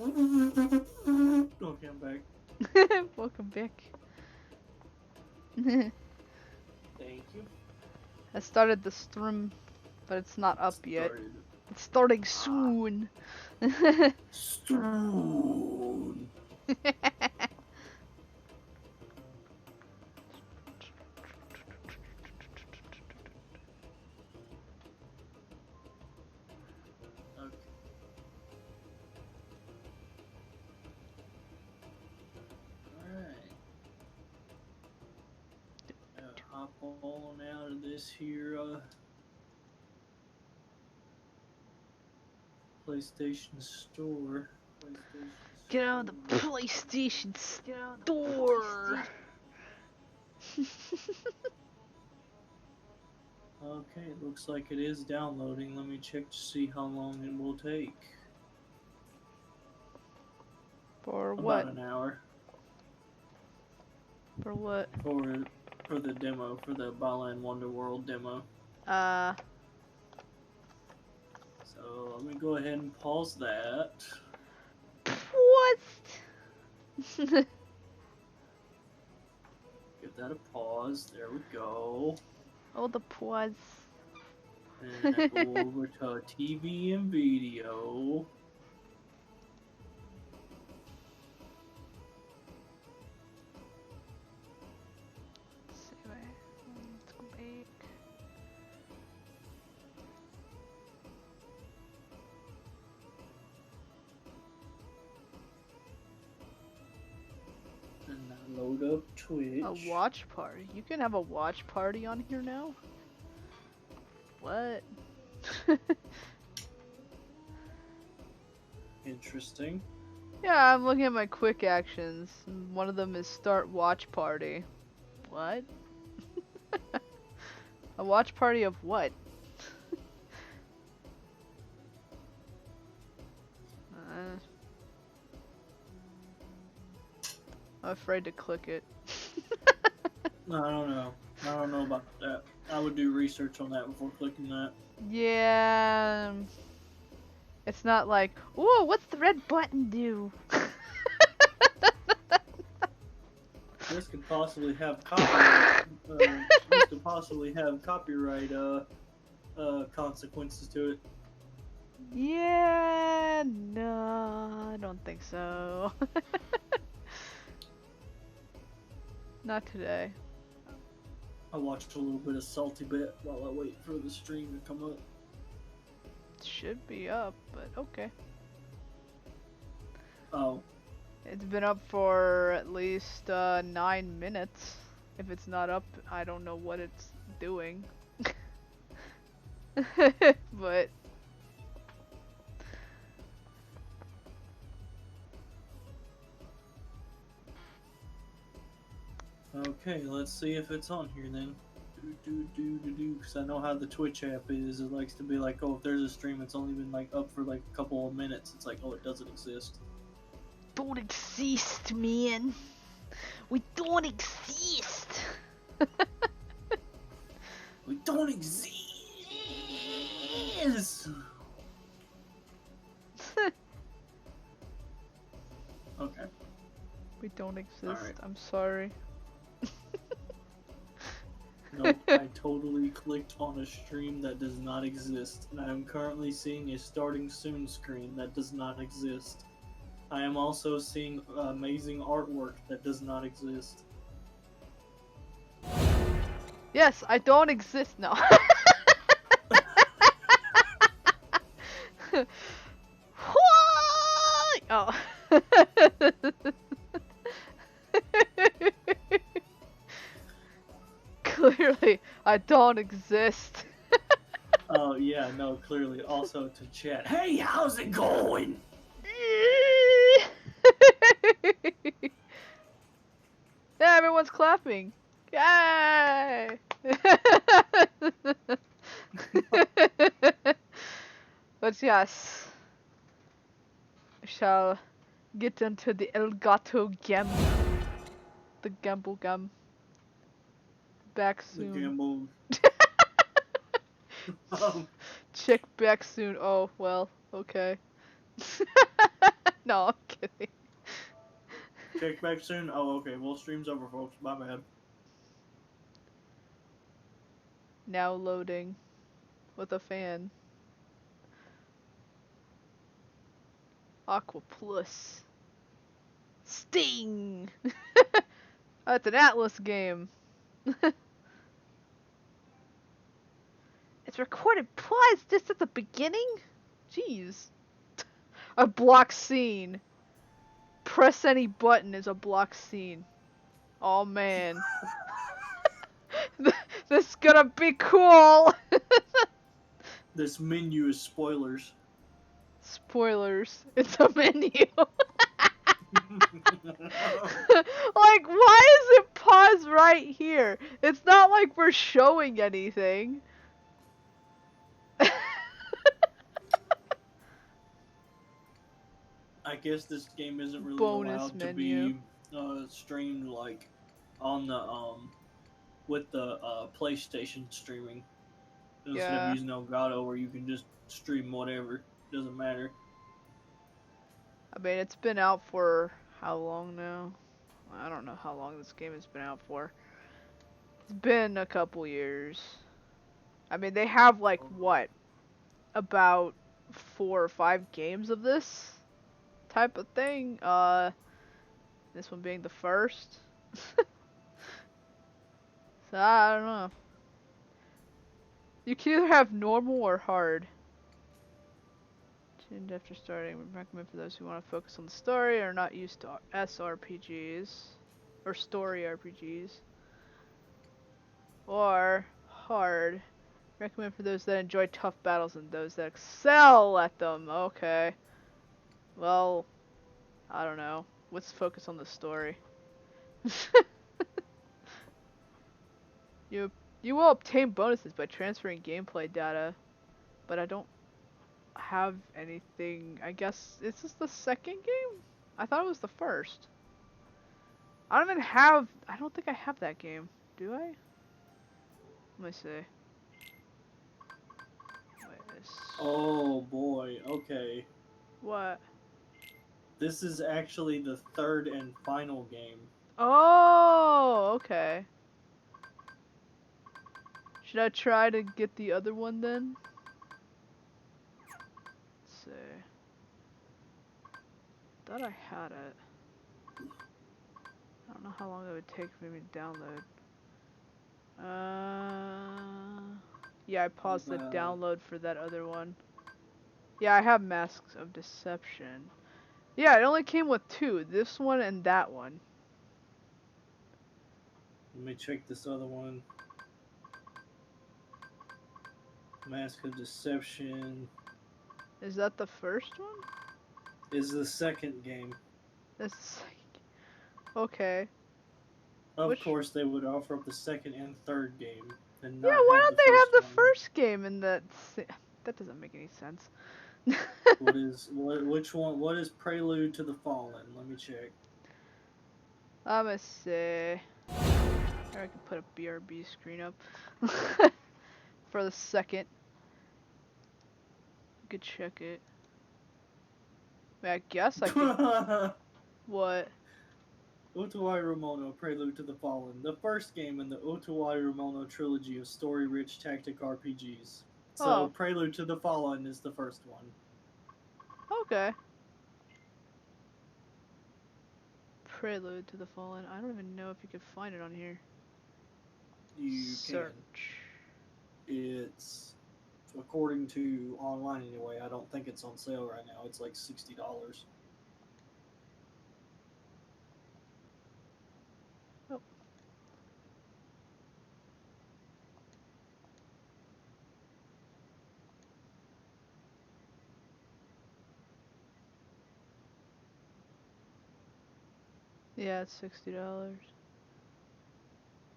Okay, I'm back. Welcome back. Thank you. I started the stream, but it's not up yet. Started. It's starting Ah. soon. Soon. Okay. Alright. Hop on out of this here PlayStation Store. PlayStation Get out of the Store. PlayStation Store. Okay, it looks like it is downloading. Let me check to see how long it will take. For About what? an hour. For what? For the demo, for the Balan Wonderworld demo. Uh. So let me go ahead and pause that. What? Give that a pause. There we go. Oh, the pause. And I go over to TV and video. Let's go back. And I load up Twitch. A watch party? You can have a watch party on here now? What? Interesting. Yeah, I'm looking at my quick actions. One of them is start watch party. What? A watch party of what? I'm afraid to click it. No, I don't know. I don't know about that. I would do research on that before clicking that. Yeah. It's not like, ooh, what's the red button do? This could possibly have copyright. This could possibly have copyright consequences to it. Yeah, no, I don't think so. Not today. I watched a little bit of Salty Bit while I wait for the stream to come up. It should be up, but okay. Oh. It's been up for at least 9 minutes. If it's not up, I don't know what it's doing. But Okay, let's see if it's on here then. Because I know how the Twitch app is. It likes to be like, oh, if there's a stream, it's only been like up for like a couple of minutes. It's like, oh, it doesn't exist. don't exist, man. We don't exist. We don't exist. Okay. We don't exist. Alright. I'm sorry. Nope, I totally clicked on a stream that does not exist, and I am currently seeing a starting soon screen that does not exist. I am also seeing amazing artwork that does not exist. Yes, I don't exist now. Why? Oh. Clearly, I don't exist. Oh, yeah, no, clearly. Also to chat. Hey, how's it going? Yeah, everyone's clapping. Yay! But yes, we shall get into the Elgato Gem. The Gamble Gum. Back The soon. gamble. Check back soon. Oh, well, okay. No, I'm kidding. Check back soon. Oh, okay. Well, stream's over, folks. My bad. Now loading with a fan. Aqua Plus. Sting! That's an Atlas game. It's recorded plus just at the beginning? Jeez. A block scene. Press any button is a block scene. Oh man. This is gonna be cool! This menu is spoilers. Spoilers. It's a menu. Like, why is it paused right here? It's not like we're showing anything. I guess this game isn't really Bonus allowed to menu. be streamed like on the with the PlayStation streaming instead of Yeah. using Elgato where you can just stream whatever. Doesn't matter. I mean, it's been out for how long now? I don't know how long this game has been out for. It's been a couple years. I mean, they have like what? About 4 or 5 games of this type of thing. This one being the first. So I don't know. You can either have normal or hard. Tuned after starting, we recommend for those who want to focus on the story or not used to SRPGs or story RPGs. Or hard. Recommend for those that enjoy tough battles and those that excel at them. Okay. Well, I don't know. Let's focus on the story. you you will obtain bonuses by transferring gameplay data, but I don't have anything. I guess is this the second game? I thought it was the first. I don't even have. I don't think I have that game. Do I? Let me see. Wait, Oh boy. Okay. what? This is actually the third and final game. Oh, okay. Should I try to get the other one then? Let's see. Thought I had it. I don't know how long it would take for me to download. Yeah, I paused the download for that other one. Yeah, I have Masks of Deception. Yeah, it only came with 2. This one and that one. Let me check this other one. Mask of Deception Is that the first one? is the second game. This. Okay. Of Which? course, they would offer up the second and third game and Yeah, not why have don't the they first have the one. first game in that? That doesn't make any sense. Which one? What is Prelude to the Fallen? Let me check. I'm gonna say. Or I can put a BRB screen up for the second. You could check it. I mean, I guess I could. What? Otoai Ramono, Prelude to the Fallen, the first game in the Otoai Ramono trilogy of story-rich tactic RPGs. So, Oh, Prelude to the Fallen is the first one. okay. Prelude to the Fallen. I don't even know if you could find it on here. You can. Search. It's, according to online anyway, I don't think it's on sale right now. It's like $60. Oh. Yeah, it's $60.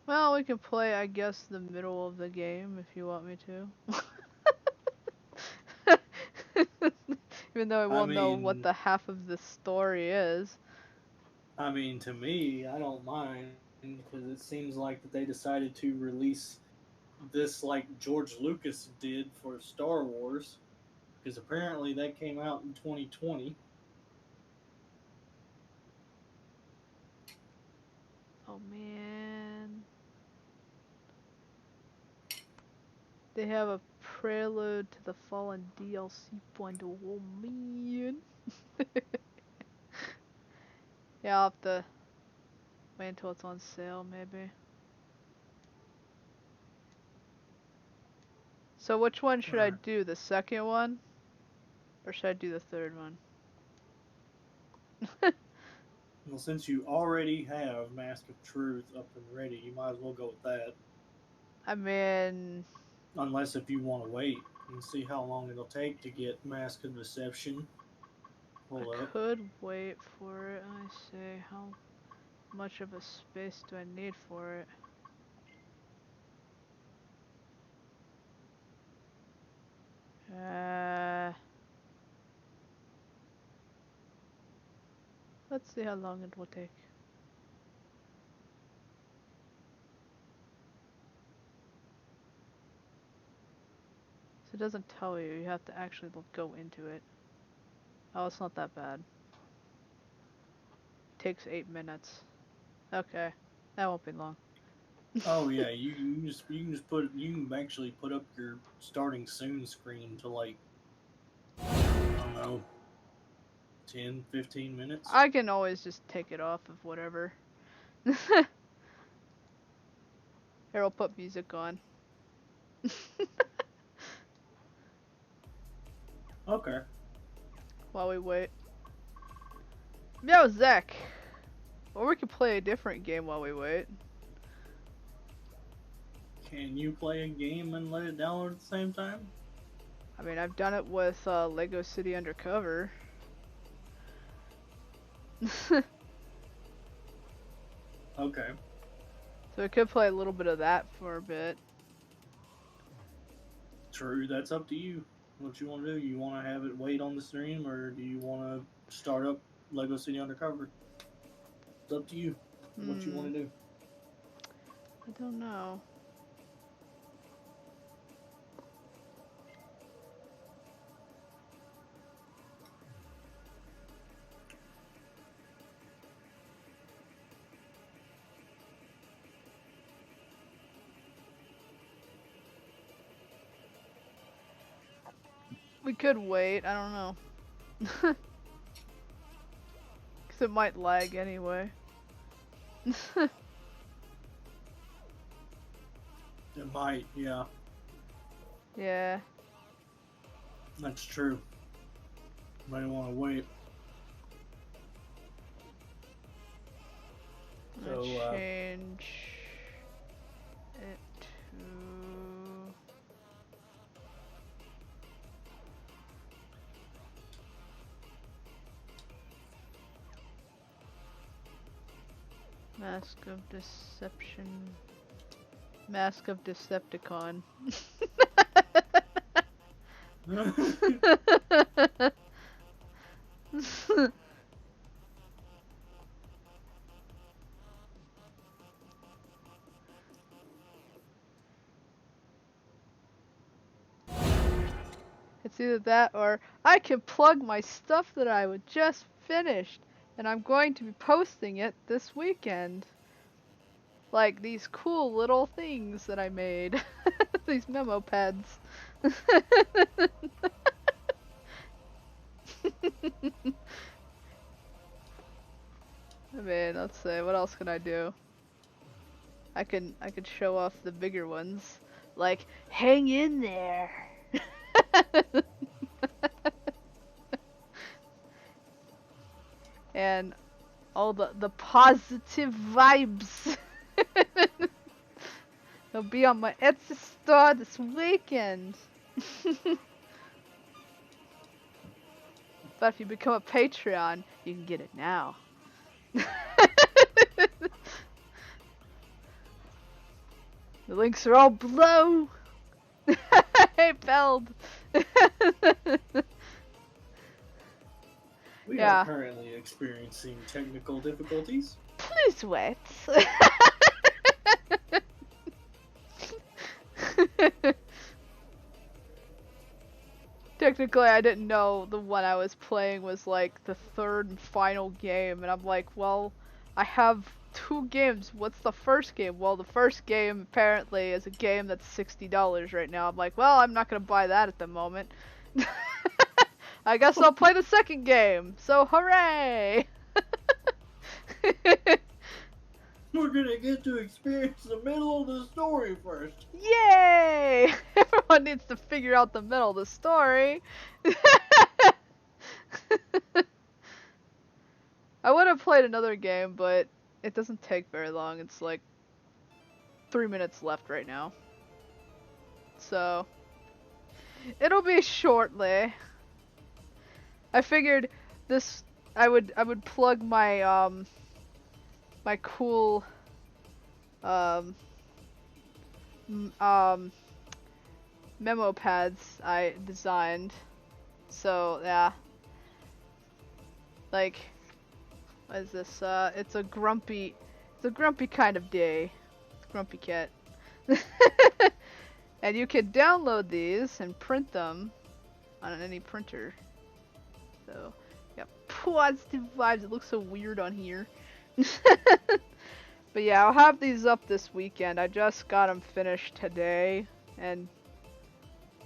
Well, we can play, I guess, the middle of the game if you want me to. Even though I I won't know what mean, the half of the story is. to me, I don't mind because it seems like that they decided to release this like George Lucas did for Star Wars because apparently that came out in 2020. Oh man. They have a prelude to the Fallen DLC bundle. Oh man. Yeah, I'll have to wait until it's on sale, maybe. So which one should I Alright. do? The second one? Or should I do the third one? Well, since you already have Mask of Truth up and ready, you might as well go with that. I mean, Unless if you want to wait and see how long it'll take to get Mask of Deception I pulled up. could wait for it. I see. How much of a space do I need for it? Let's see how long it will take. So it doesn't tell you. You have to actually go into it. Oh, it's not that bad. Takes 8 minutes. Okay, that won't be long. Oh yeah, you can actually put up your starting soon screen to like, I don't know, 10-15 minutes. I can always just take it off of whatever. Here, I'll put music on. Okay. While we wait. Yo, Zach! Or we could play a different game while we wait. Can you play a game and let it download at the same time? I mean, I've done it with Lego City Undercover. Okay. So we could play a little bit of that for a bit. True, that's up to you. What you want to do? You want to have it wait on the stream, or do you want to start up Lego City Undercover? It's up to you. What you want to do? I don't know. We could wait, I don't know. Cause it might lag anyway. It might, yeah. Yeah. That's true. Might want to wait. So, Change it to Mask of Deception. Mask of Decepticon. It's either that or I can plug my stuff that I would just finished and I'm going to be posting it this weekend. Like these cool little things that I made. These memo pads. I mean, let's see, what else can I do? I could show off the bigger ones. Like, hang in there. And all the positive vibes. They'll be on my Etsy store this weekend. But if you become a Patreon, you can get it now. The links are all below. Hey, Feld. we Yeah. are currently experiencing technical difficulties. Please wait. Technically, I didn't know the one I was playing was like the third and final game, and I'm like, well, I have cool games. What's the first game? Well, the first game apparently is a game that's $60 right now. I'm like, well, I'm not gonna buy that at the moment. I guess I'll play the second game. So hooray! We're gonna get to experience the middle of the story first. Yay! Everyone needs to figure out the middle of the story. I would have played another game, but it doesn't take very long. It's like 3 minutes left right now. So, it'll be shortly. I figured this, I would plug my, my cool, memo pads I designed. So, yeah. Like, what is this? It's a grumpy kind of day. Grumpy cat. And you can download these and print them on any printer. So, yeah, positive vibes. It looks so weird on here. But yeah, I'll have these up this weekend. I just got them finished today. And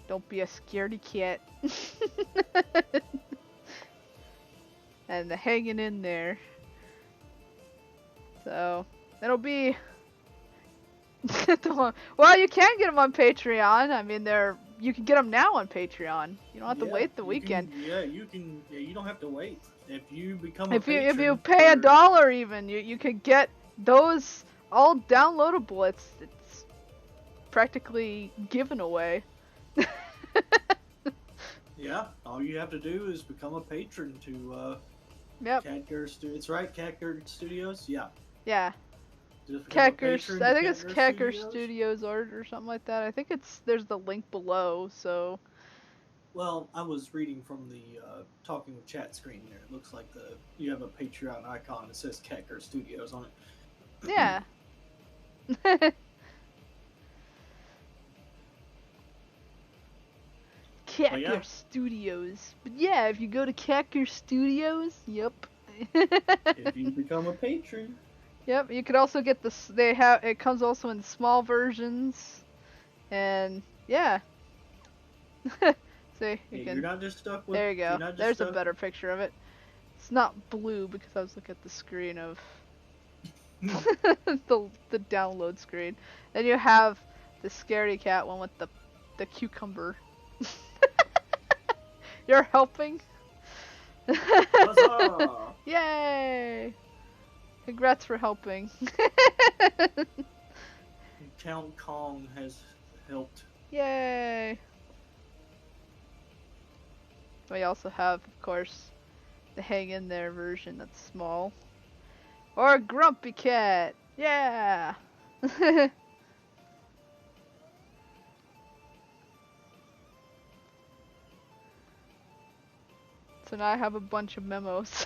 don't be a scaredy cat. And hanging in there. So, it'll be... Well, you can get them on Patreon. I mean, you can get them now on Patreon. You don't have to wait the weekend. You don't have to wait. If you become if you pay $1 even, you can get those all downloadable. It's practically given away. Yeah, all you have to do is become a patron to Catgirl Studios. It's right, Catgirl Studios? Yeah. Yeah. Catgirl, I think it's Catgirl Studios art or something like that. I think there's the link below, so... Well, I was reading from the talking with chat screen there. It looks like you have a Patreon icon that says Catgirl Studios on it. Yeah. Catgirl Studios. But yeah, if you go to Catgirl Studios, yep. If you become a patron. Yep, you could also get this. It comes also in small versions, and yeah. See, you're not just stuck with. There you go. There's a better picture of it. It's not blue because I was looking at the screen of the download screen. Then you have the scaredy cat one with the cucumber. You're helping. Yay! Congrats for helping. Count Kong has helped. Yay! We also have, of course, the hang in there version that's small. Or a grumpy cat! Yeah! So now I have a bunch of memos.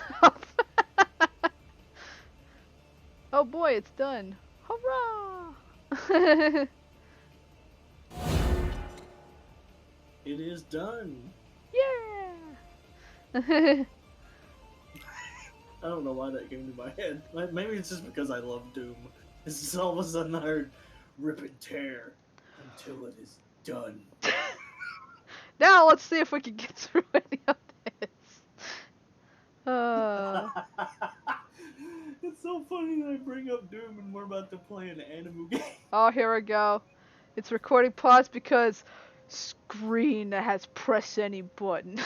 Oh boy, it's done. Hurrah! It is done. Yeah! I don't know why that came to my head. Maybe it's just because I love Doom. It's just all of a sudden I heard rip and tear until it is done. Now let's see if we can get through any of this. It's so funny that I bring up Doom and we're about to play an anime game. Oh, here we go. It's recording pause because screen that has press any button.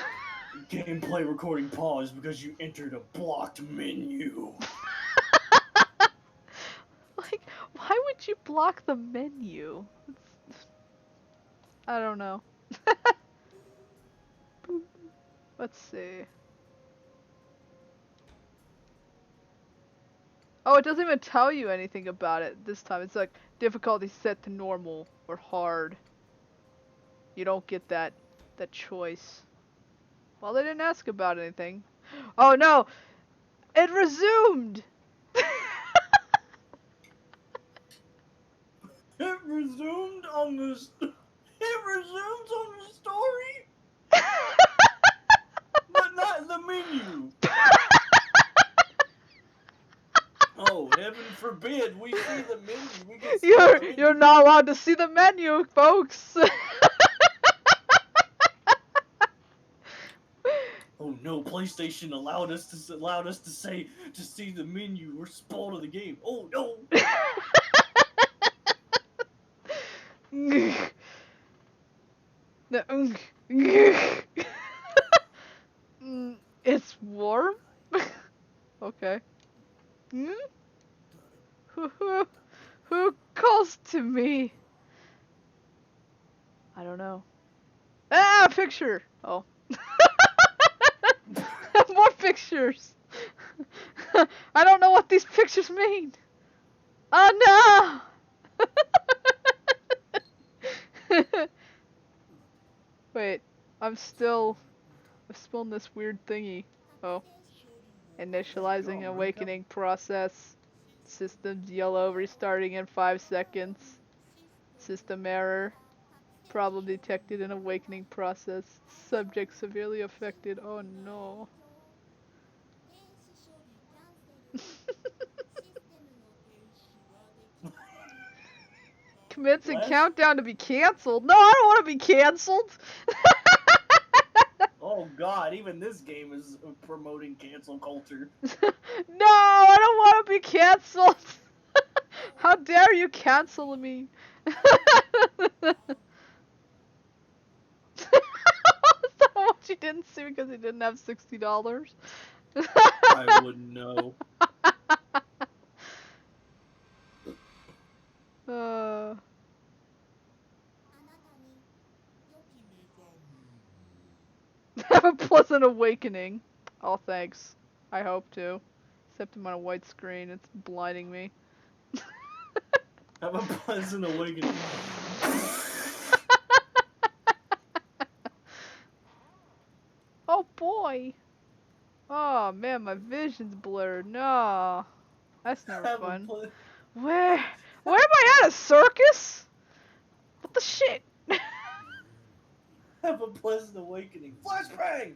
Gameplay recording pause because you entered a blocked menu. Like, why would you block the menu? I don't know. Let's see. Oh, it doesn't even tell you anything about it this time. It's like difficulty set to normal or hard. You don't get that choice. Well, they didn't ask about anything. Oh no! It resumed! It resumed on the story? But not the menu! Oh, Heaven forbid we see the menu. We can see the menu. You're not allowed to see the menu, folks. Oh no! PlayStation allowed us to say to see the menu. We're spoiled of the game. Oh no! It's warm? Okay. Who calls to me? I don't know. Ah, picture! Oh. More pictures! I don't know what these pictures mean! Oh no! Wait, I'm still in this weird thingy. Oh. Initializing awakening process. Systems yellow, restarting in 5 seconds. System error. Problem detected in awakening process. Subject severely affected. Oh no. Commits and countdown to be cancelled. No, I don't want to be cancelled. Oh god, even this game is promoting cancel culture. No, I don't want to be cancelled. How dare you cancel me? Is that what you didn't see because he didn't have $60? I wouldn't know. Have a pleasant awakening. Oh, thanks. I hope to. Except I'm on a white screen, it's blinding me. Have a pleasant awakening. Oh boy! Oh man, my vision's blurred. No, that's never fun. Where am I at? A circus? What the shit? Have a pleasant awakening. Flashbang!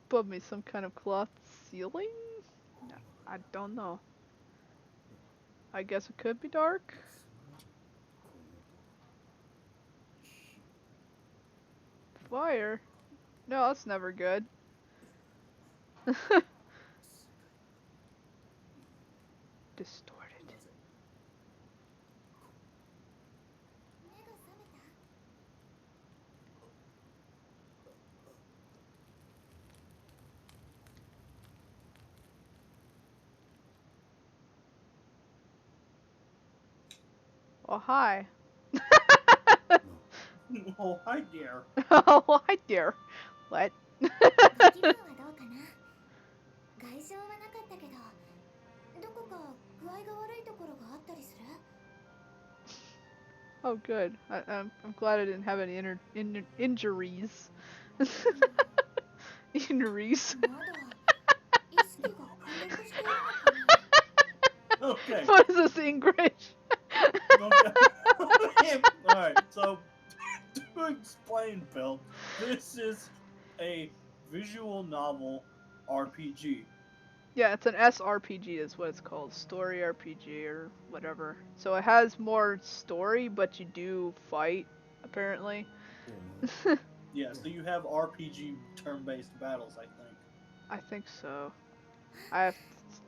Above me, some kind of cloth ceiling? No, I don't know. I guess it could be dark. Fire? No, that's never good. Distorted. Oh, hi. Oh, hi there. Oh, hi there. What? Oh, good. I'm glad I didn't have any injuries. Injuries. Okay. What is this English? Okay. Alright, so to explain, Phil, this is a visual novel RPG. Yeah, it's an SRPG is what it's called. Story RPG or whatever. So it has more story, but you do fight, apparently. Yeah, so you have RPG turn-based battles, I think. I think so. I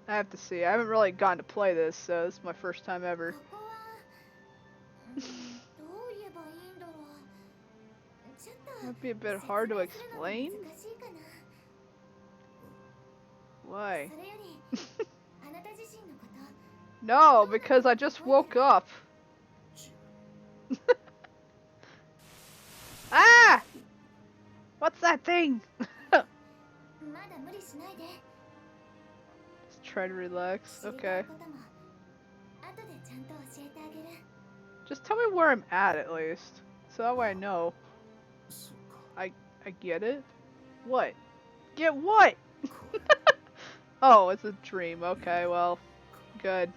have to see. I haven't really gotten to play this, so this is my first time ever. Might be a bit hard to explain. Why? No, because I just woke up. Ah! What's that thing? Just try to relax. Okay. Just tell me where I'm at least. So that way I know. I get it. What? Get what? Oh, it's a dream. Okay, well, good.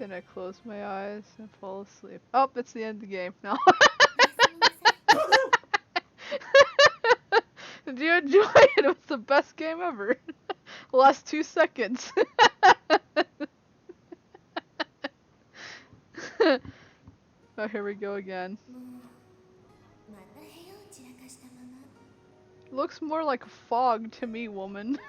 Can I close my eyes and fall asleep? Oh, it's the end of the game. No. Did you enjoy it? It was the best game ever. The last 2 seconds. Oh, here we go again. Looks more like fog to me, woman.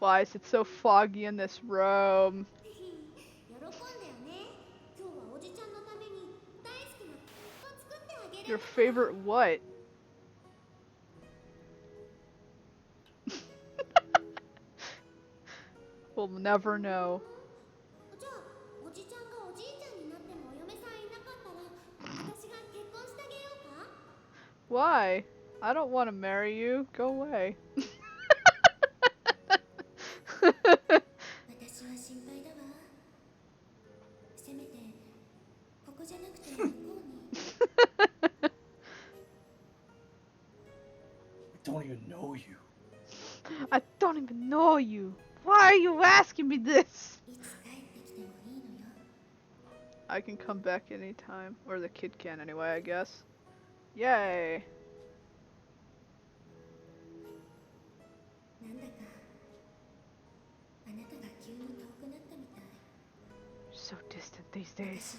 Why is it so foggy in this room? Your favorite what? We'll never know. Why? I don't want to marry you. Go away. I don't even know you. I don't even know you. Why are you asking me this? I can come back anytime. Or the kid can anyway, I guess. Yay. So distant these days.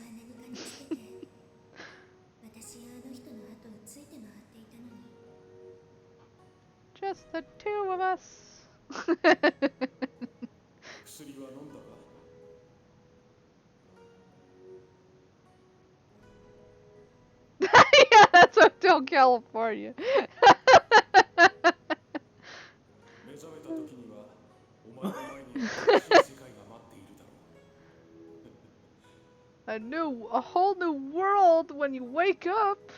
Just the two of us. Yeah, that's Hotel California. A whole new world when you wake up.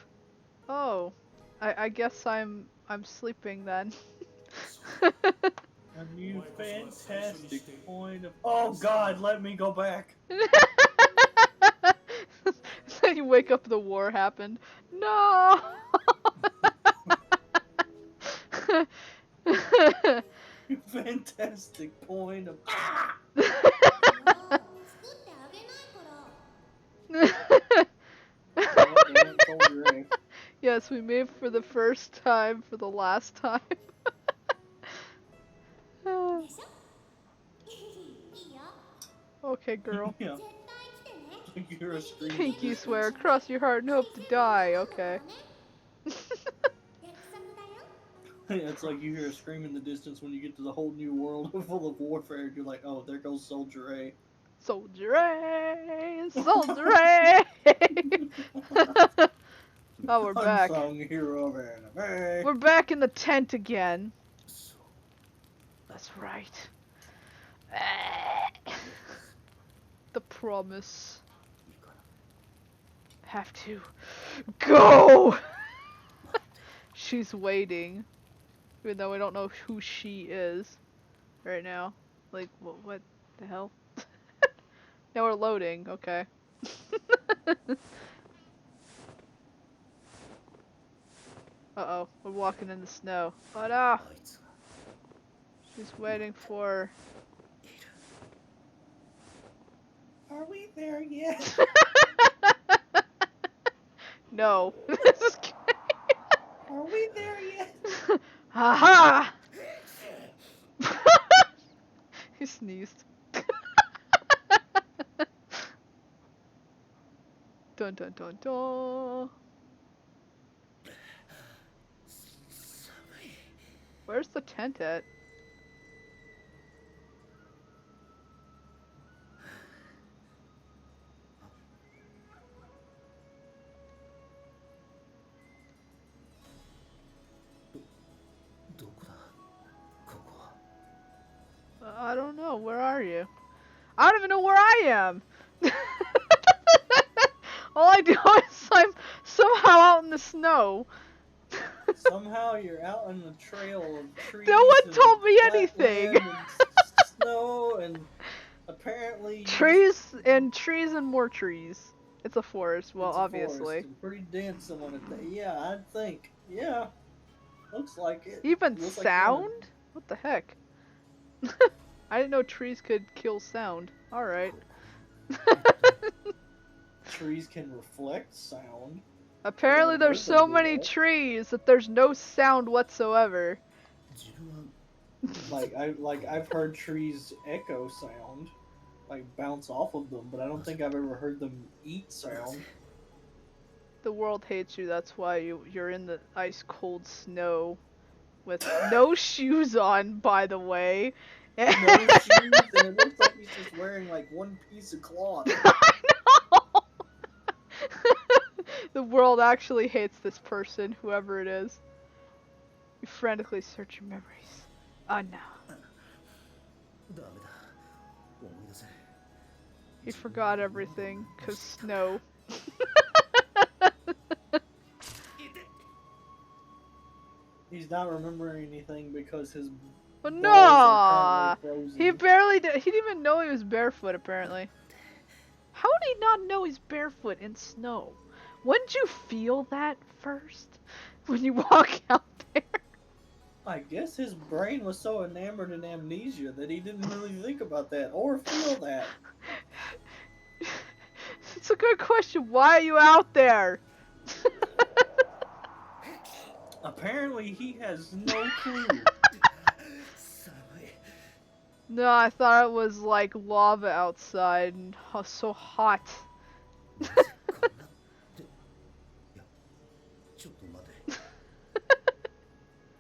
Oh, I guess I'm sleeping then. A new fantastic point of. Oh God, let me go back. Then you wake up, the war happened. No. Fantastic point of. Yes, we made for the first time for the last time. Okay, girl. Yeah. You're a scream. Pinky swear, cross your heart and hope to die. Okay. It's like you hear a scream in the distance when you get to the whole new world full of warfare. You're like, oh, there goes Soldier A. Soldier A, Soldier A. Oh, we're back. Unsung hero of anime. We're back in the tent again. That's right. The promise. Have to go. She's waiting, even though we don't know who she is right now. Like, what the hell? Now we're loading. Okay. Uh-oh, we're walking in the snow. Oh no! She's waiting for... Are we there yet? No. This is Are we there yet? Haha! He sneezed. Dun dun dun dun. Where's the tent at? I don't know. Where are you? I don't even know where I am. All I do is I'm somehow out in the snow. Somehow you're out on the trail of trees. No one told me anything. And snow and apparently trees and more trees. It's a forest. Well, it's a obviously. Forest, pretty dense. I want to think. Yeah, I'd think. Yeah, looks like it. Even looks sound? Like what the heck? I didn't know trees could kill sound. Alright. Trees can reflect sound. They Apparently don't there's hurt them so with many that. trees that there's no sound whatsoever. I've heard trees echo sound, like bounce off of them, but I don't think I've ever heard them eat sound. The world hates you, that's why you're in the ice cold snow with no shoes on, by the way. No shoes, and it looks like he's just wearing like one piece of cloth. I know! The world actually hates this person, whoever it is. You frantically search your memories. Oh no. He forgot everything, cause snow. He's not remembering anything because his Oh balls are apparently no! He frozen. barely did. He didn't even know he was barefoot, apparently. How did he not know he's barefoot in snow? Wouldn't you feel that first? When you walk out there? I guess his brain was so enamored in amnesia that he didn't really think about that or feel that. It's a good question. Why are you out there? Apparently, he has no clue. No, I thought it was like lava outside and so hot.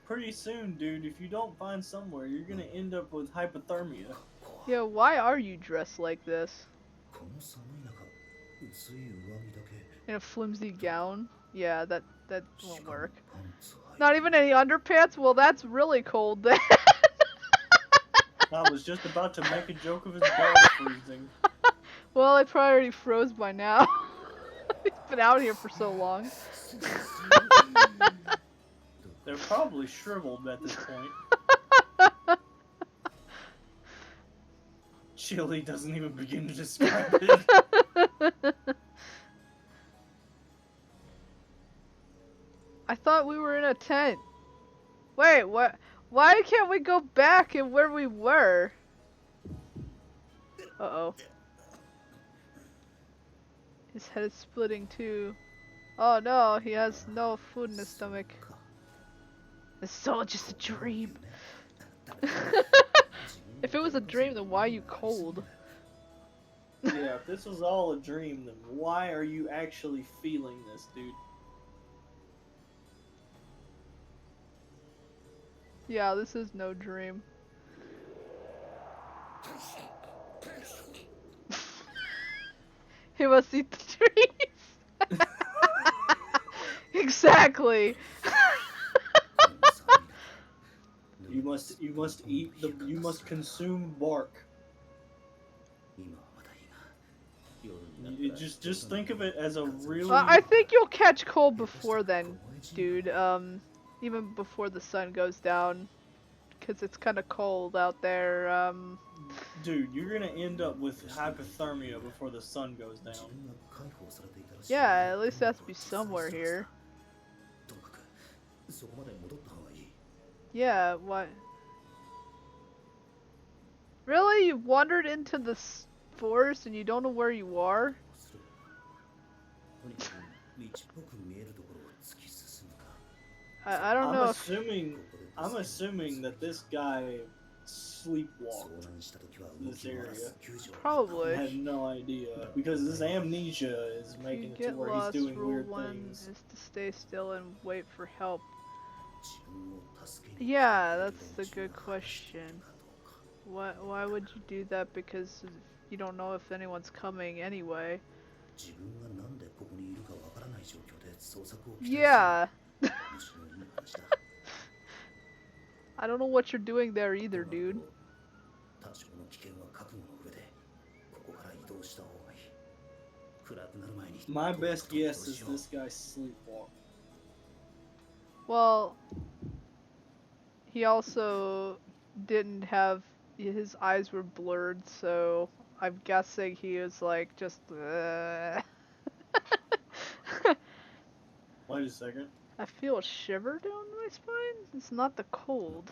Pretty soon, dude, if you don't find somewhere, you're gonna end up with hypothermia. Yeah, why are you dressed like this? In a flimsy gown? Yeah, that won't work. Not even any underpants? Well, that's really cold then. I was just about to make a joke of his balls freezing. Well, it probably already froze by now. He's been out here for so long. They're probably shriveled at this point. Chili doesn't even begin to describe it. I thought we were in a tent. Wait, what? Why can't we go back and where we were? Uh-oh. His head is splitting too. Oh no, he has no food in his stomach. It's all just a dream. If it was a dream, then why are you cold? Yeah, if this was all a dream, then why are you actually feeling this, dude? Yeah, this is no dream. He must eat the trees. Exactly. You must consume bark. Just think of it as a really I think you'll catch cold before then, dude. Even before the sun goes down, because it's kind of cold out there. Dude, you're gonna end up with hypothermia before the sun goes down. Yeah, at least it has to be somewhere here. Yeah, what? Really? You wandered into the forest and you don't know where you are? I don't know I'm assuming that this guy sleepwalked this area. Probably. I had no idea because this amnesia is If you making it to get where he's lost, doing rule weird 1 things. is to stay still and wait for help. Yeah, that's a good question. Why would you do that? Because you don't know if anyone's coming anyway. Yeah. I don't know what you're doing there either, dude. My best guess is this guy sleepwalked. Well, he also didn't have, his eyes were blurred, so I'm guessing he was like just Wait a second. I feel a shiver down my spine. It's not the cold.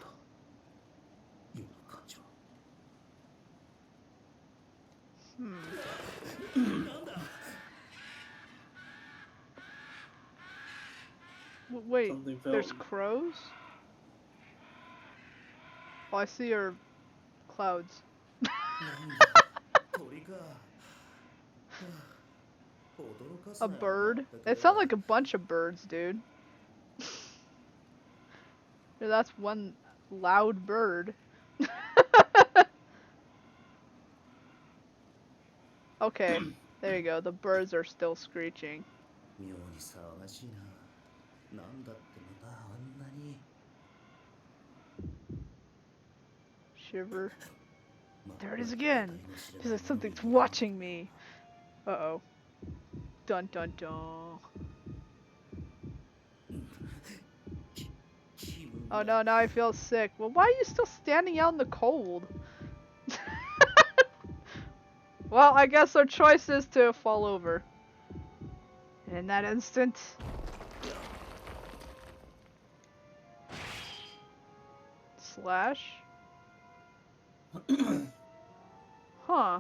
Wait, Something fell. there's crows? All I see are clouds. A bird? It sounds like a bunch of birds, dude. Yeah, that's one loud bird. Okay, there you go. The birds are still screeching. Shiver. There it is again. Feels like something's watching me. Uh-oh. Dun dun dun. Oh no, now I feel sick. Well, why are you still standing out in the cold? Well, I guess our choice is to fall over. In that instant. Slash. Huh.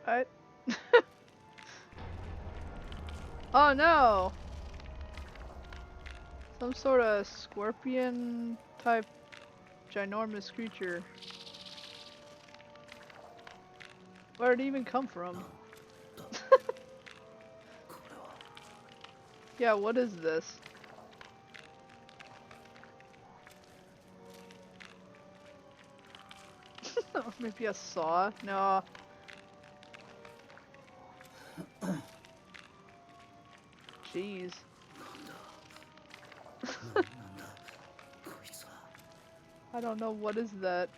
What? Oh no! Some sort of scorpion type ginormous creature. Where did it even come from? Yeah, what is this? Maybe a saw? No. Jeez. I don't know, what is that?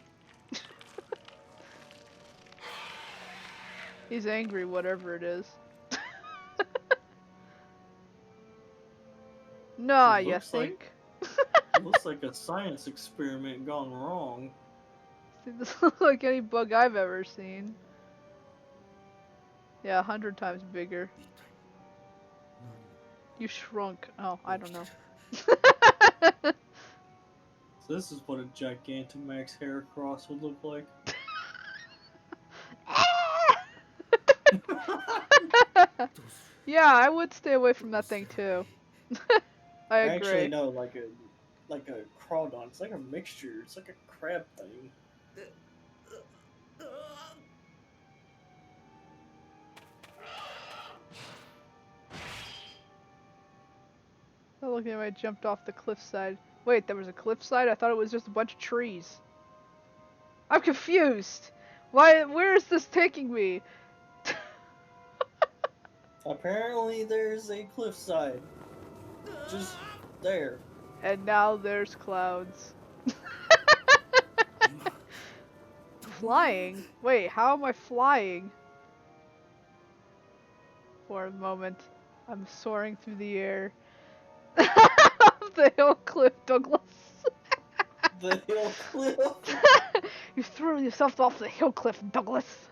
He's angry, whatever it is. Nah, you think? Looks like a science experiment gone wrong. See, this looks like any bug I've ever seen. Yeah, 100 times bigger. You shrunk. Oh, I don't know. So this is what a Gigantamax Heracross would look like. Yeah, I would stay away from that thing too. I agree. Actually, no, like a crawdon. It's like a mixture. It's like a crab thing. Oh, look at him, I jumped off the cliffside. Wait, there was a cliffside? I thought it was just a bunch of trees. I'm confused! Where is this taking me? Apparently there's a cliffside. Just there. And now there's clouds. Flying? Wait, how am I flying? For a moment, I'm soaring through the air. The hill cliff, Douglas. The hill cliff? You threw yourself off the hill cliff, Douglas.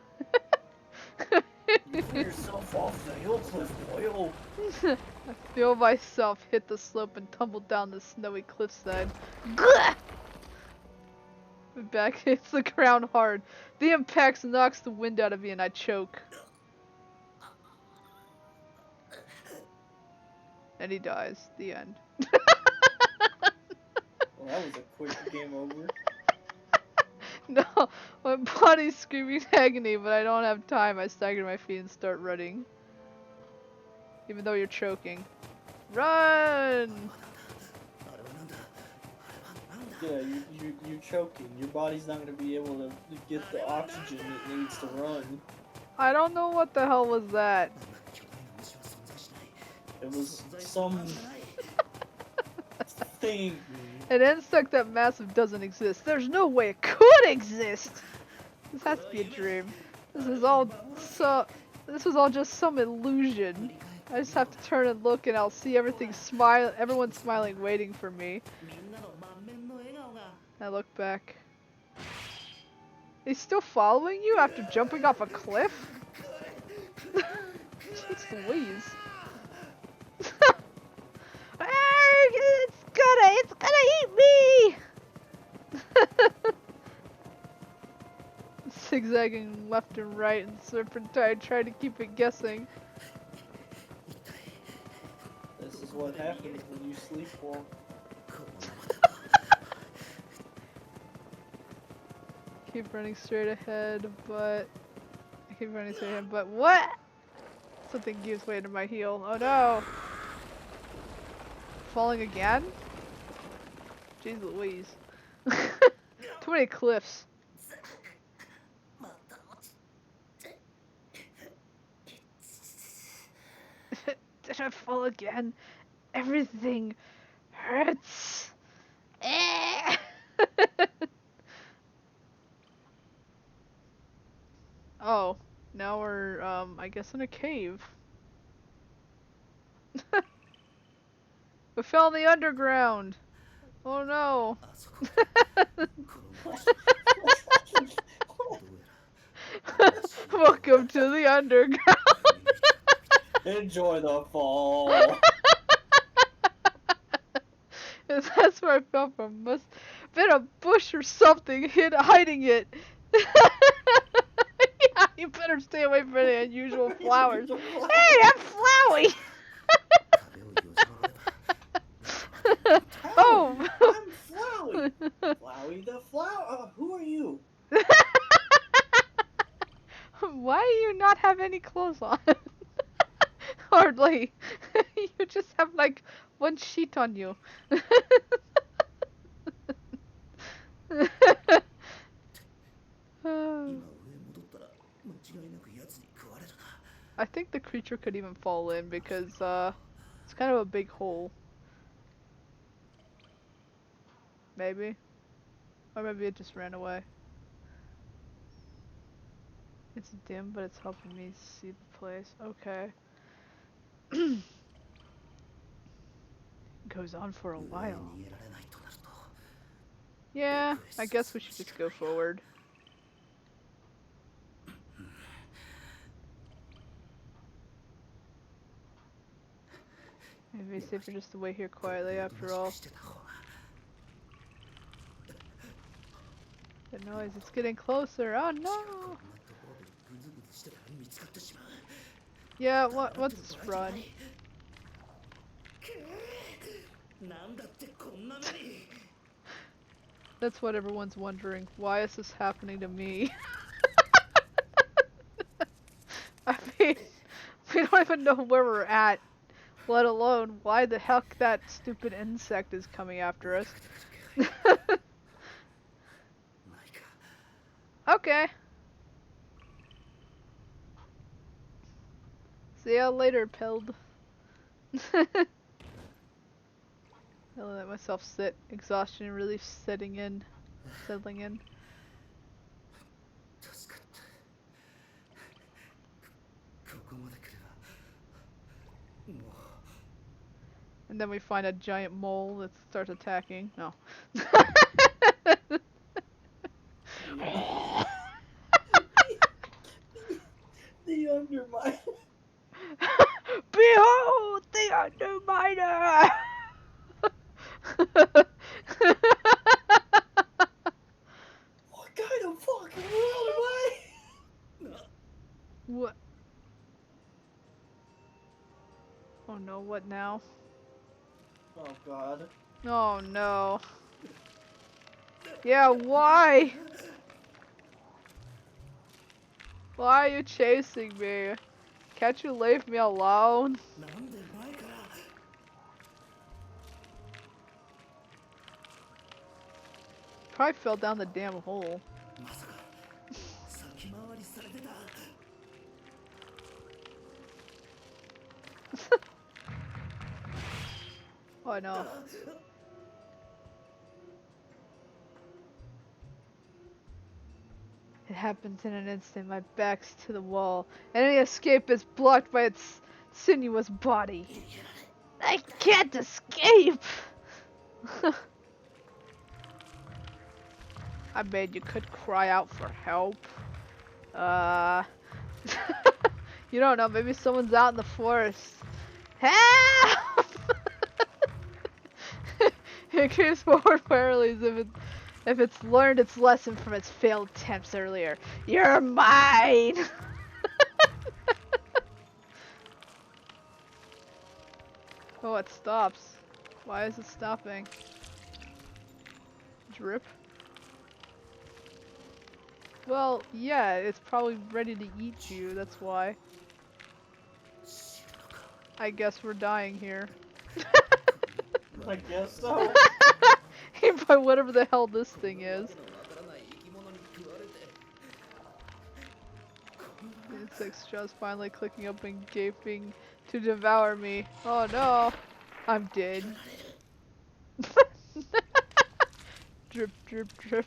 You threw yourself off the hill cliff, Boyle. I feel myself hit the slope and tumble down the snowy cliffside. Gah! My back hits the ground hard. The impact knocks the wind out of me and I choke. And he dies. The end. Well, that was a quick game over. No, my body's screaming agony, but I don't have time. I stagger to my feet and start running. Even though you're choking. Run! Yeah, you're choking. Your body's not going to be able to get the oxygen it needs to run. I don't know what the hell was that. It was some thing. An insect that massive doesn't exist. There's no way it could exist! This has to be a dream. This is all just some illusion. I just have to turn and look and I'll see everyone smiling, waiting for me. I look back. He's still following you after jumping off a cliff? Jeez Louise. It's gonna eat me! zigzagging left and right and serpentine, trying to keep it guessing. This is what happens when you sleepwalk. Keep running straight ahead, but I keep running straight ahead, but what? Something gives way to my heel. Oh no! Falling again? Jeez Louise. Too many cliffs. Did I fall again? Everything hurts. Eh. Oh, now we're, I guess in a cave. We fell in the underground. Oh no. Welcome to the underground. Enjoy the fall. And that's where I fell from. Must been a bush or something hiding it. Yeah, you better stay away from the unusual flowers. Hey, I'm Flowey! Oh! I'm Flowey! Flowey the flower. Who are you? Why do you not have any clothes on? Hardly. You just have like one sheet on you. I think the creature could even fall in because it's kind of a big hole. Maybe. Or maybe it just ran away. It's dim, but it's helping me see the place. Okay. Goes on for a while. Yeah, I guess we should just go forward. Maybe it's safer just to wait here quietly after all. The noise, it's getting closer. Oh no! Yeah, what's run? That's what everyone's wondering. Why is this happening to me? I mean, we don't even know where we're at, let alone why the heck that stupid insect is coming after us. Okay. See ya later, Peld. I'll let myself sit. Exhaustion and relief settling in. And then we find a giant mole that starts attacking. No. The Underminer. Behold the Underminer! What kind of fucking world am I? What? Oh no, what now? Oh god. Oh no. Yeah, why? Why are you chasing me? Can't you leave me alone? Probably fell down the damn hole. Oh no. It happens in an instant. My back's to the wall. Any escape is blocked by its sinuous body. I can't escape! I mean, you could cry out for help. You don't know, maybe someone's out in the forest. Help! It keeps forward parallels if it If it's learned its lesson from its failed attempts earlier, you're mine! Oh, it stops. Why is it stopping? Drip? Well, yeah, it's probably ready to eat you, that's why. I guess we're dying here. I guess so. By whatever the hell this thing is. The insect's just finally clicking up and gaping to devour me. Oh no! I'm dead. Drip, drip, drip.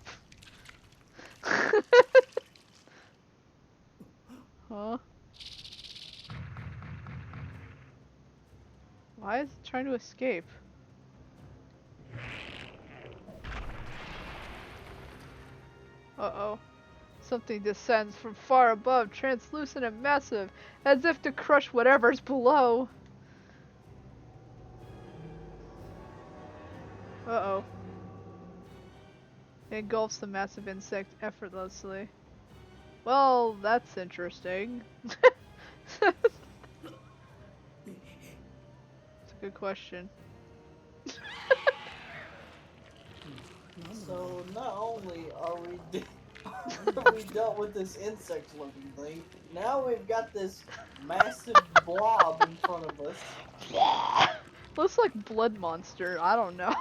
Huh? Why is it trying to escape? Uh-oh. Something descends from far above, translucent and massive, as if to crush whatever's below. Uh-oh. It engulfs the massive insect effortlessly. Well, that's interesting. It's a good question. So not only are we dealt with this insect-looking thing, now we've got this massive blob in front of us. Looks like blood monster. I don't know.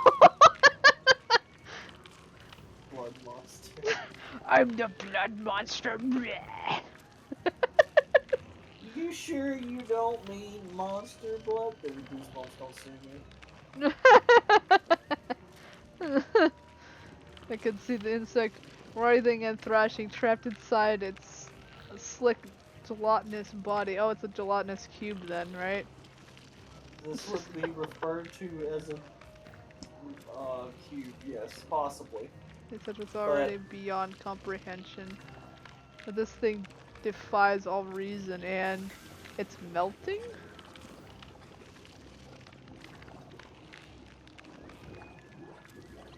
Blood monster. I'm the blood monster. You sure you don't mean monster blood? Baby Goosebumps, don't sue me. I can see the insect writhing and thrashing, trapped inside its slick, gelatinous body. Oh, it's a gelatinous cube then, right? This would be referred to as a cube, yes, possibly. Except it's But already beyond comprehension. But this thing defies all reason and it's melting?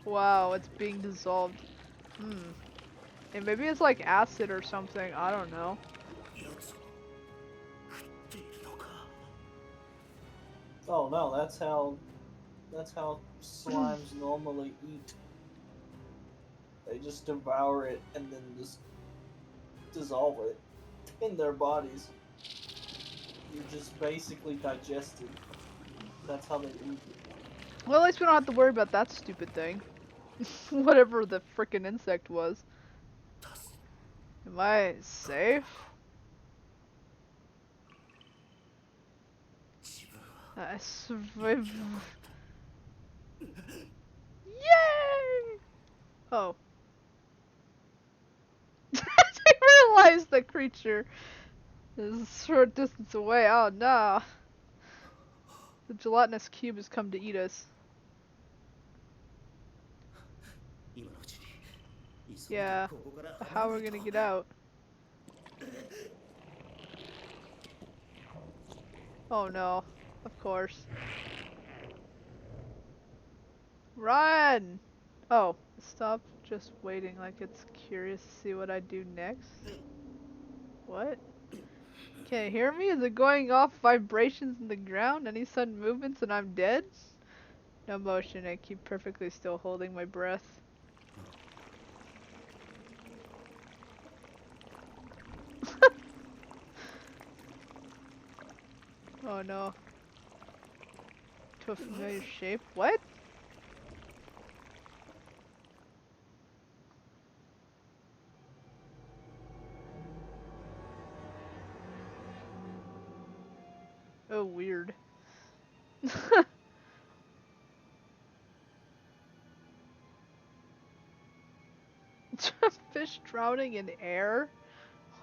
Wow, it's being dissolved. Hmm. And maybe it's like acid or something, I don't know. oh no, that's how slimes normally eat. They just devour it and then just dissolve it in their bodies. You're just basically digested. That's how they eat. Well, at least we don't have to worry about that stupid thing. Whatever the frickin' insect was. Am I safe? I survived. Yay! Oh. I realized the creature is a short distance away. Oh no. The gelatinous cube has come to eat us. Yeah. How are we gonna get out? Oh no. Of course. Run! Oh, stop just waiting like it's curious to see what I do next. What? Can't hear me? Is it going off vibrations in the ground? Any sudden movements and I'm dead? No motion, I keep perfectly still holding my breath. Oh no. To a familiar shape? What? Oh, weird. Fish drowning in air?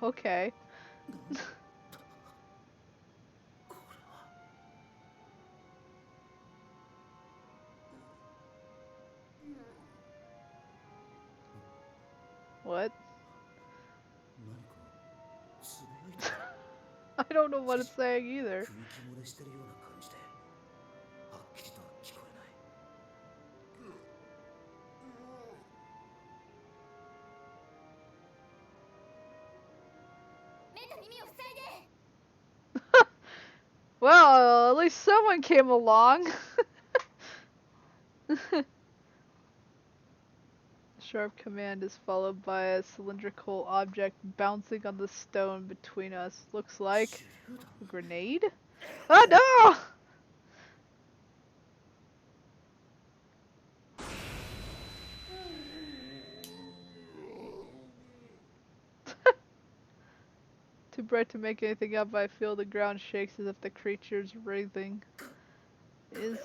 Okay. What? I don't know what it's saying either. Well, at least someone came along. Sharp command is followed by a cylindrical object bouncing on the stone between us. Looks like a grenade? Oh no! Too bright to make anything out, but I feel the ground shakes as if the creature's writhing. Is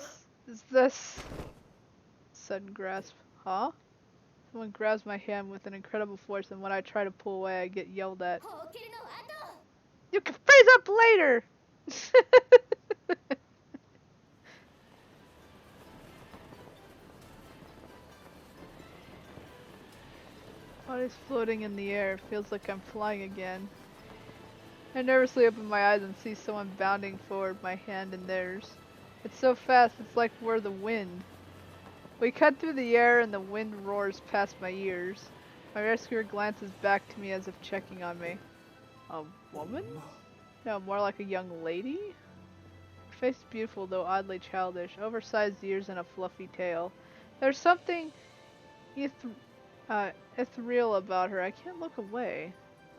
this sudden grasp? Huh? Someone grabs my hand with an incredible force, and when I try to pull away, I get yelled at. You can freeze up later! Body's floating in the air. It feels like I'm flying again. I nervously open my eyes and see someone bounding forward, my hand in theirs. It's so fast, it's like we're the wind. We cut through the air and the wind roars past my ears. My rescuer glances back to me as if checking on me. A woman? No, more like a young lady? Her face is beautiful, though oddly childish. Oversized ears and a fluffy tail. There's something ethereal about her. I can't look away.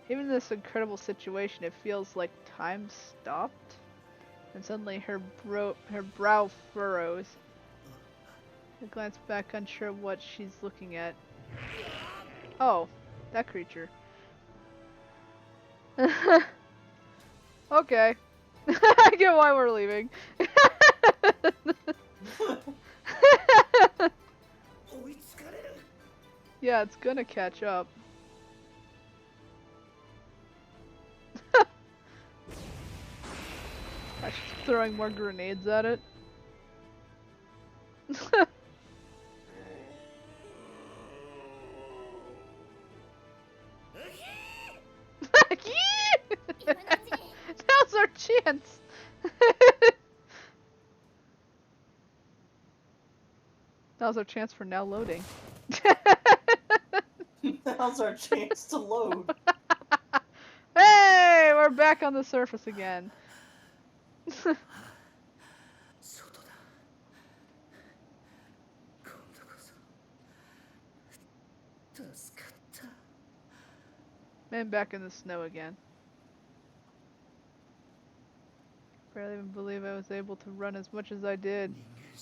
Even in this incredible situation, it feels like time stopped. And suddenly her brow furrows. I glance back, unsure what she's looking at. Oh, that creature. Okay. I get why we're leaving. Yeah, it's gonna catch up. I'm throwing more grenades at it. Now's our chance. Now's our chance for now loading. Now's our chance to load. Hey, we're back on the surface again. And back in the snow again. Barely even believe I was able to run as much as I did.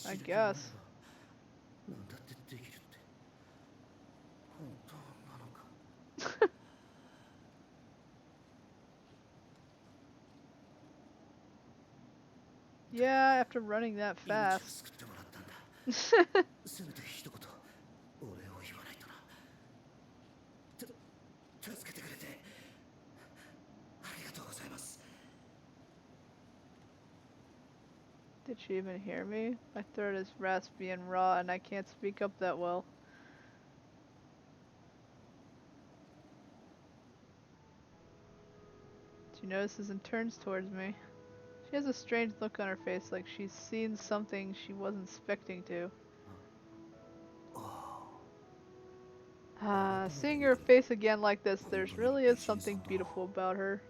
I guess. Yeah, after running that fast. Did she even hear me? My throat is raspy and raw and I can't speak up that well. She notices and turns towards me. She has a strange look on her face, like she's seen something she wasn't expecting to. Seeing her face again like this, there's really is something beautiful about her.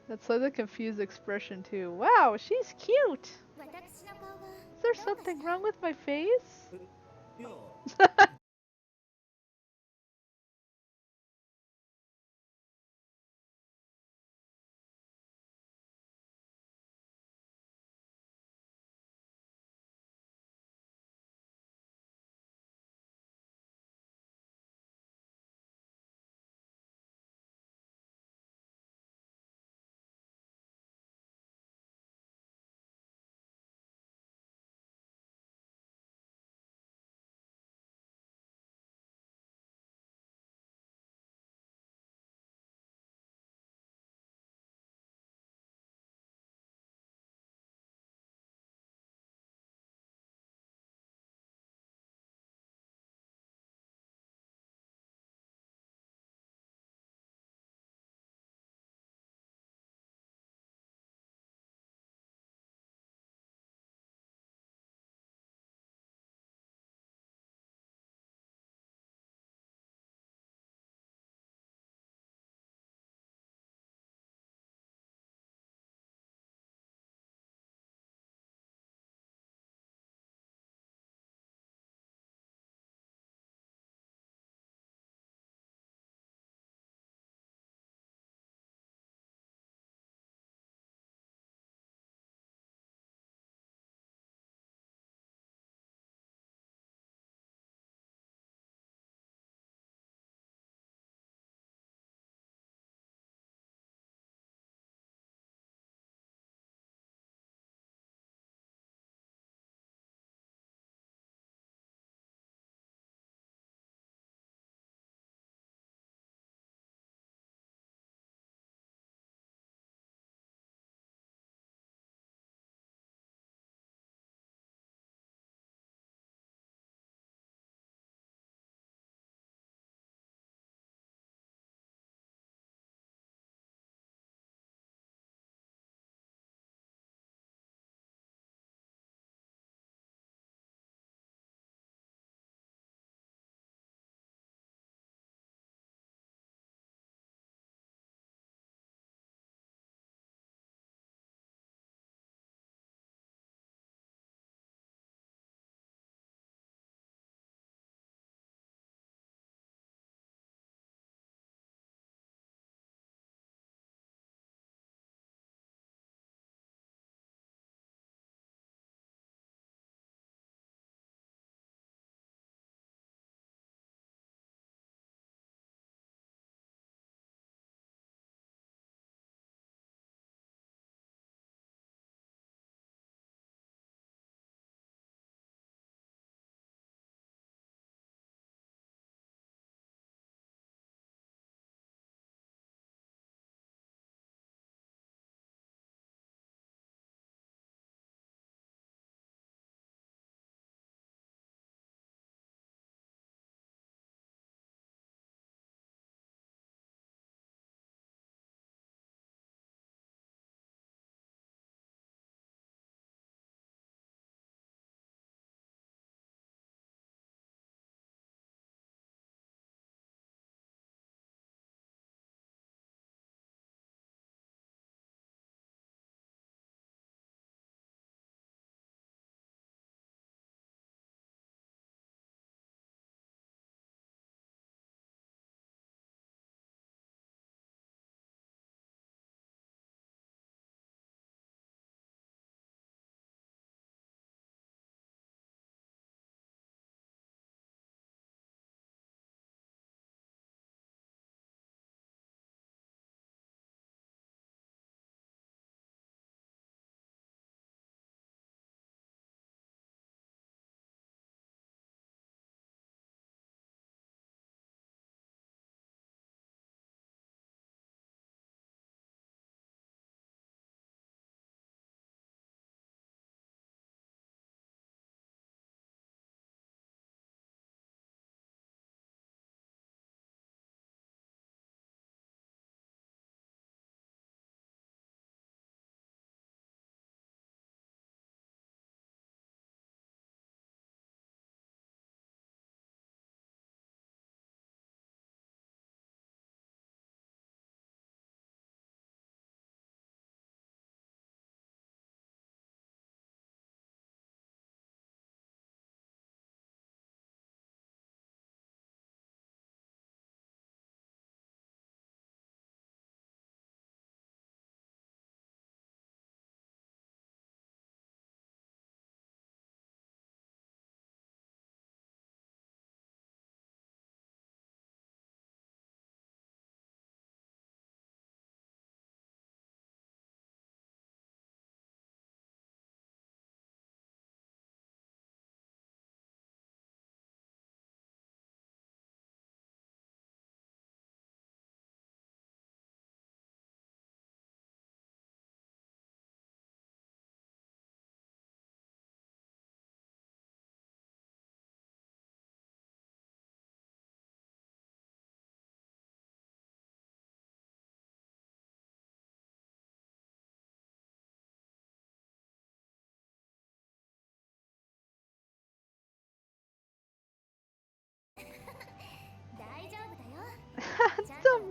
That's like a confused expression too. Wow, she's cute! Is there something wrong with my face?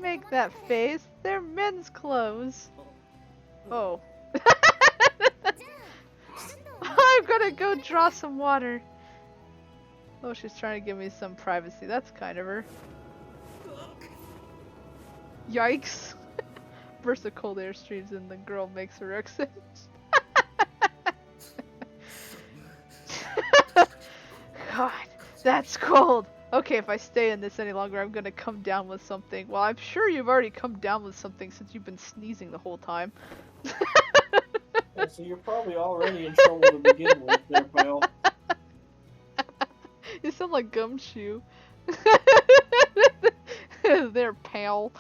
make that face. They're men's clothes. Oh. I'm gonna go draw some water. Oh, she's trying to give me some privacy. That's kind of her. Yikes. Burst of cold air streams and the girl makes her exit. God, that's cold. Okay, if I stay in this any longer, I'm gonna come down with something. Well, I'm sure you've already come down with something since you've been sneezing the whole time. Yeah, so you're probably already in trouble to begin with there, pal. You sound like Gumshoe. There, pal.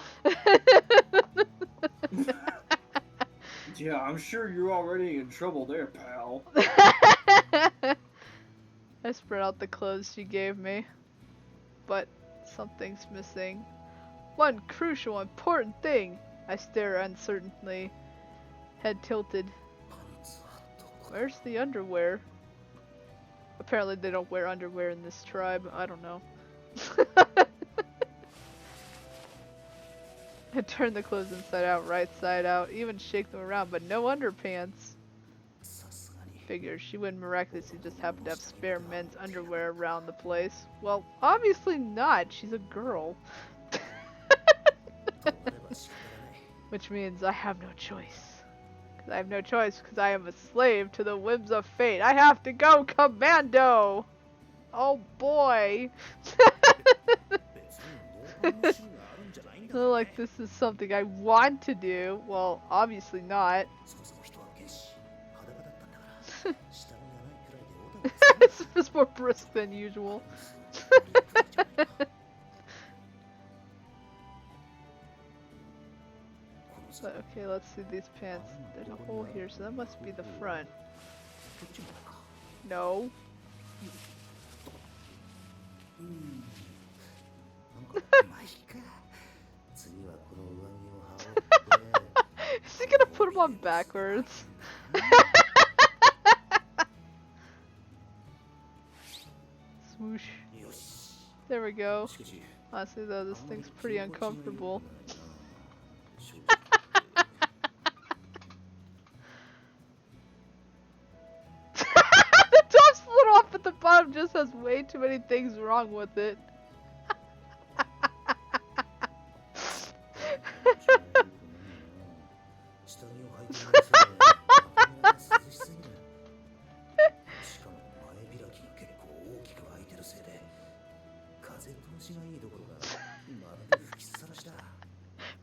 Yeah, I'm sure you're already in trouble there, pal. I spread out the clothes she gave me. But something's missing. One crucial, important thing. I stare uncertainly, head tilted. Where's the underwear? Apparently they don't wear underwear in this tribe. I don't know. I turn the clothes inside out, right side out, even shake them around, but no underpants. Figures she wouldn't miraculously just happen to have spare men's underwear around the place. Well, obviously not. She's a girl. Which means I have no choice. I have no choice because I am a slave to the whims of fate. I have to go commando! Oh boy! Look like this is something I want to do. Well, obviously not. It's just more brisk than usual. Okay, let's see these pants. There's a hole here, so that must be the front. No. Is he gonna put them on backwards? Swoosh. There we go. Honestly though, this thing's pretty uncomfortable. The top split off at the bottom just has way too many things wrong with it.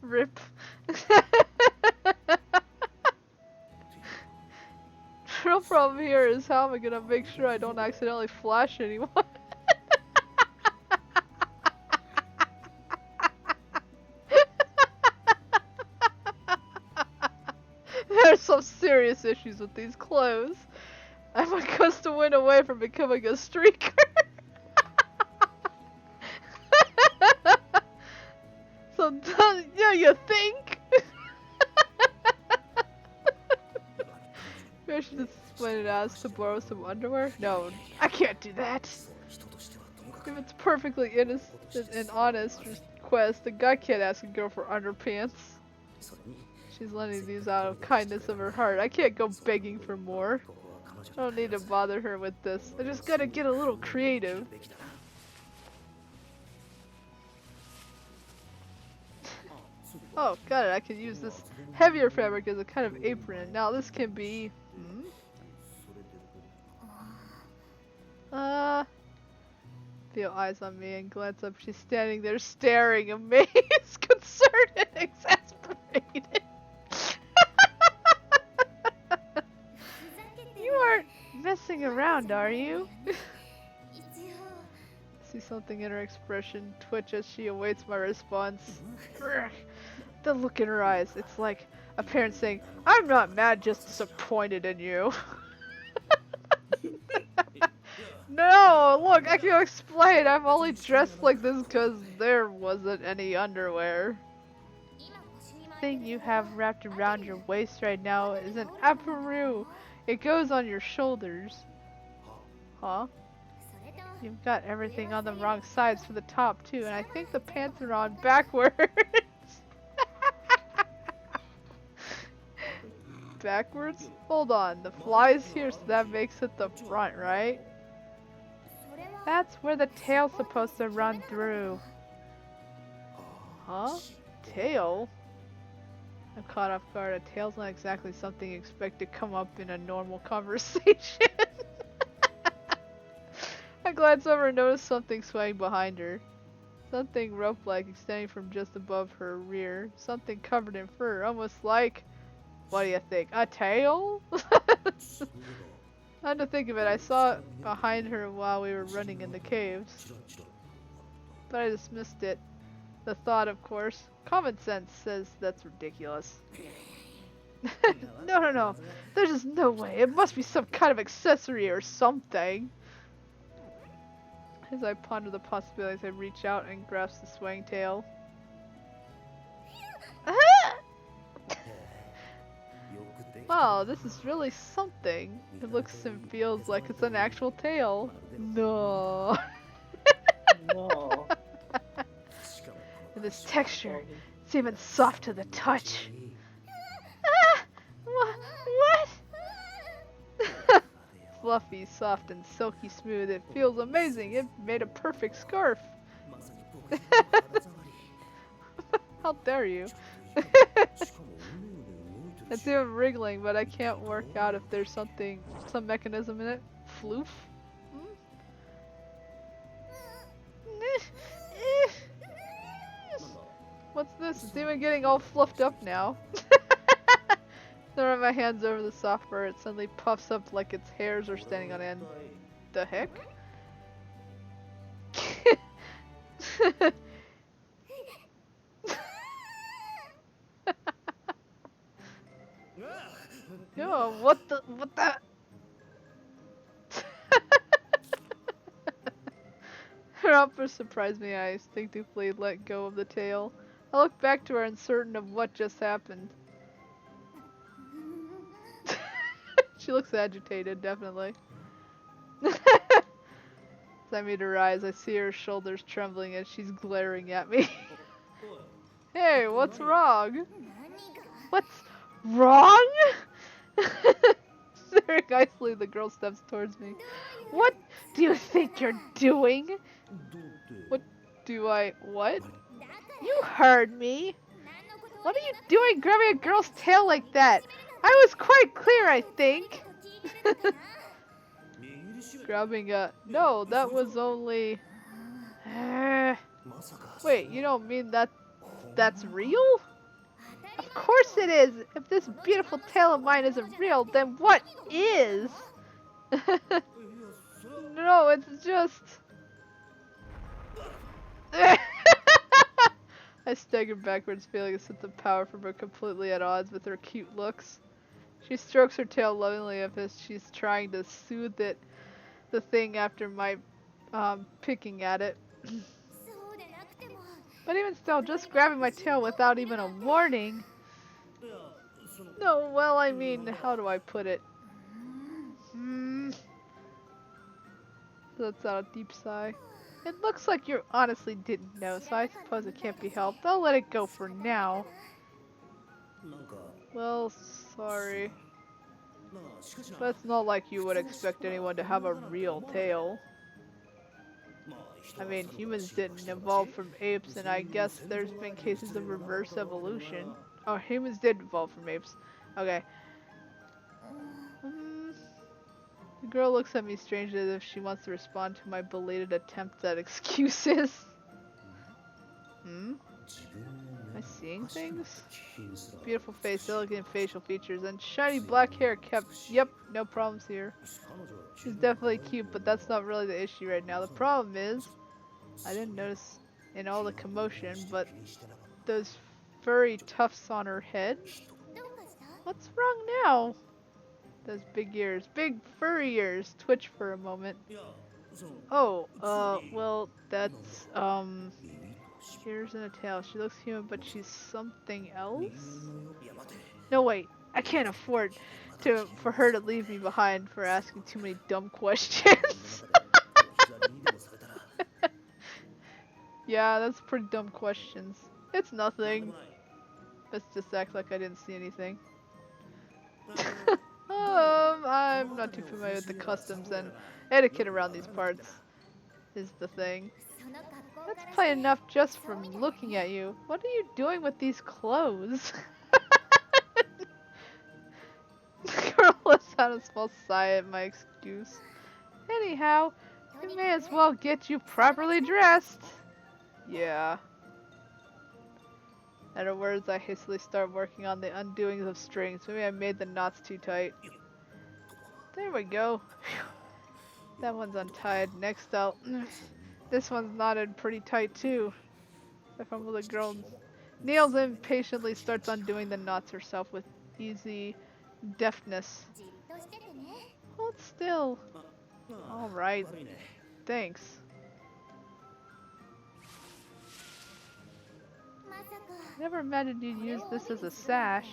Rip. Real problem here is how am I gonna make sure I don't accidentally flash anyone? There's some serious issues with these clothes. I'm a gust win away from becoming a streaker. So, yeah, you think? Maybe I should just explain it as to borrow some underwear? No, I can't do that. If it's perfectly innocent and honest request, the guy can't ask a girl for underpants. She's lending these out of kindness of her heart. I can't go begging for more. I don't need to bother her with this. I just gotta get a little creative. Oh, got it. I can use this heavier fabric as a kind of apron. Now this can be... Feel eyes on me and glance up. She's standing there staring, amazed, concerned, and exasperated. You aren't messing around, are you? See something in her expression twitch as she awaits my response. The look in her eyes, it's like a parent saying, I'm not mad, just disappointed in you. No, look, I can explain. I'm only dressed like this because there wasn't any underwear. The thing you have wrapped around your waist right now is an apparel. It goes on your shoulders. Huh? You've got everything on the wrong sides for the top too, and I think the pants are on backwards. backwards? Hold on, the fly's here, so that makes it the front, right? That's where the tail's supposed to run through. Huh? Tail? I'm caught off guard. A tail's not exactly something you expect to come up in a normal conversation. I glance over and notice something swaying behind her. Something rope-like extending from just above her rear. Something covered in fur, almost like... What do you think? A tail? Come to think of it, I saw it behind her while we were running in the caves. But I dismissed it. The thought, of course. Common sense says that's ridiculous. No. There's just no way. It must be some kind of accessory or something. As I ponder the possibilities, I reach out and grasp the swaying tail. Wow, this is really something. It looks and feels like it's an actual tail. No. No. And this texture, it's even soft to the touch. Ah! What? Fluffy, soft, and silky smooth. It feels amazing. It made a perfect scarf. How dare you? It's even wriggling, but I can't work out if there's some mechanism in it. Floof? What's this? It's even getting all fluffed up now. Then run my hands over the soft fur, it suddenly puffs up like its hairs are standing on end. The heck? Yo, what the? Her outburst surprised me. I instinctively let go of the tail. I looked back to her, uncertain of what just happened. She looks agitated, definitely. As I meet her eyes, I see her shoulders trembling as she's glaring at me. Hey, what's wrong? What's wrong? Staring icily, the girl steps towards me. What do you think you're doing? What? You heard me. What are you doing grabbing a girl's tail like that? I was quite clear, I think. Grabbing a... No, that was only... Wait, you don't mean that's real? Of course it is! If this beautiful tail of mine isn't real, then what is? No, it's just... I staggered backwards, feeling a sense of power from her completely at odds with her cute looks. She strokes her tail lovingly as if she's trying to soothe the thing after my picking at it. But even still, just grabbing my tail without even a warning. No, well, I mean, how do I put it? Lets out a deep sigh. It looks like you honestly didn't know, so I suppose it can't be helped. I'll let it go for now. Well, sorry. But it's not like you would expect anyone to have a real tail. I mean, humans didn't evolve from apes, and I guess there's been cases of reverse evolution. Oh, humans did evolve from apes. Okay. The girl looks at me strangely as if she wants to respond to my belated attempts at excuses. Am I seeing things? Beautiful face, elegant facial features, and shiny black hair kept... Yep, no problems here. She's definitely cute, but that's not really the issue right now. The problem is, I didn't notice in all the commotion, but those furry tufts on her head? What's wrong now? Those big ears, big furry ears, twitch for a moment. Oh, well, that's, ears and a tail. She looks human, but she's something else? No, wait, I can't afford for her to leave me behind for asking too many dumb questions. Yeah, that's pretty dumb questions. It's nothing. Let's just act like I didn't see anything. I'm not too familiar with the customs and etiquette around these parts, is the thing. That's plain enough just from looking at you. What are you doing with these clothes? The girl lets out a small sigh at my excuse. Anyhow, we may as well get you properly dressed. Yeah. At her words, I hastily start working on the undoings of strings. Maybe I made the knots too tight. There we go. Whew. That one's untied. Next out. This one's knotted pretty tight too. I fumble the girl kneels and patiently starts undoing the knots herself with easy deftness. Hold still. Alright. Thanks. Never imagined you'd use this as a sash.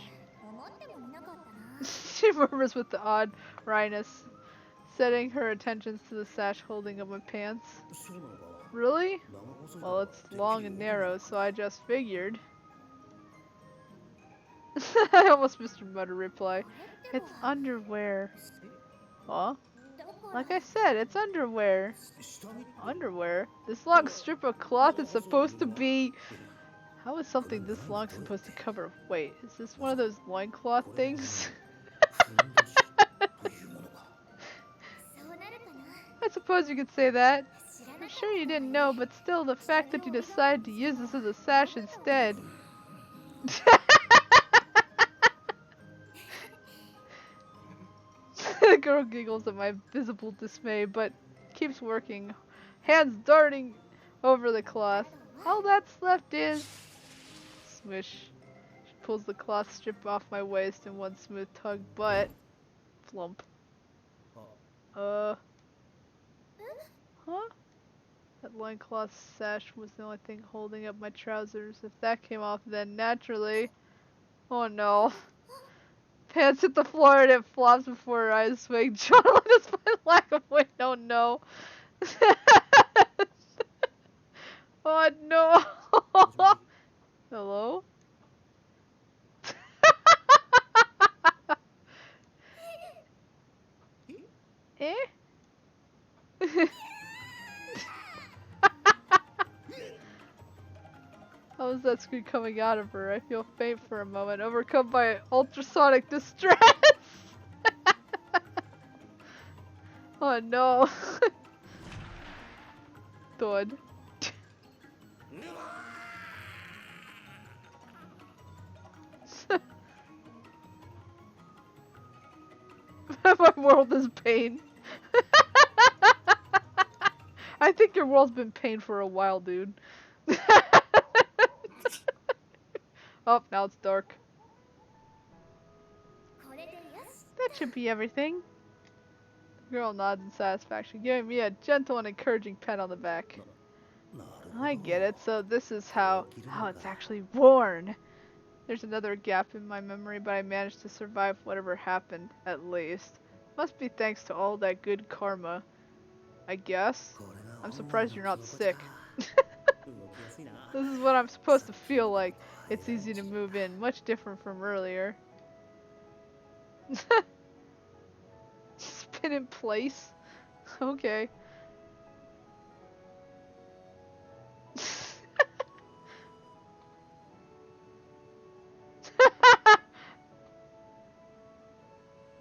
She murmurs with the odd wryness, setting her attentions to the sash holding up my pants. Really? Well, it's long and narrow, so I just figured. I almost missed her mutter reply. It's underwear. Huh? Like I said, it's underwear. Underwear? This long strip of cloth is supposed to be... How is something this long supposed to cover? Wait, is this one of those loincloth things? I suppose you could say that. I'm sure you didn't know, but still, the fact that you decided to use this as a sash instead. The girl giggles at my visible dismay, but keeps working, hands darting over the cloth. All that's left is... Swish. She pulls the cloth strip off my waist in one smooth tug, but... Flump. Huh? That loincloth sash was the only thing holding up my trousers. If that came off, then naturally... Oh no. Pants hit the floor and it flops before her eyes swing. Journaling despite lack of weight. Oh no. Oh no. Hello? Eh? How is that scream coming out of her? I feel faint for a moment, overcome by ultrasonic distress. Oh no. Thud. My world is pain. I think your world's been pain for a while, dude. Oh, now it's dark. That should be everything. The girl nods in satisfaction, giving me a gentle and encouraging pat on the back. I get it, so this is how it's actually worn. There's another gap in my memory, but I managed to survive whatever happened, at least. Must be thanks to all that good karma, I guess. I'm surprised you're not sick. This is what I'm supposed to feel like. It's easy to move in, much different from earlier. Spin in place? Okay.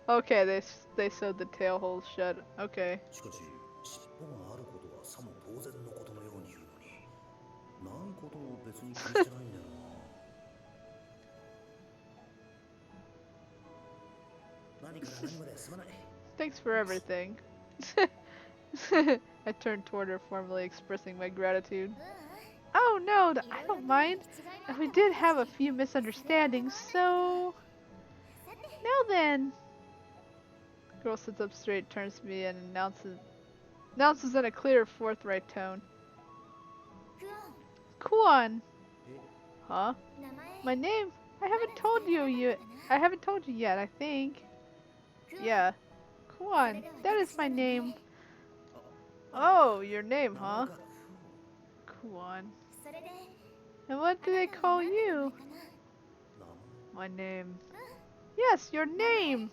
Okay, they sewed the tail holes shut. Okay. Thanks for everything. I turned toward her, formally expressing my gratitude. Oh no, I don't mind. We did have a few misunderstandings, so... Now then. The girl sits up straight, turns to me, and announces in a clear, forthright tone. Kuon. Huh? My name? I haven't told you yet. I haven't told you yet, I think. Yeah. Kuon. That is my name. Oh, your name, huh? Kuon. And what do they call you? My name. Yes, your name!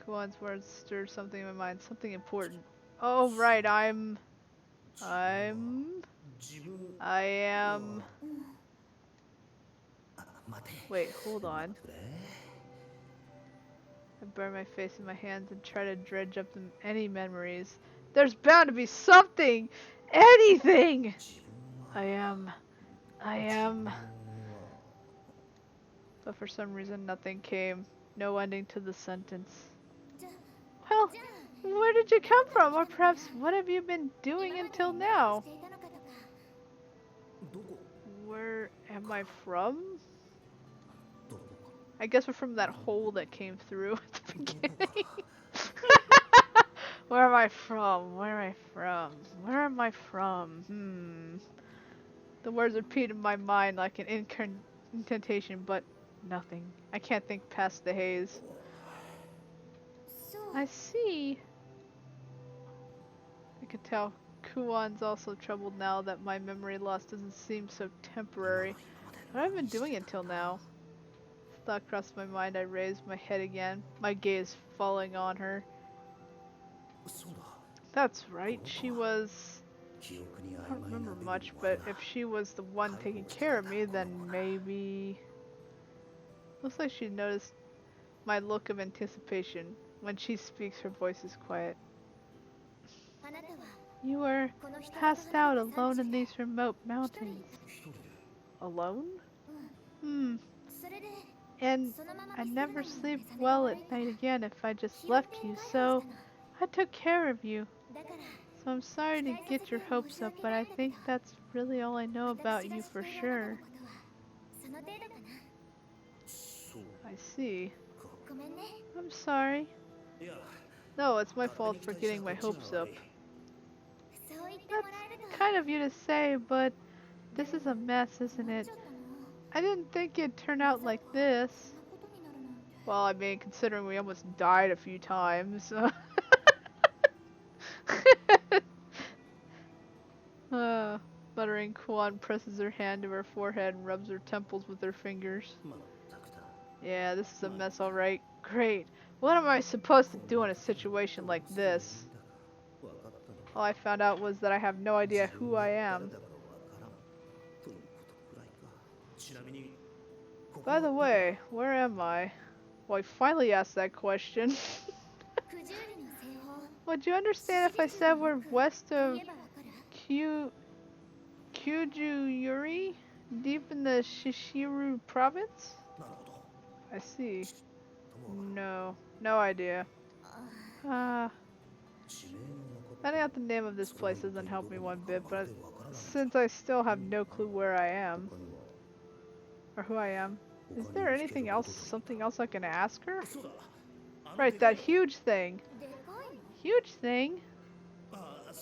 Kuan's words stirred something in my mind, something important. Oh, right, I am... Wait, hold on. I burn my face in my hands and try to dredge up any memories. There's bound to be something! Anything! I am... But for some reason nothing came. No ending to the sentence. Well, where did you come from? Or perhaps what have you been doing until now? Where am I from? I guess we're from that hole that came through at the beginning. Where am I from? Where am I from? Where am I from? The words repeat in my mind like an incantation, but nothing. I can't think past the haze. I see. I can tell Kuon's also troubled now that my memory loss doesn't seem so temporary. What have I been doing until now? Thought crossed my mind. I raised my head again, my gaze falling on her. That's right, she was... I don't remember much, but if she was the one taking care of me, then maybe... Looks like she noticed my look of anticipation. When she speaks, her voice is quiet. You were passed out alone in these remote mountains. Alone? And I'd never sleep well at night again if I just left you, so I took care of you. So I'm sorry to get your hopes up, but I think that's really all I know about you for sure. I see. I'm sorry. No, it's my fault for getting my hopes up. That's kind of you to say, but this is a mess, isn't it? I didn't think it'd turn out like this. Well, I mean, considering we almost died a few times. Muttering, Kuan presses her hand to her forehead and rubs her temples with her fingers. Yeah, this is a mess, alright. Great. What am I supposed to do in a situation like this? All I found out was that I have no idea who I am. By the way, where am I? Well, I finally asked that question. Would you understand if I said we're west of Kyujuyuri? Deep in the Shishiru province? I see. No idea. Finding out the name of this place doesn't help me one bit, but since I still have no clue where I am, or who I am, is there anything else, something else I can ask her? Right, that huge thing. Huge thing?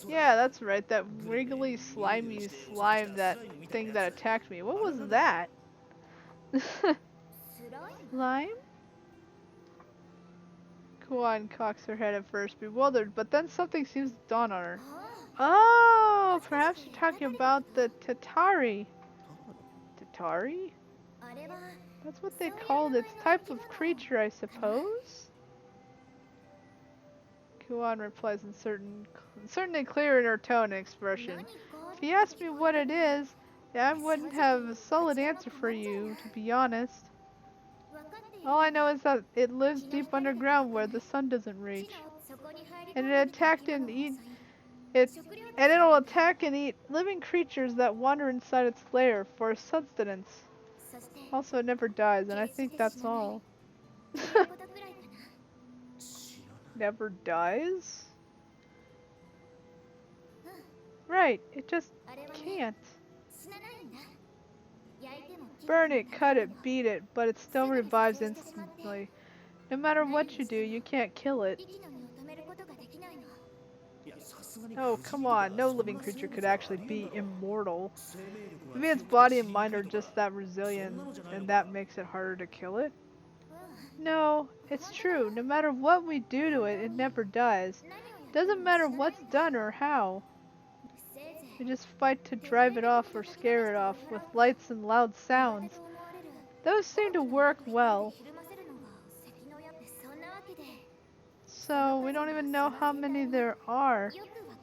Yeah, that's right, that wriggly, slimy slime, that thing that attacked me. What was that? Slime? Kuan cocks her head at first, bewildered, but then something seems to dawn on her. Oh, perhaps you're talking about the Tatari. Tatari? That's what they called its type of creature, I suppose? Kuan replies in certainly clear in her tone and expression. If you asked me what it is, I wouldn't have a solid answer for you, to be honest. All I know is that it lives deep underground where the sun doesn't reach. And it'll attack and eat living creatures that wander inside its lair for sustenance. Also, it never dies, and I think that's all. Never dies? Right, it just can't. Burn it, cut it, beat it, but it still revives instantly. No matter what you do, you can't kill it. Oh, come on, no living creature could actually be immortal. Maybe its body and mind are just that resilient, and that makes it harder to kill it? No, it's true. No matter what we do to it, it never dies. Doesn't matter what's done or how. We just fight to drive it off or scare it off with lights and loud sounds. Those seem to work well. so we don't even know how many there are.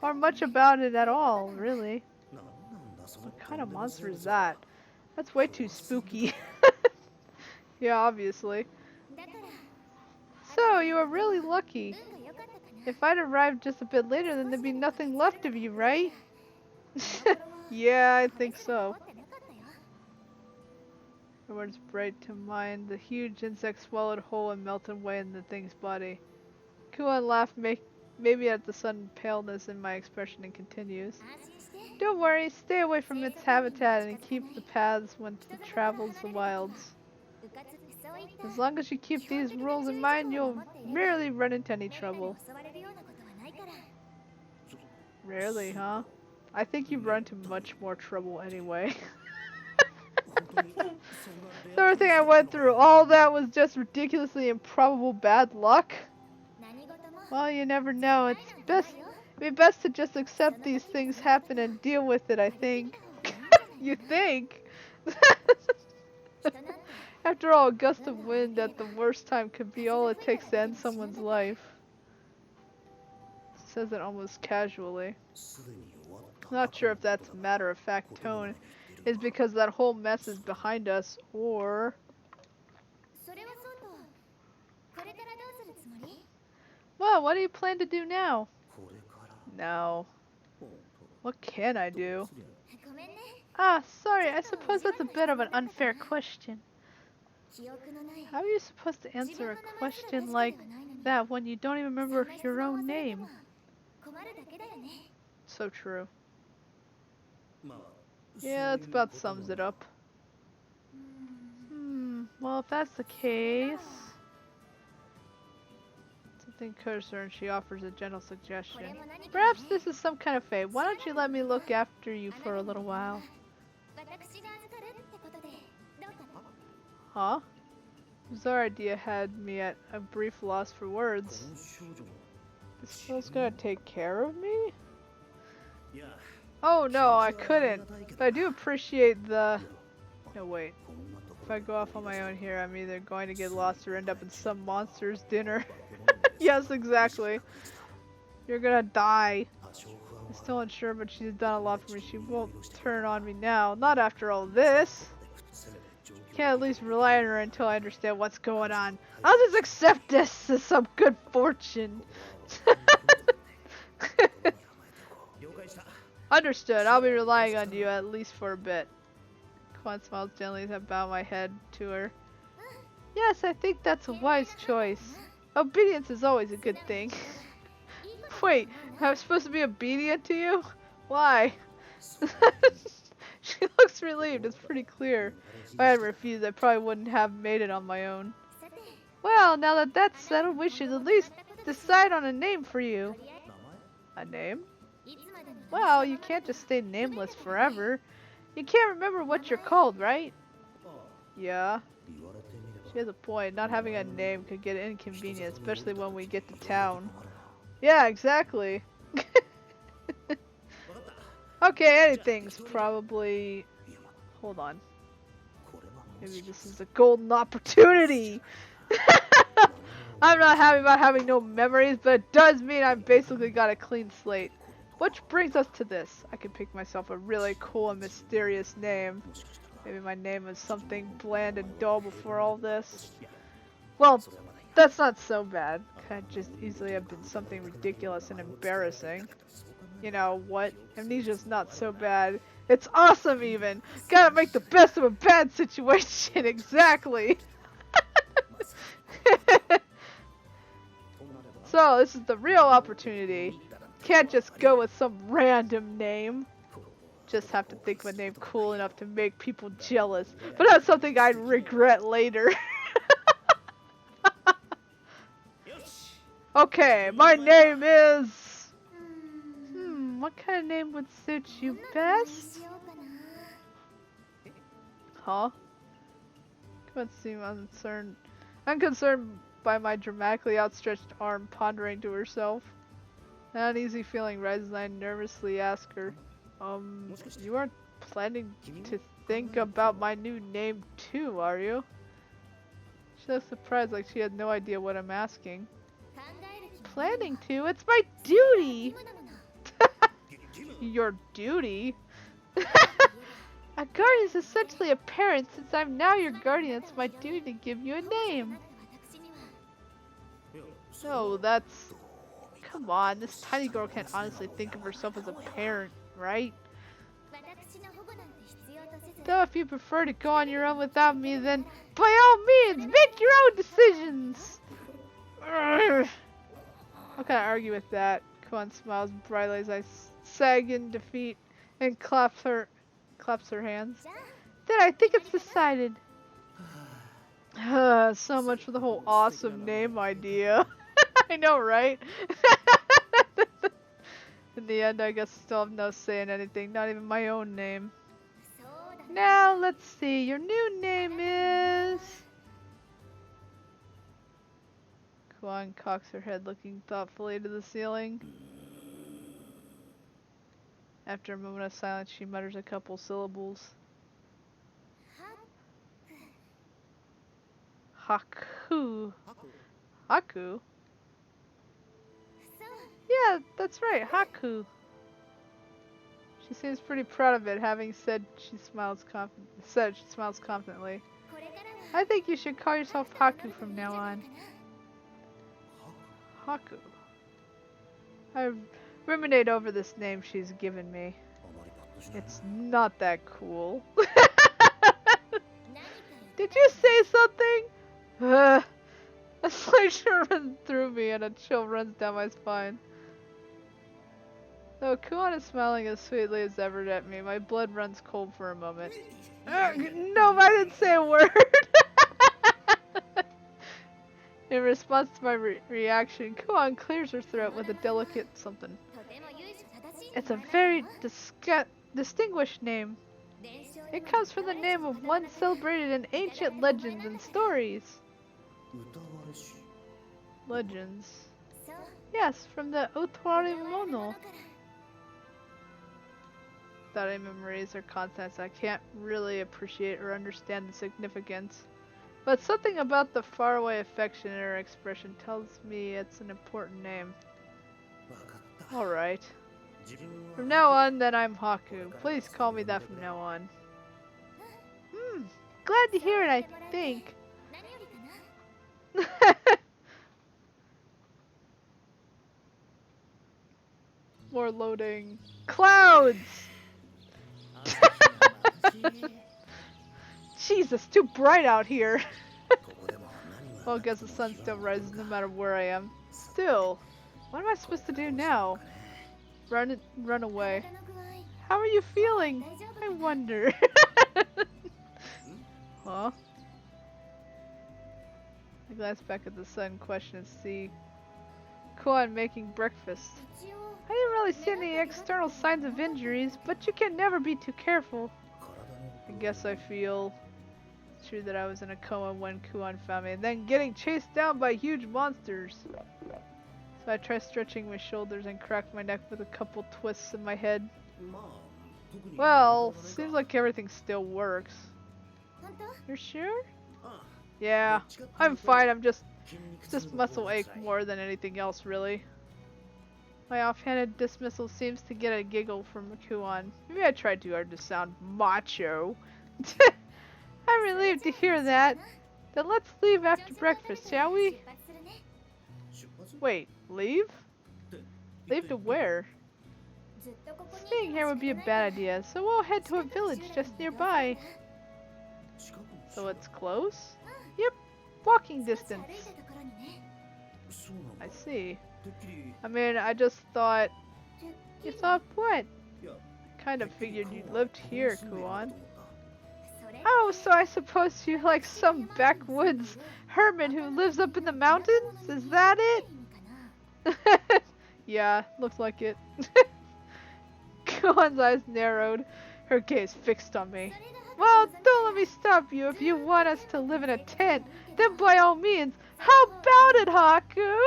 Or much about it at all, really. What kind of monster is that? That's way too spooky. Yeah, obviously. So, you were really lucky. If I'd arrived just a bit later, then there'd be nothing left of you, right? Yeah, I think so. The words bright to mind. The huge insect swallowed whole and melted away in the thing's body. Kuan laughed, maybe at the sudden paleness in my expression, and continues. Don't worry, stay away from its habitat and keep the paths when it travels the wilds. As long as you keep these rules in mind, you'll rarely run into any trouble. Rarely, huh? I think you run into much more trouble anyway. Everything I went through, all that was just ridiculously improbable bad luck? Well, you never know. It'd be best to just accept these things happen and deal with it, I think. You think? After all, a gust of wind at the worst time could be all it takes to end someone's life. Says it almost casually. Not sure if that's a matter-of-fact tone is because that whole mess is behind us, or... Well, what do you plan to do now? No. What can I do? Ah, sorry, I suppose that's a bit of an unfair question. How are you supposed to answer a question like that when you don't even remember your own name? So true. Yeah, that about sums it up. Well, if that's the case... Something occurs to her and she offers a gentle suggestion. Perhaps this is some kind of fate. Why don't you let me look after you for a little while? Huh? Bizarre idea had me at a brief loss for words. This girl's gonna take care of me? Oh no, I couldn't. But I do appreciate the... No, wait. If I go off on my own here, I'm either going to get lost or end up in some monster's dinner. Yes, exactly. You're gonna die. I'm still unsure, but she's done a lot for me. She won't turn on me now. Not after all this. Can't at least rely on her until I understand what's going on. I'll just accept this as some good fortune. Understood. I'll be relying on you at least for a bit. Quan smiles gently as I bow my head to her. Yes, I think that's a wise choice. Obedience is always a good thing. Wait, I'm supposed to be obedient to you? Why? She looks relieved. It's pretty clear. If I had refused, I probably wouldn't have made it on my own. Well, now that that's settled, we should at least decide on a name for you. A name? Well, you can't just stay nameless forever. You can't remember what you're called, right? Yeah. She has a point. Not having a name could get inconvenient, especially when we get to town. Yeah, exactly. Okay, anything's probably... Hold on. Maybe this is a golden opportunity! I'm not happy about having no memories, but it does mean I've basically got a clean slate. Which brings us to this. I could pick myself a really cool and mysterious name. Maybe my name was something bland and dull before all this. Well, that's not so bad. Could just easily have been something ridiculous and embarrassing. You know what? Amnesia's not so bad. It's awesome even! Gotta make the best of a bad situation, exactly! So, this is the real opportunity. Can't just go with some random name. Just have to think of a name cool enough to make people jealous. But that's something I'd regret later. Okay, my name is... what kind of name would suit you best? Huh? Come on, seem unconcerned. Unconcerned by my dramatically outstretched arm, pondering to herself. An uneasy feeling rises and I nervously ask her, you aren't planning to think about my new name too, are you? She looks surprised, like she had no idea what I'm asking. planning to. It's my duty. Your duty? A guardian is essentially a parent. Since I'm now your guardian, it's my duty to give you a name. No, that's... Come on, this tiny girl can't honestly think of herself as a parent, right? Though if you prefer to go on your own without me, then by all means, make your own decisions! Urgh. How can I argue with that? Kuan smiles brightly as I sag in defeat and claps her hands. Then I think it's decided. So much for the whole awesome name idea. I know, right? In the end, I guess I still have no say in anything, not even my own name. Now, let's see. Your new name is... Kuan cocks her head, looking thoughtfully to the ceiling. After a moment of silence, she mutters a couple syllables. Haku. Haku? Yeah, that's right, Haku. She seems pretty proud of it, having said she smiles confidently. I think you should call yourself Haku from now on. Haku. I ruminate over this name she's given me. It's not that cool. Did you say something? A slight shiver runs through me and a chill runs down my spine. Though Kuan is smiling as sweetly as ever at me, my blood runs cold for a moment. No, I didn't say a word! In response to my reaction, Kuan clears her throat with a delicate something. It's a very distinguished name. It comes from the name of one celebrated in ancient legends and stories. Legends? Yes, from the Mono. Without any memories or context, I can't really appreciate or understand the significance. But something about the faraway affection in her expression tells me it's an important name. Alright. From now on, then I'm Haku. Please call me that from now on. Glad to hear it, I think. More loading. Clouds! Jesus, too bright out here. Well, I guess the sun still rises no matter where I am. Still, what am I supposed to do now? Run away. How are you feeling? I wonder. Huh? I glance back at the sun, question and see Kuan making breakfast. I didn't really see any external signs of injuries, but you can never be too careful. I guess I feel it's true that I was in a coma when Kuan found me, and then getting chased down by huge monsters. So I try stretching my shoulders and crack my neck with a couple twists in my head. Well, seems like everything still works. You're sure? Yeah, I'm fine. It's just muscle ache more than anything else, really. My offhanded dismissal seems to get a giggle from Kuan. Maybe I tried too hard to sound macho. I'm relieved to hear that. Then let's leave after breakfast, shall we? Wait, leave? Leave to where? Staying here would be a bad idea, so we'll head to a village just nearby. So it's close? Yep, walking distance. I see. I mean, I just thought... You thought what? Kind of figured you lived here, Kuan. Oh, so I suppose you're like some backwoods hermit who lives up in the mountains? Is that it? Yeah, looks like it. Kuan's eyes narrowed, her gaze fixed on me. Well, don't let me stop you. If you want us to live in a tent, then by all means, how about it, Haku?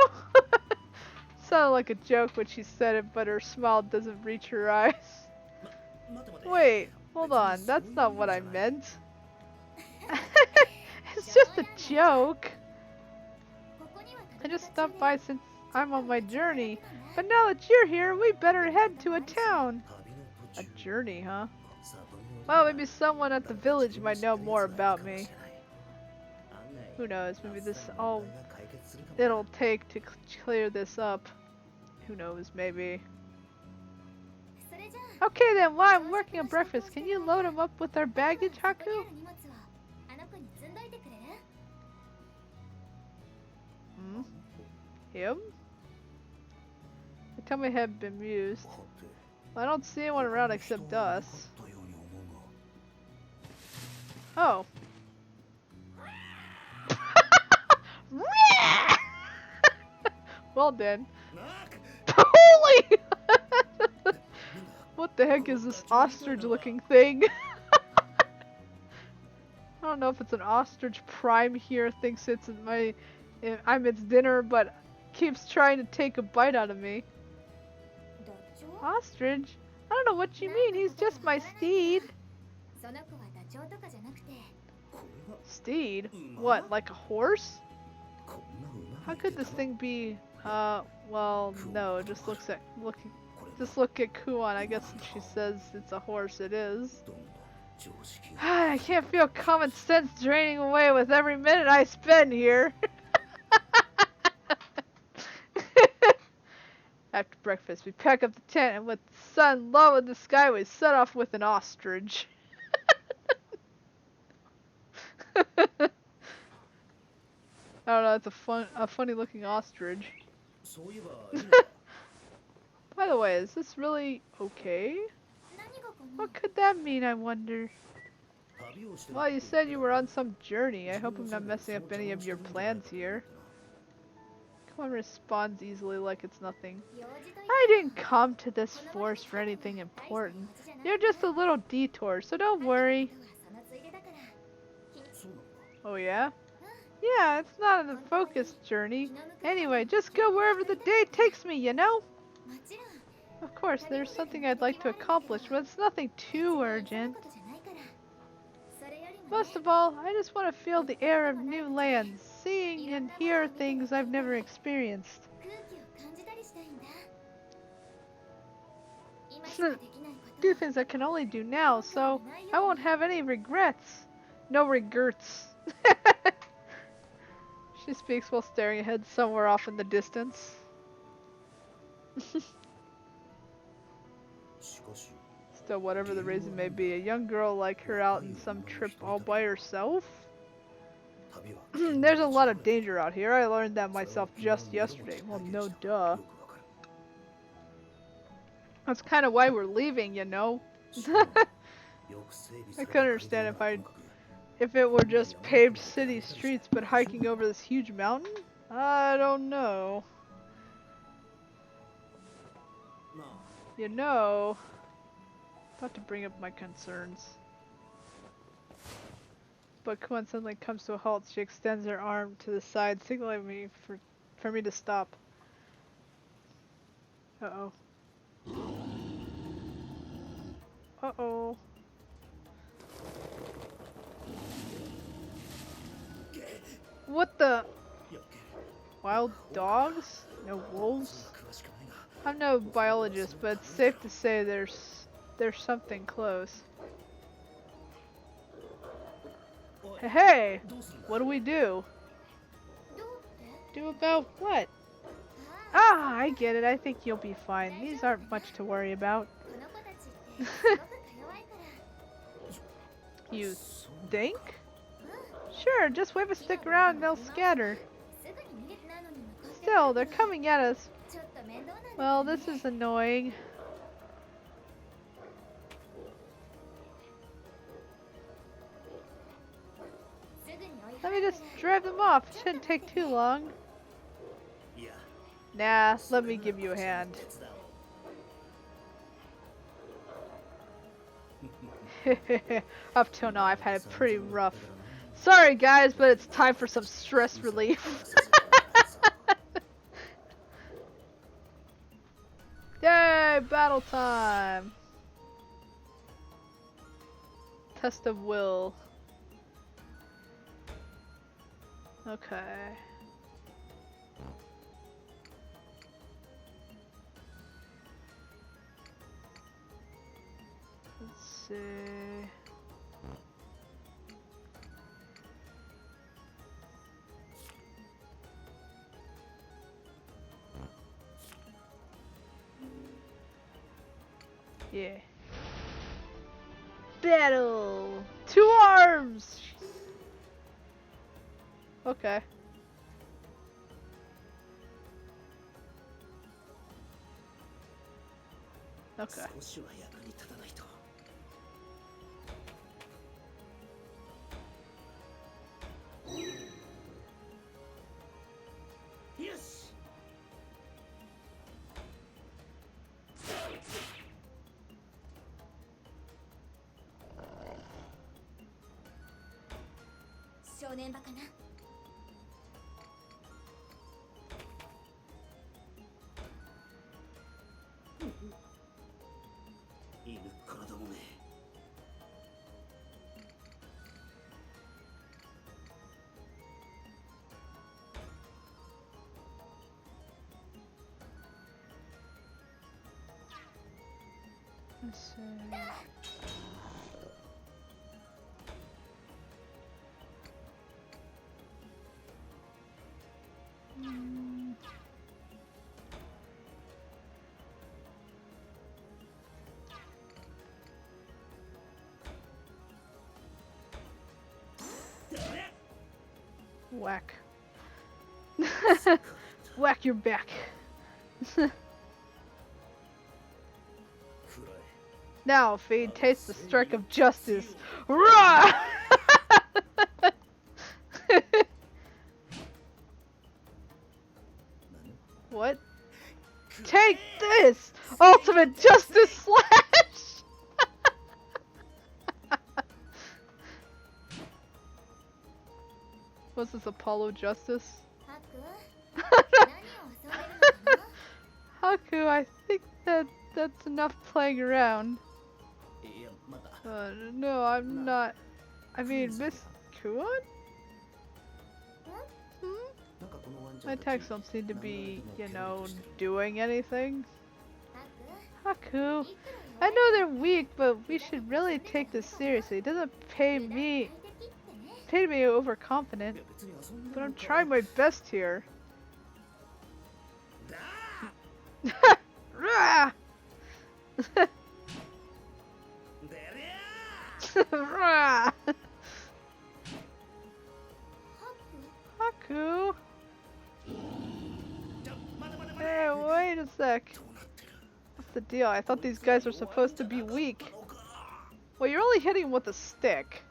Sounded like a joke when she said it, but her smile doesn't reach her eyes. Wait, hold on, that's not what I meant. It's just a joke. I just stopped by since I'm on my journey. But now that you're here, we better head to a town. A journey, huh? Well, maybe someone at the village might know more about me. Who knows? Maybe this all it'll take to clear this up. Who knows? Maybe. Okay then, while I'm working on breakfast, can you load him up with our baggage, Haku? Hmm? Him? Tell me I have been amused. Well, I don't see anyone around except us. Oh. Well then. Holy! What the heck is this ostrich looking thing? I don't know if it's an ostrich prime here, thinks it's I'm its dinner, but keeps trying to take a bite out of me. Ostrich? I don't know what you mean, he's just my steed. Steed? What, like a horse? How could this thing be, well, no, it just look at Kuon. I guess if she says it's a horse, it is. I can't feel common sense draining away with every minute I spend here. After breakfast, we pack up the tent, and with the sun low in the sky, we set off with an ostrich. I don't know, it's a funny looking ostrich. By the way, is this really okay? What could that mean, I wonder? Well, you said you were on some journey. I hope I'm not messing up any of your plans here. Come on, responds easily like it's nothing. I didn't come to this forest for anything important. You're just a little detour, so don't worry. Oh yeah? Yeah, it's not a focused journey. Anyway, just go wherever the day takes me, you know? Of course, there's something I'd like to accomplish, but it's nothing too urgent. Most of all, I just want to feel the air of new lands, seeing and hear things I've never experienced. Do things I can only do now, so I won't have any regrets. No regrets. She speaks while staring ahead somewhere off in the distance. Still, whatever the reason may be, a young girl like her out on some trip all by herself? There's a lot of danger out here. I learned that myself just yesterday. Well, no duh. That's kind of why we're leaving, you know? I could understand if it were just paved city streets, but hiking over this huge mountain? I don't know. You know, about to bring up my concerns. But Kuon suddenly comes to a halt. She extends her arm to the side, signaling me for me to stop. Uh-oh. Uh-oh. What the? Wild dogs? No wolves? I'm no biologist, but it's safe to say there's something close. Hey! What do we do? Do about what? Ah, I get it. I think you'll be fine. These aren't much to worry about. You think? Sure, just wave a stick around and they'll scatter. Still, they're coming at us. Well, this is annoying. Let me just drive them off. It shouldn't take too long. Nah, let me give you a hand. Up till now, I've had it pretty rough. Sorry guys, but it's time for some stress relief. Yay, battle time! Test of will. Okay. see. Yeah. Battle! 2 arms! Okay. Okay. Let's see. Whack. Whack your back. Now, Fade, taste the strike of justice. Rah! What? Take this! Ultimate Justice Slash! What's this, Apollo Justice? Haku, I think that's enough playing around. No, I'm not. I mean, Miss Kuon? My attacks don't seem to be, you know, doing anything. Haku, I know they're weak, but we should really take this seriously. It doesn't pay to be overconfident, but I'm trying my best here. Rah! Rah! Haku! Hey, wait a sec. What's the deal? I thought these guys were supposed to be weak. Well, you're only hitting with a stick.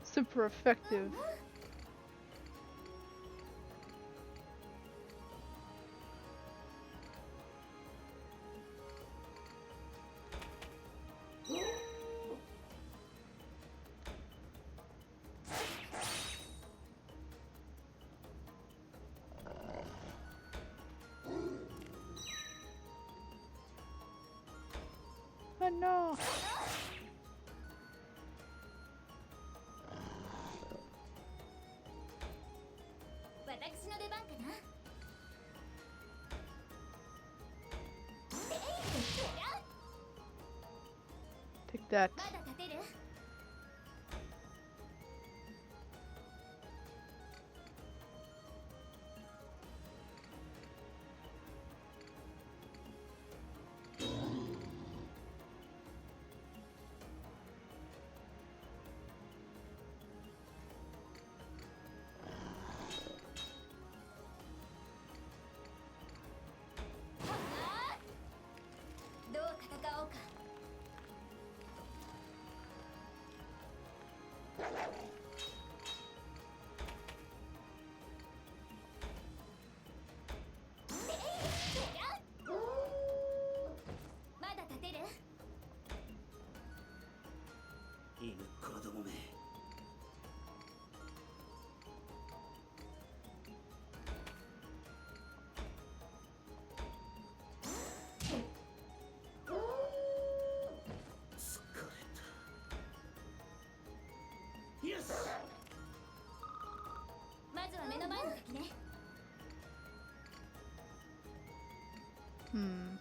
Super effective. Oh no! Take that. Hmm.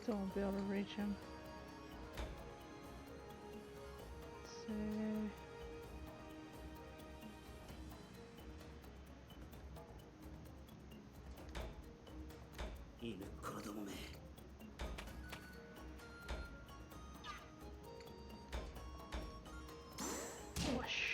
Still won't be able to reach him. Let's see. Whoosh.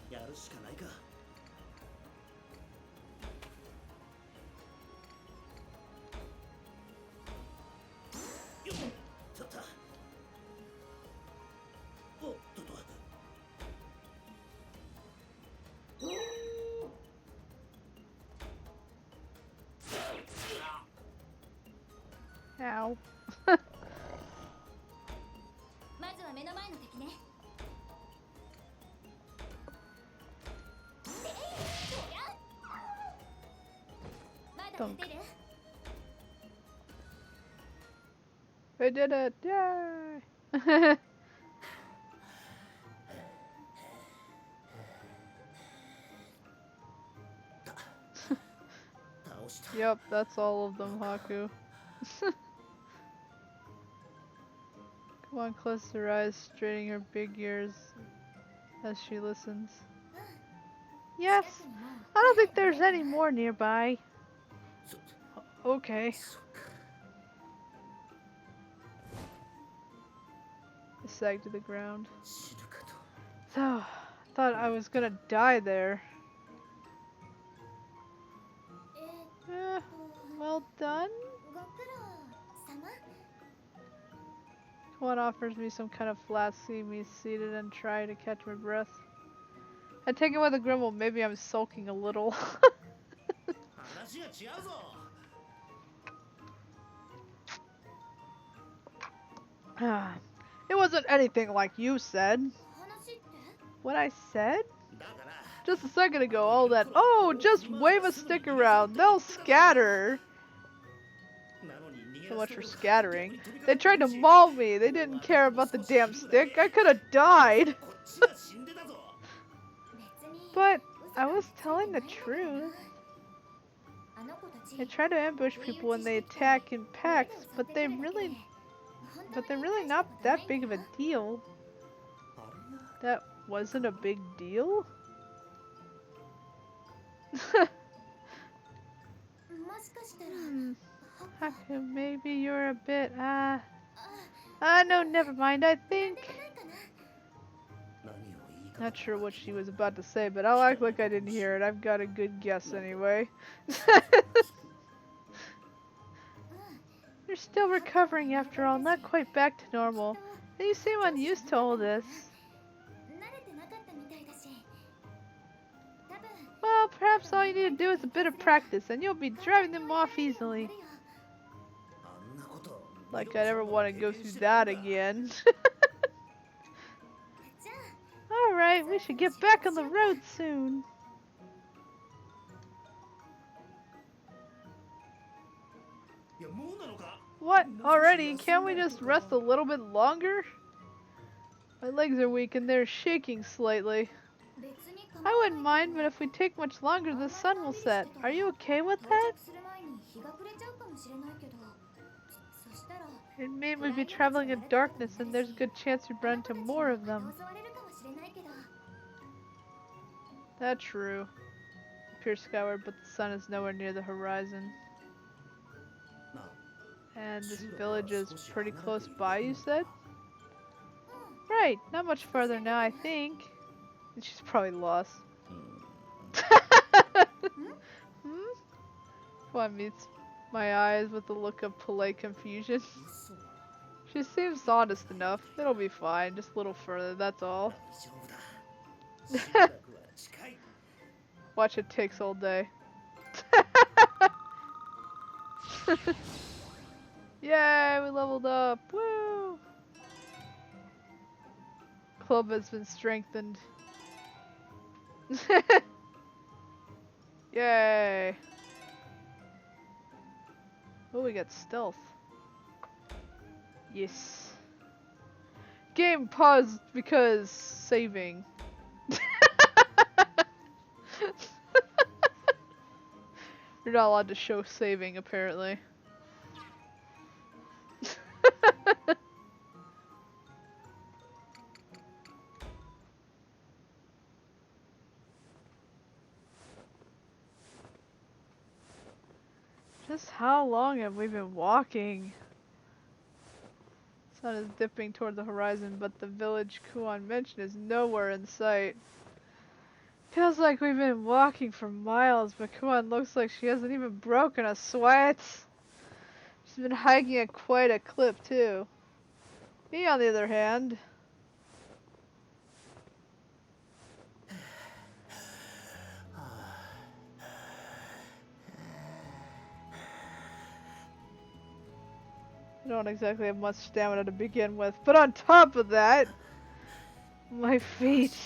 やるしかないか。よっ、ちょっと。おっとと。Ow. まずは目の前の敵ね。まだ勝てる？ I did it! Yay! Yep, that's all of them, Haku. Come on, close her eyes, straightening her big ears as she listens. Yes! I don't think there's any more nearby. Okay. I sagged to the ground. So, I thought I was gonna die there. Well done. One offers me some kind of flat, seeing me seated and try to catch my breath. I take it with a grumble, maybe I'm sulking a little. It wasn't anything like you said. What I said? Just a second ago, all that, oh, just wave a stick around, they'll scatter. So much for scattering. They tried to maul me, they didn't care about the damn stick, I could have died. But I was telling the truth. They try to ambush people when they attack in packs, but they're really not that big of a deal. That wasn't a big deal? Okay, maybe you're a bit, no, never mind, I think. Not sure what she was about to say, but I'll act like I didn't hear it. I've got a good guess anyway. You're still recovering after all, not quite back to normal. And you seem unused to all this. Well, perhaps all you need to do is a bit of practice, and you'll be driving them off easily. Like I'd ever want to go through that again. We should get back on the road soon. What? Already? Can't we just rest a little bit longer? My legs are weak and they're shaking slightly. I wouldn't mind, but if we take much longer, the sun will set. Are you okay with that? It means we'd be traveling in darkness, and there's a good chance we'd run into more of them. That's true. Peer skyward, but the sun is nowhere near the horizon. And this village is pretty close by, you said? Right, not much farther now, I think. She's probably lost. One meets my eyes with a look of polite confusion. She seems honest enough. It'll be fine, just a little further, that's all. Watch, it takes all day. Yay, we leveled up! Woo! Club has been strengthened. Yay! Oh, we got stealth. Yes. Game paused because saving. You're not allowed to show saving, apparently. Just how long have we been walking? Sun is dipping toward the horizon, but the village Kuon mentioned is nowhere in sight. Feels like we've been walking for miles, but Kuon looks like she hasn't even broken a sweat. She's been hiking at quite a clip, too. Me, on the other hand... I don't exactly have much stamina to begin with, but on top of that, my feet.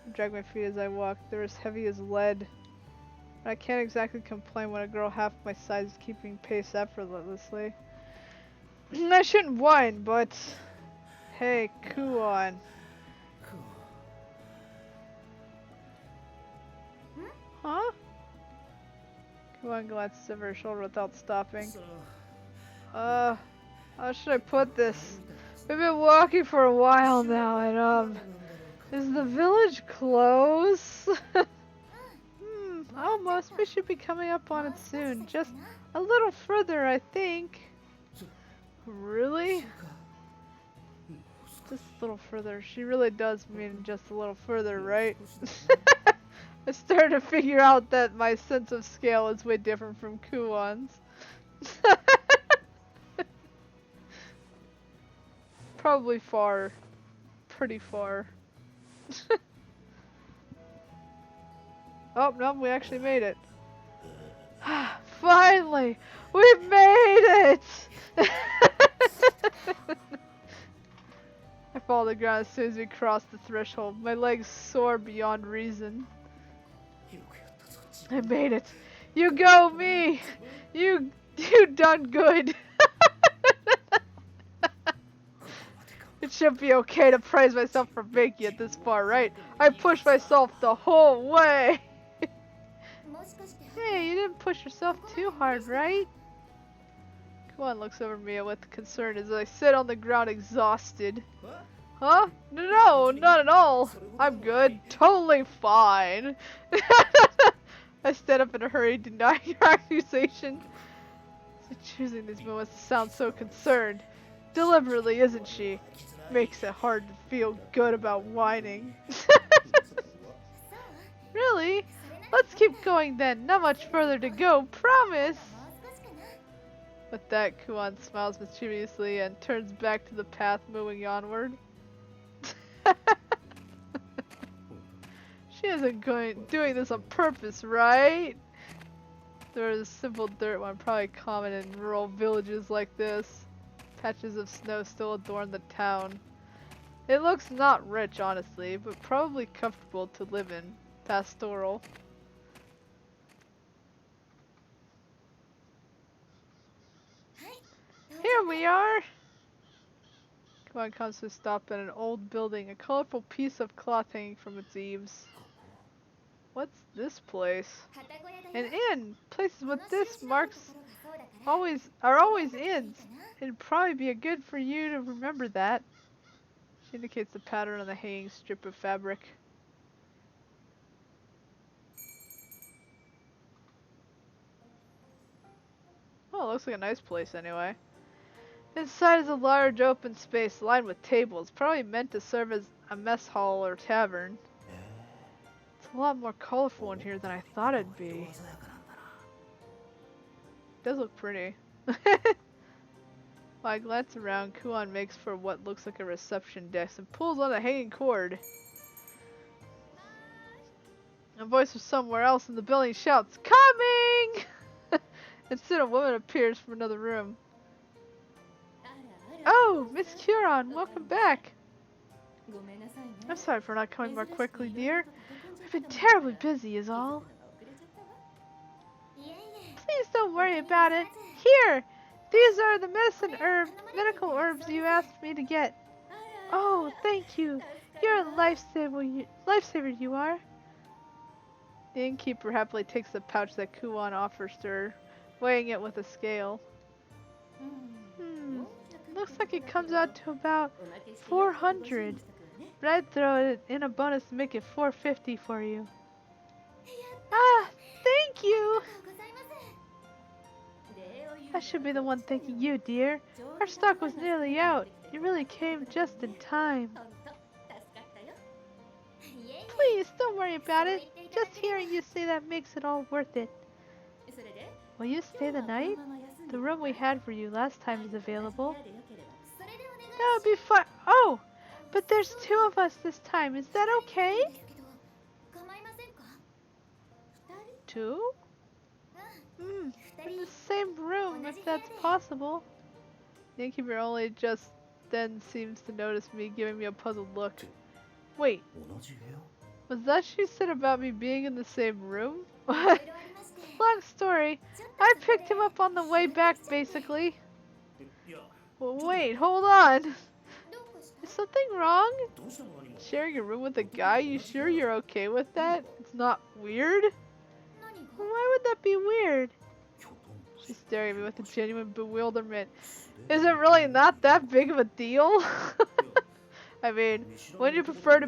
I drag my feet as I walk. They're as heavy as lead. I can't exactly complain when a girl half my size is keeping pace effortlessly. I shouldn't whine, but hey, Kuon. Huh? Kuon glances over her shoulder without stopping. How should I put this? We've been walking for a while now, and is the village close? Almost. We should be coming up on it soon. Just a little further, I think. Really? Just a little further. She really does mean just a little further, right? I started to figure out that my sense of scale is way different from Kuon's. Probably far. Pretty far. Oh, no, we actually made it. Finally! We made it! I fall to the ground as soon as we cross the threshold. My legs sore beyond reason. I made it. You go, me! You done good. It should be okay to praise myself for making it this far, right? I pushed myself the whole way! Hey, you didn't push yourself too hard, right? Kuon looks over me with concern as I sit on the ground exhausted. Huh? No, not at all. I'm good. Totally fine. I stand up in a hurry, denying your accusation. Choosing these moments to sound so concerned. Deliberately, isn't she? Makes it hard to feel good about whining. Really? Let's keep going then. Not much further to go, promise! With that, Kuon smiles mischievously and turns back to the path, moving onward. She isn't doing this on purpose, right? There is simple dirt one, probably common in rural villages like this. Patches of snow still adorn the town. It looks not rich, honestly, but probably comfortable to live in. Pastoral. Here we are! Come on, comes to a stop at an old building, a colorful piece of cloth hanging from its eaves. What's this place? An inn! Places with this marks are always inns. It'd probably be good for you to remember that. She indicates the pattern on the hanging strip of fabric. Oh, it looks like a nice place anyway. Inside is a large open space lined with tables, probably meant to serve as a mess hall or tavern. It's a lot more colorful in here than I thought it'd be. It does look pretty. While I glance around, Kuon makes for what looks like a reception desk and pulls on a hanging cord. A voice from somewhere else in the building shouts, "Coming!" Instead, a woman appears from another room. Oh, Miss Curon, welcome back. I'm sorry for not coming more quickly, dear. We've been terribly busy is all. Please don't worry about it. Here! These are the medical herbs you asked me to get. Oh, thank you. You're a lifesaver you are. The innkeeper happily takes the pouch that Kuon offers to her, weighing it with a scale. Looks like it comes out to about 400. But I'd throw it in a bonus to make it 450 for you. Ah, thank you! I should be the one thanking you, dear. Our stock was nearly out. You really came just in time. Please, don't worry about it. Just hearing you say that makes it all worth it. Will you stay the night? The room we had for you last time is available. That would be fun. Oh, but there's 2 of us this time. Is that okay? 2? In the same room, if that's possible. The innkeeper only just then seems to notice me, giving me a puzzled look. Wait, was that she said about me being in the same room? Long story. I picked him up on the way back, basically. Well, wait, hold on. Is something wrong? Sharing a room with a guy? You sure you're okay with that? It's not weird? Why would that be weird? She's staring at me with a genuine bewilderment. Is it really not that big of a deal? I mean, wouldn't you prefer to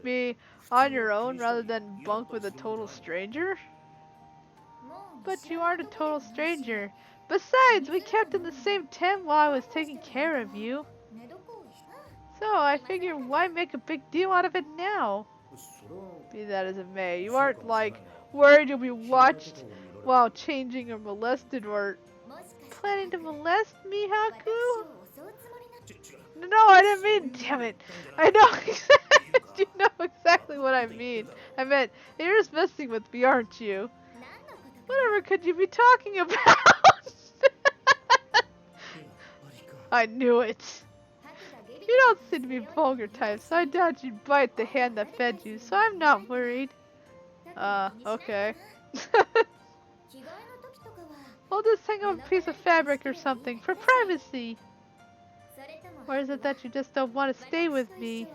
be on your own rather than bunk with a total stranger? But you aren't a total stranger. Besides, we kept in the same tent while I was taking care of you. So I figure why make a big deal out of it now? Be that as it may, you aren't like worried you'll be watched while changing or molested or planning to molest me, Haku? No, I didn't mean, damn it. I know you know exactly what I mean. I meant, you're just messing with me, aren't you? Whatever could you be talking about? I knew it. You don't seem to be vulgar type, so I doubt you'd bite the hand that fed you, so I'm not worried. Okay. We'll just hang up a piece of fabric or something for privacy. Or is it that you just don't want to stay with me?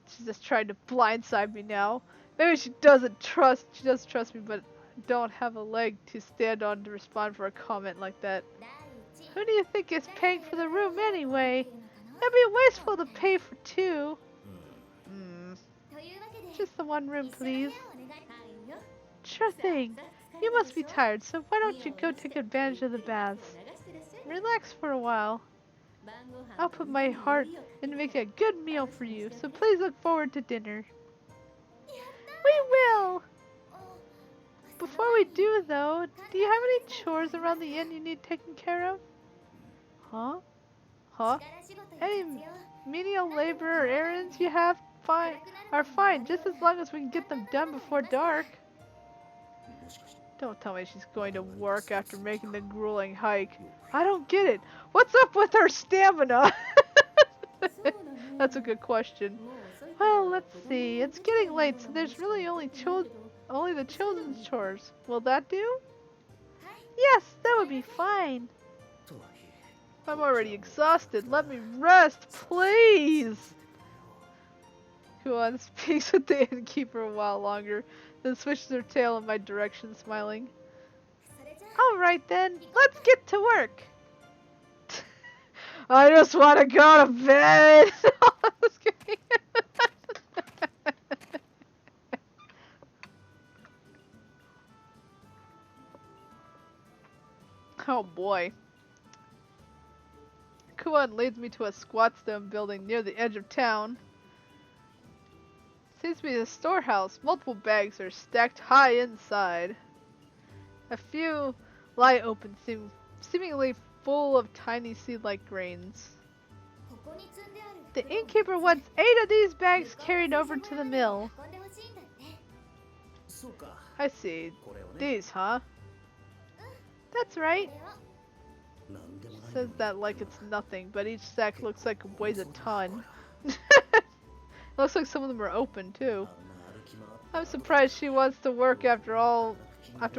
She's just trying to blindside me now. Maybe she doesn't trust me, but don't have a leg to stand on to respond for a comment like that. Who do you think is paying for the room anyway? It'd be wasteful to pay for 2. Just the 1 room, please. Sure thing. You must be tired, so why don't you go take advantage of the baths? Relax for a while. I'll put my heart into making a good meal for you, so please look forward to dinner. We will! Before we do, though, do you have any chores around the inn you need taken care of? Huh? Any menial labor or errands you have are fine, just as long as we can get them done before dark. Don't tell me she's going to work after making the grueling hike. I don't get it. What's up with her stamina? That's a good question. Well, let's see. It's getting late, so there's really only the children's chores. Will that do? Yes, that would be fine. I'm already exhausted. Let me rest, please. Kuan speaks with the innkeeper a while longer, then switches her tail in my direction, smiling. Alright then, let's get to work. I just want to go to bed. Just kidding. Oh boy. Kuan leads me to a squat stone building near the edge of town. Seems to be the storehouse. Multiple bags are stacked high inside. A few lie open, seemingly full of tiny seed-like grains. The innkeeper wants 8 of these bags carried over to the mill. I see. These, huh? That's right. Says that like it's nothing, but each sack looks like it weighs a ton. Looks like some of them are open too. I'm surprised she wants to work after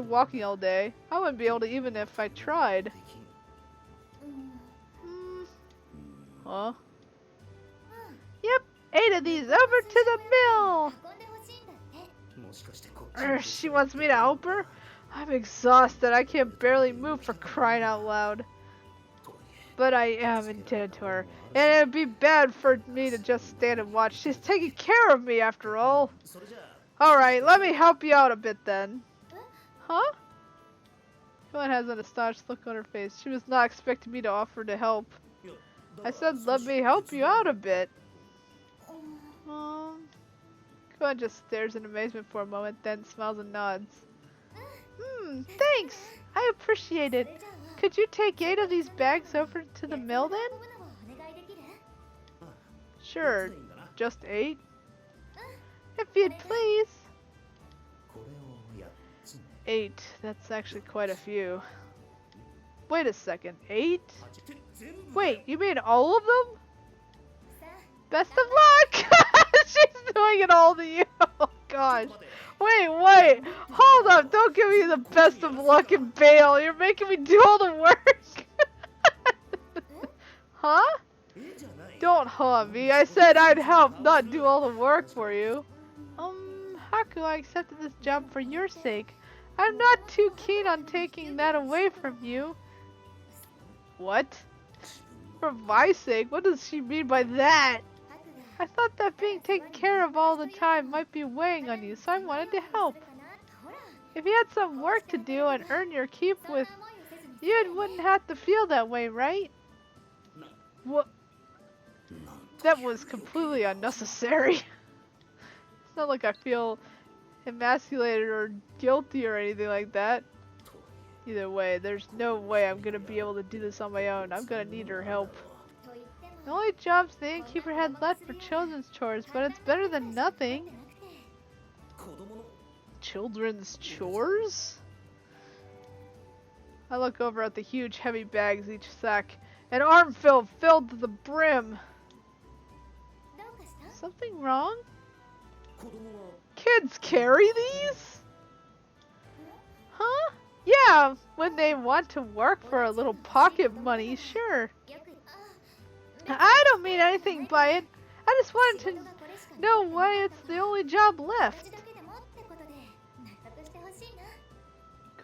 walking all day. I wouldn't be able to even if I tried. Huh? Yep, 8 of these over to the mill! She wants me to help her? I'm exhausted. I can't barely move for crying out loud. But I am indebted to her, and it would be bad for me to just stand and watch. She's taking care of me after all. Alright, let me help you out a bit then. Huh? Helen has an astonished look on her face. She was not expecting me to offer to help. I said, let me help you out a bit. Helen just stares in amazement for a moment, then smiles and nods. Thanks! I appreciate it. Could you take 8 of these bags over to the mill then? Sure, just 8? If you'd please. 8, that's actually quite a few. Wait a second, 8? Wait, you mean all of them? Best of luck! She's doing it all to you! Oh gosh. Wait, hold up, don't give me the best of luck and bail, you're making me do all the work! Huh? Don't huh me, I said I'd help, not do all the work for you. Haku, I accepted this job for your sake. I'm not too keen on taking that away from you. What? For my sake? What does she mean by that? I thought that being taken care of all the time might be weighing on you, so I wanted to help. If you had some work to do and earn your keep with, you wouldn't have to feel that way, right? What? That was completely unnecessary. It's not like I feel emasculated or guilty or anything like that. Either way, there's no way I'm gonna be able to do this on my own. I'm gonna need her help. The only jobs the innkeeper had left were children's chores, but it's better than nothing. Children's chores? I look over at the huge heavy bags, each sack, an armful filled to the brim. Something wrong? Kids carry these? Huh? Yeah, when they want to work for a little pocket money, sure. I don't mean anything by it. I just wanted to know why it's the only job left.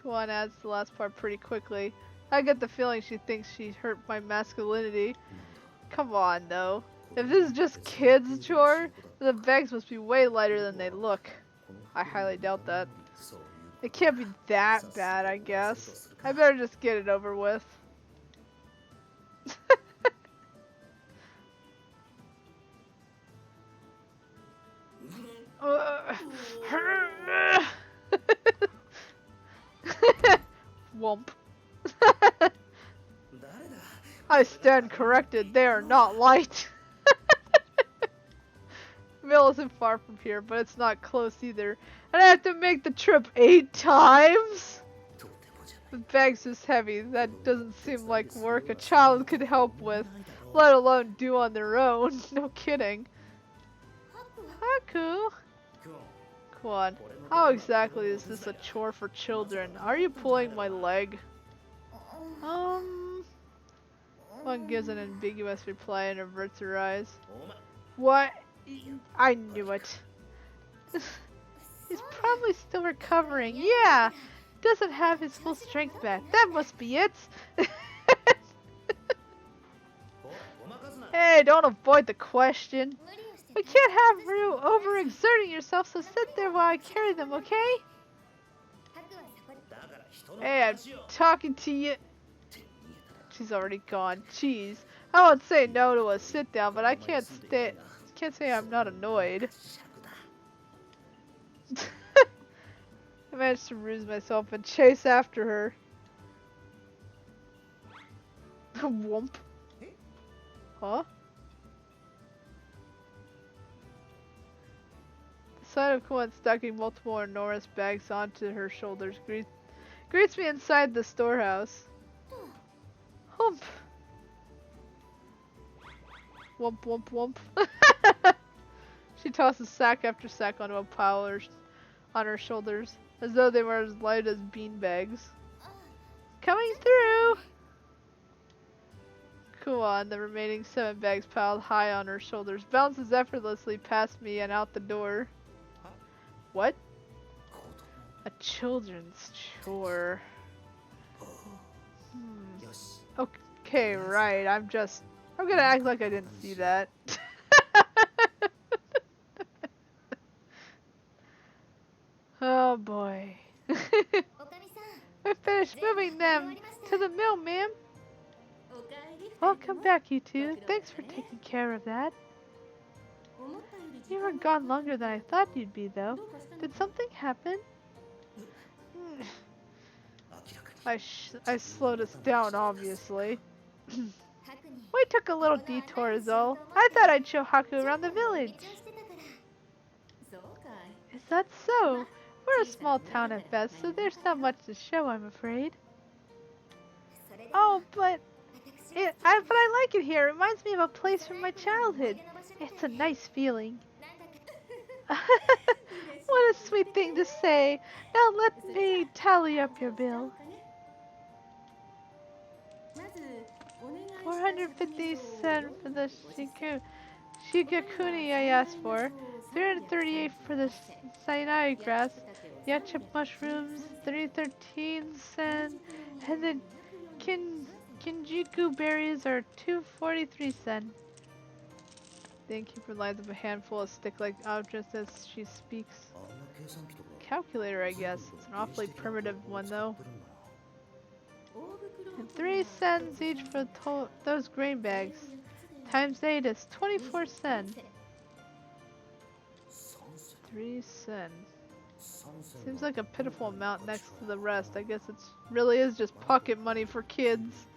Kuan adds the last part pretty quickly. I get the feeling she thinks she hurt my masculinity. Come on, though. If this is just kids' chore, then the bags must be way lighter than they look. I highly doubt that. It can't be that bad, I guess. I better just get it over with. Womp. I stand corrected, they are not light. Mill isn't far from here, but it's not close either. And I have to make the trip 8 times? The bag's just heavy. That doesn't seem like work a child could help with, let alone do on their own. No kidding. Haku! Come on. How exactly is this a chore for children? Are you pulling my leg? One gives an ambiguous reply and averts her eyes. What? I knew it. He's probably still recovering. Yeah! Doesn't have his full strength back. That must be it! Hey, don't avoid the question. We can't have you overexerting yourself, so sit there while I carry them, okay? Hey, I'm talking to you. She's already gone. Jeez. I won't say no to a sit down, but I can't say I'm not annoyed. I managed to ruse myself and chase after her. Whoomp. Huh? The sight of Kuan stacking multiple enormous bags onto her shoulders greets me inside the storehouse. Whoomp. Whoomp, whoomp, whoomp. She tosses sack after sack onto a pile on her shoulders, as though they were as light as beanbags. Coming through! Kuan, the remaining 7 bags piled high on her shoulders, bounces effortlessly past me and out the door. What? A children's chore. Okay, right, I'm gonna act like I didn't see that. Oh boy. I finished moving them to the mill, ma'am. Welcome back, you two. Thanks for taking care of that. You were gone longer than I thought you'd be, though. Did something happen? I slowed us down, obviously. We took a little detour is all. I thought I'd show Haku around the village. Is that so? We're a small town at best, so there's not much to show, I'm afraid. Oh, but I like it here. It reminds me of a place from my childhood. It's a nice feeling. What a sweet thing to say. Now let me tally up your bill. 450 sen for the shigakuni I asked for. 338 for the Sinai grass. Yacha mushrooms, 313 sen. And the Kinjiku berries are 243 sen. Thank you for lines of a handful of stick-like objects as she speaks. Calculator, I guess. It's an awfully primitive one, though. And 3 cents each for those grain bags. Times 8 is 24 cents. 3 cents. Seems like a pitiful amount next to the rest. I guess it really is just pocket money for kids.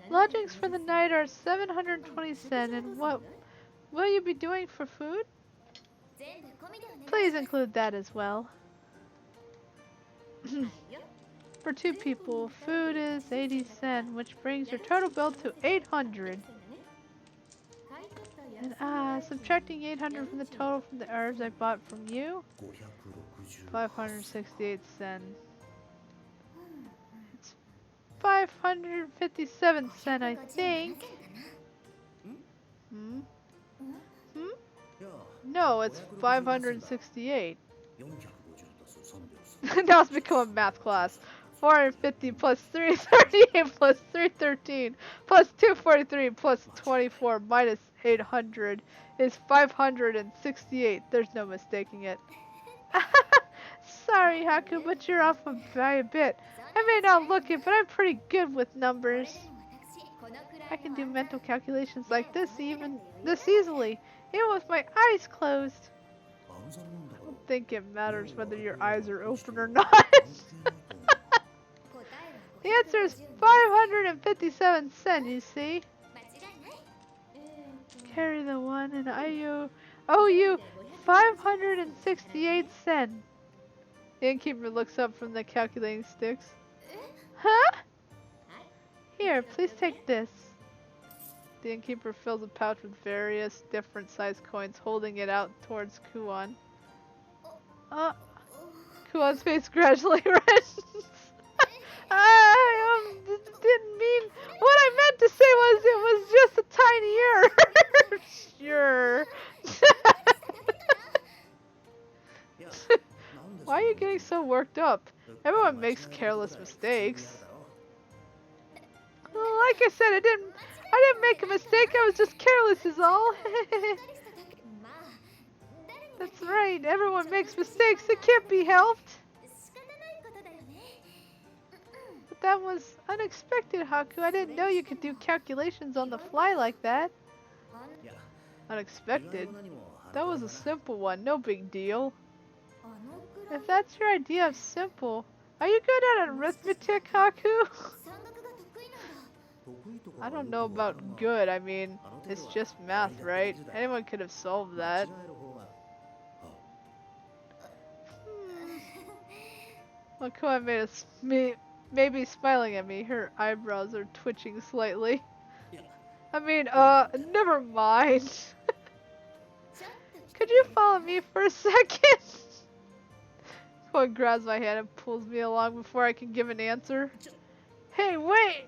Lodgings for the night are 720 sen, and what will you be doing for food? Please include that as well. For 2 people, food is 80 sen, which brings your total bill to 800. And subtracting 800 from the total from the herbs I bought from you, 568 sen. It's 557 sen, I think. No, it's 568. Now it's become a math class. 450 plus 338 plus 313 plus 243 plus 24 minus 800 is 568. There's no mistaking it. Sorry, Haku, but you're off by a bit. I may not look it, but I'm pretty good with numbers. I can do mental calculations like this easily, even with my eyes closed. I don't think it matters whether your eyes are open or not. The answer is 557 cents, you see. Carry the one and I owe you 568 cents. The innkeeper looks up from the calculating sticks. Huh? Here, please take this. The innkeeper fills a pouch with various different sized coins, holding it out towards Kuon. Kuon's face gradually redens. I didn't mean. What I meant to say was it was just a tiny error. Sure. Why are you getting so worked up? Everyone makes careless mistakes. Well, like I said, I didn't make a mistake. I was just careless is all. That's right. Everyone makes mistakes. It can't be helped. But that was unexpected, Haku. I didn't know you could do calculations on the fly like that. Unexpected? That was a simple one. No big deal. If that's your idea of simple, are you good at arithmetic, Haku? I don't know about good. I mean, it's just math, right? Anyone could have solved that. Makoa maybe smiling at me. Her eyebrows are twitching slightly. I mean, never mind. Could you follow me for a second? Koa grabs my hand and pulls me along before I can give an answer. Hey, wait!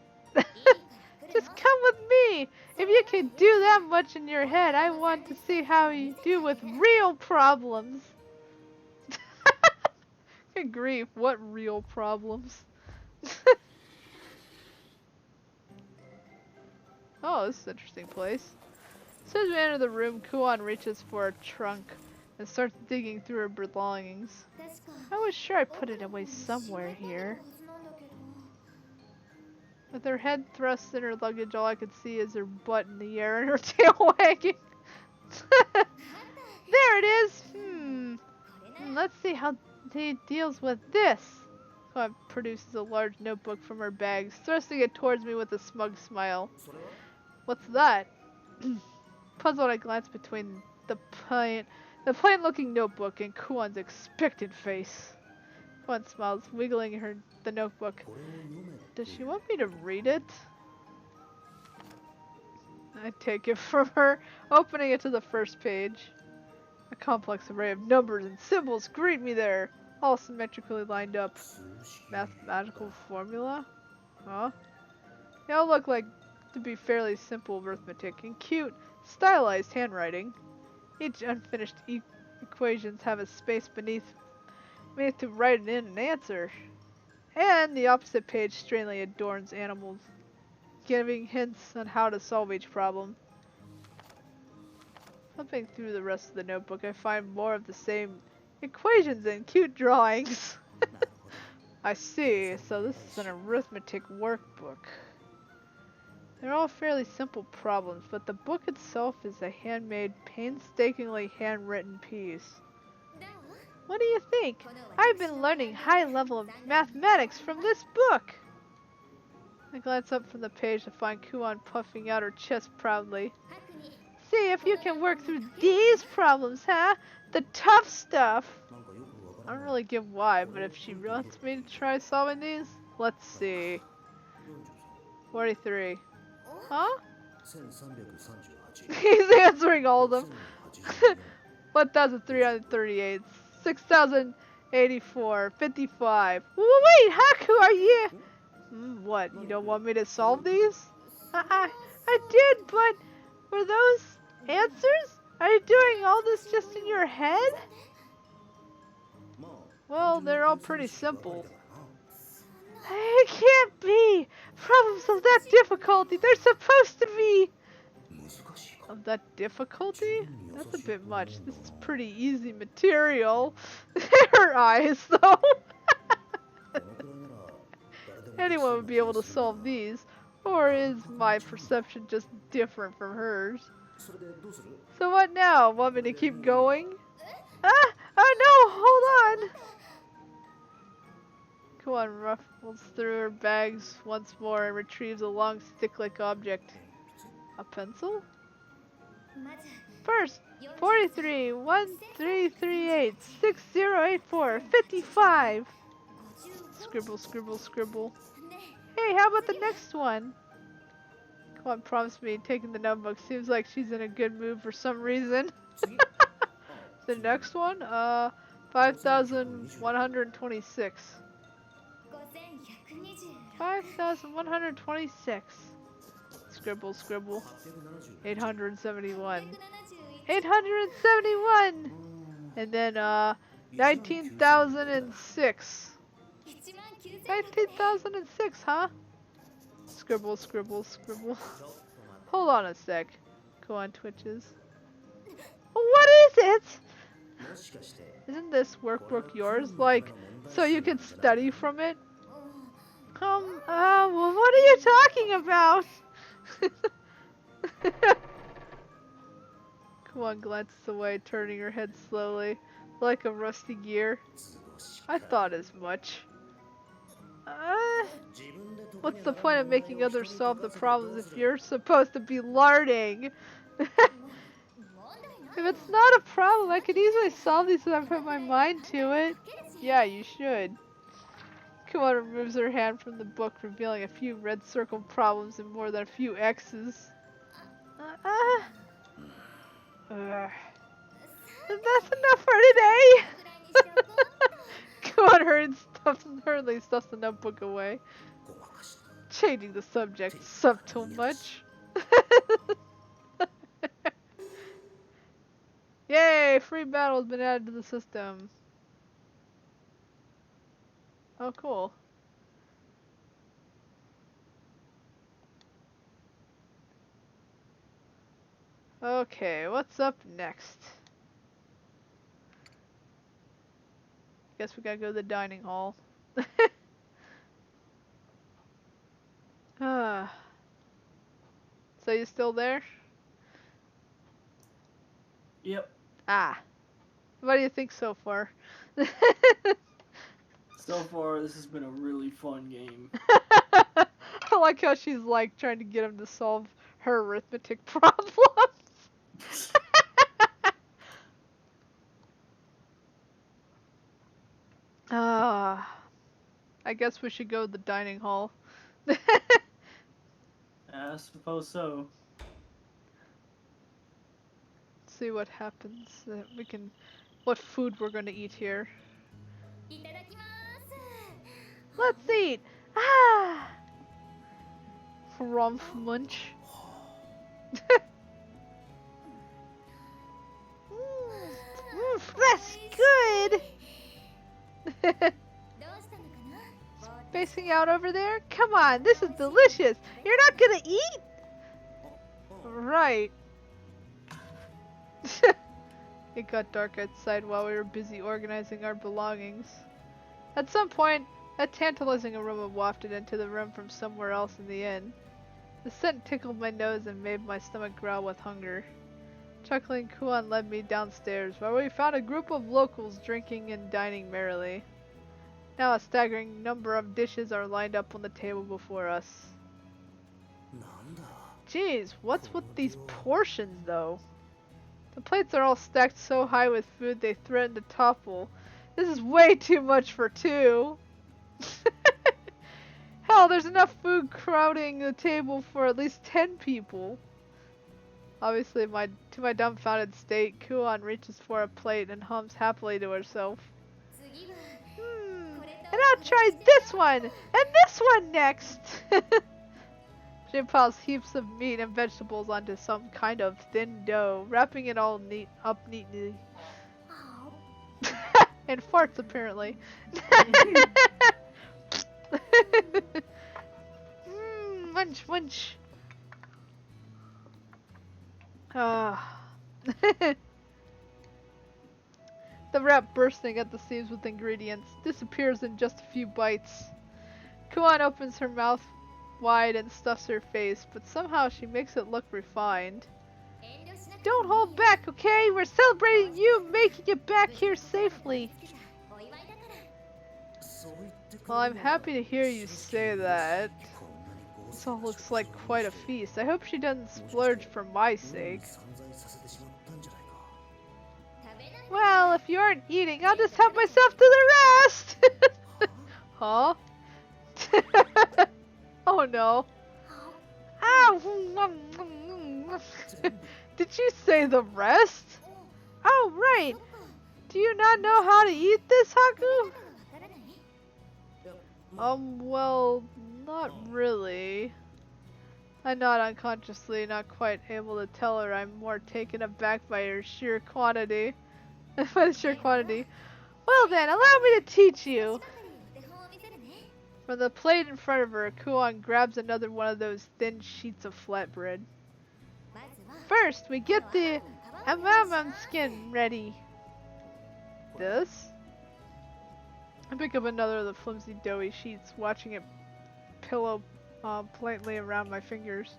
Just come with me! If you can do that much in your head, I want to see how you do with real problems. Good grief, what real problems? Oh, this is an interesting place. As soon as we enter the room, Kuon reaches for a trunk and starts digging through her belongings. I was sure I put it away somewhere here. With her head thrust in her luggage, all I could see is her butt in the air and her tail wagging. There it is! Let's see how he deals with this. Kuon produces a large notebook from her bag, thrusting it towards me with a smug smile. What's that? Puzzled, I glanced between the plain-looking notebook and Kuon's expectant face. Kuon smiles, wiggling the notebook. Does she want me to read it? I take it from her, opening it to the first page. A complex array of numbers and symbols greet me there, all symmetrically lined up. Mathematical formula? Huh? They all look like to be fairly simple arithmetic and cute, stylized handwriting. Each unfinished equations have a space beneath to write in an answer. And the opposite page strangely adorns animals, giving hints on how to solve each problem. Flipping through the rest of the notebook, I find more of the same equations and cute drawings. I see, so this is an arithmetic workbook. They're all fairly simple problems, but the book itself is a handmade, painstakingly handwritten piece. What do you think? I've been learning high level of mathematics from this book! I glance up from the page to find Kuon puffing out her chest proudly. See if you can work through these problems, huh? The tough stuff! I don't really get why, but if she wants me to try solving these, let's see. 43. Huh? He's answering all of them. 1,338, 6,084, 55. Wait, Haku, are you? What? You don't want me to solve these? I did, but were those answers? Are you doing all this just in your head? Well, they're all pretty simple. It can't be! Problems of that difficulty, they're supposed to be! Of that difficulty? That's a bit much. This is pretty easy material. Her eyes, though. Anyone would be able to solve these. Or is my perception just different from hers? So what now? Want me to keep going? Oh no, hold on! Kuon ruffles through her bags once more and retrieves a long stick-like object. A pencil? First, 43, 1338, 6084, 55. Scribble, scribble, scribble. Hey, how about the next one? Come on, promise me. Taking the notebook seems like she's in a good mood for some reason. 次 The next one, 5,126. 5,126. Scribble, scribble. 871. 871! And then, 19,006. 19,006, huh? Scribble, scribble, scribble. Hold on a sec. Go on, Twitches. What is it? もしかして Isn't this workbook yours? Like, so you can study from it? Well, what are you talking about? Come on, glances away, turning her head slowly, like a rusty gear. I thought as much. What's the point of making others solve the problems if you're supposed to be learning? If it's not a problem, I could easily solve these if I put my mind to it. Yeah, you should. Kumon removes her hand from the book, revealing a few red circle problems and more than a few X's. That's enough for today! Kumon hurriedly stuffs the notebook away. ごまかした Changing the subject subtle much. Yay! Free battle has been added to the system. Oh, cool. Okay, what's up next? Guess we gotta go to the dining hall. So you still there? Yep. Ah. What do you think so far? So far, this has been a really fun game. I like how she's like trying to get him to solve her arithmetic problems. I guess we should go to the dining hall. I suppose so. See what happens. What food we're gonna eat here. Let's eat! Ah! Rumpf munch. That's good! Spacing out over there? Come on, this is delicious! You're not gonna eat? Right. It got dark outside while we were busy organizing our belongings. At some point, a tantalizing aroma wafted into the room from somewhere else in the inn. The scent tickled my nose and made my stomach growl with hunger. Chuckling, Kuan led me downstairs, where we found a group of locals drinking and dining merrily. Now a staggering number of dishes are lined up on the table before us. なんだ Jeez, what's with these portions, though? The plates are all stacked so high with food they threaten to topple. This is way too much for two. Hell, there's enough food crowding the table for at least 10 people. Obviously, to my dumbfounded state, Kuan reaches for a plate and hums happily to herself. And I'll try this one, and this one next! She piles heaps of meat and vegetables onto some kind of thin dough, wrapping it all up neatly. And farts, apparently. Munch, munch. The wrap, bursting at the seams with ingredients, disappears in just a few bites. Kuan opens her mouth wide and stuffs her face, but somehow she makes it look refined. Don't hold back, okay? We're celebrating you making it back here safely. そう言ってくれる Well, I'm happy to hear you say that. こんなに豪勢 This all looks like quite a feast. I hope she doesn't splurge for my sake. 散財させてしまったんじゃないか。 Well, if you aren't eating, I'll just help myself to the rest! Huh? Oh no. Ow! Did you say the rest? Oh, right. Do you not know how to eat this, Haku? Well, not really. I nod unconsciously, not quite able to tell her I'm more taken aback by her sheer quantity. By the sheer quantity. Well then, allow me to teach you. From the plate in front of her, Kuon grabs another one of those thin sheets of flatbread. First, we get the amamam skin ready. This? I pick up another of the flimsy doughy sheets, watching it pillow politely around my fingers.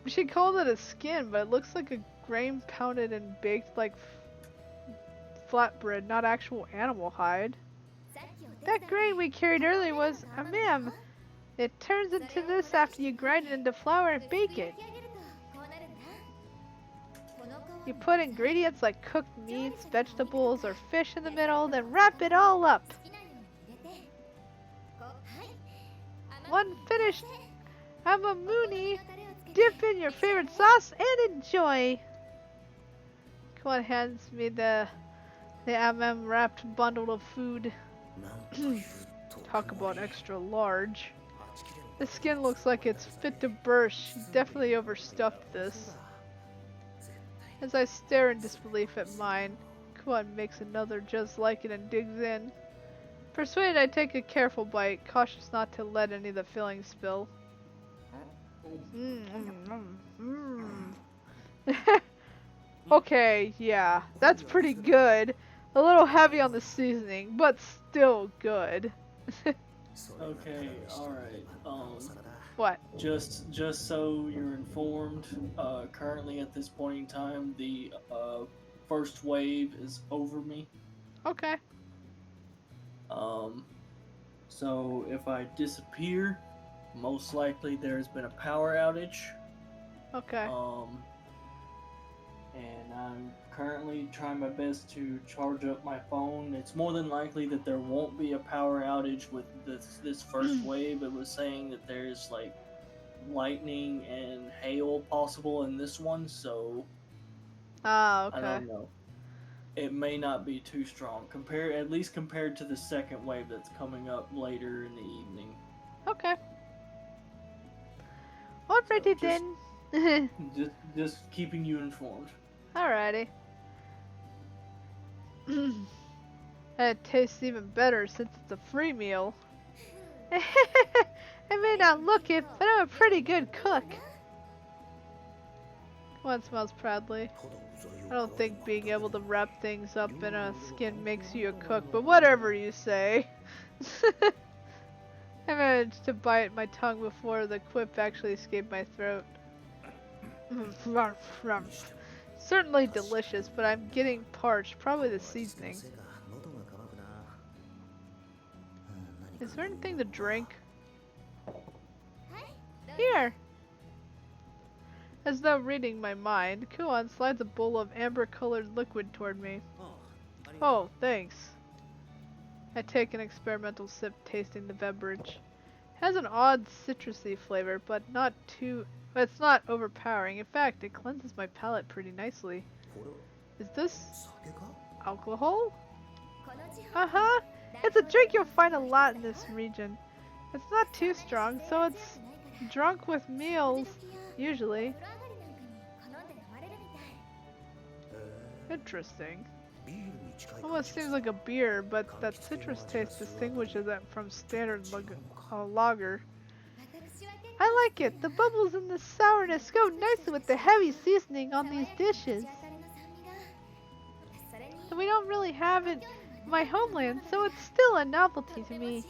She called it a skin, but it looks like a grain pounded and baked like flatbread, not actual animal hide. That grain we carried earlier was a ma'am. It turns into this after you grind it into flour and bake it. You put ingredients like cooked meats, vegetables, or fish in the middle, then wrap it all up. One finished amamuni, dip in your favorite sauce and enjoy. Kuon hands me the amam wrapped bundle of food. Talk about extra large. The skin looks like it's fit to burst. She definitely overstuffed this. As I stare in disbelief at mine, Kuon makes another just like it and digs in. Persuaded, I take a careful bite, cautious not to let any of the filling spill. Okay, yeah, that's pretty good. A little heavy on the seasoning, but still good. Okay, alright. What? Just so you're informed, currently at this point in time, the first wave is over me. Okay. So if I disappear, most likely there's been a power outage. Okay. And I'm currently trying my best to charge up my phone. It's more than likely that there won't be a power outage with this first wave. It was saying that there's like lightning and hail possible in this one, so Ah, okay. I don't know. It may not be too strong, at least compared to the second wave that's coming up later in the evening. Okay. Alrighty So then. Just keeping you informed. Alrighty. It tastes even better since it's a free meal. I may not look it, but I'm a pretty good cook. One smiles proudly. I don't think being able to wrap things up in a skin makes you a cook, but whatever you say. I managed to bite my tongue before the quip actually escaped my throat. Certainly delicious, but I'm getting parched. Probably the seasoning. Is there anything to drink? Here! As though reading my mind, Kuon slides a bowl of amber-colored liquid toward me. Oh, thanks. I take an experimental sip, tasting the beverage. It has an odd citrusy flavor, but it's not overpowering. In fact, it cleanses my palate pretty nicely. Is this alcohol? Uh-huh. It's a drink you'll find a lot in this region. It's not too strong, so it's drunk with meals, usually. Interesting. Almost seems like a beer, but that citrus taste distinguishes it from standard lager. I like it. The bubbles and the sourness go nicely with the heavy seasoning on these dishes. And we don't really have it in my homeland, so it's still a novelty to me.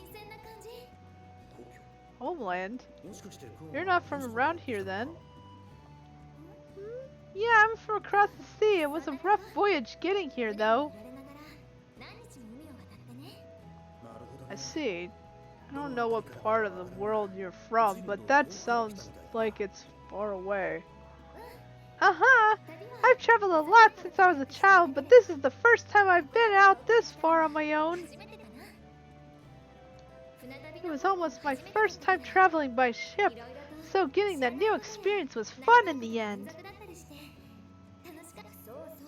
Homeland? You're not from around here then? Yeah, I'm from across the sea. It was a rough voyage getting here, though. I see. I don't know what part of the world you're from, but that sounds like it's far away. Uh-huh! I've traveled a lot since I was a child, but this is the first time I've been out this far on my own. It was almost my first time traveling by ship, so getting that new experience was fun in the end.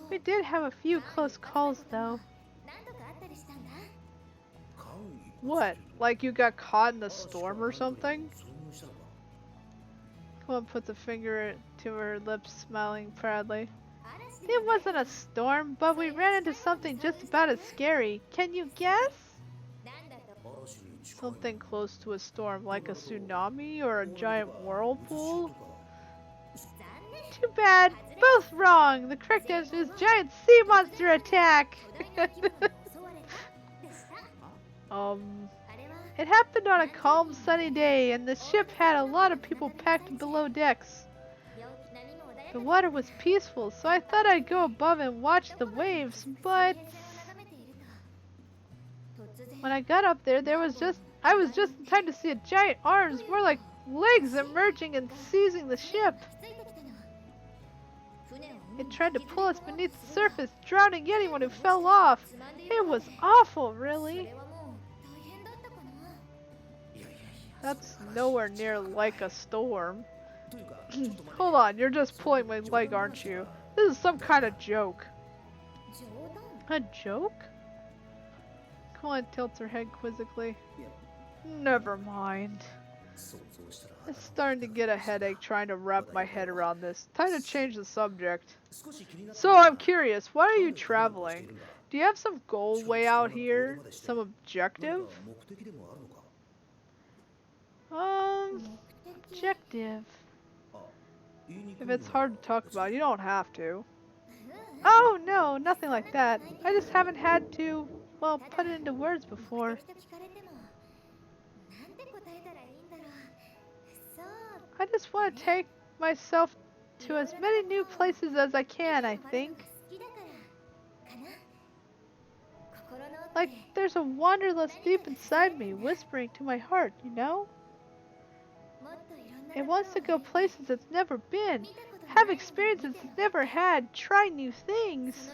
We did have a few close calls, though. What? Like you got caught in a storm or something? Cohen puts a finger to her lips, smiling proudly. It wasn't a storm, but we ran into something just about as scary. Can you guess? Something close to a storm, like a tsunami or a giant whirlpool? Too bad. Both wrong. The correct answer is giant sea monster attack. It happened on a calm, sunny day, and the ship had a lot of people packed below decks. The water was peaceful, so I thought I'd go above and watch the waves, but when I got up there, I was just in time to see a giant arms, more like legs, emerging and seizing the ship. It tried to pull us beneath the surface, drowning anyone who fell off. It was awful, really. That's nowhere near like a storm. Hold on, you're just pulling my leg, aren't you? This is some kind of joke. A joke? Colin tilts her head quizzically. Never mind. It's starting to get a headache trying to wrap my head around this. Time to change the subject. So I'm curious, why are you traveling? Do you have some goal way out here? Some objective? Objective. If it's hard to talk about, you don't have to. Oh no, nothing like that. I just haven't had to, well, put it into words before. I just want to take myself to as many new places as I can, I think. Like there's a wanderlust deep inside me, whispering to my heart, you know? It wants to go places it's never been, have experiences it's never had, try new things.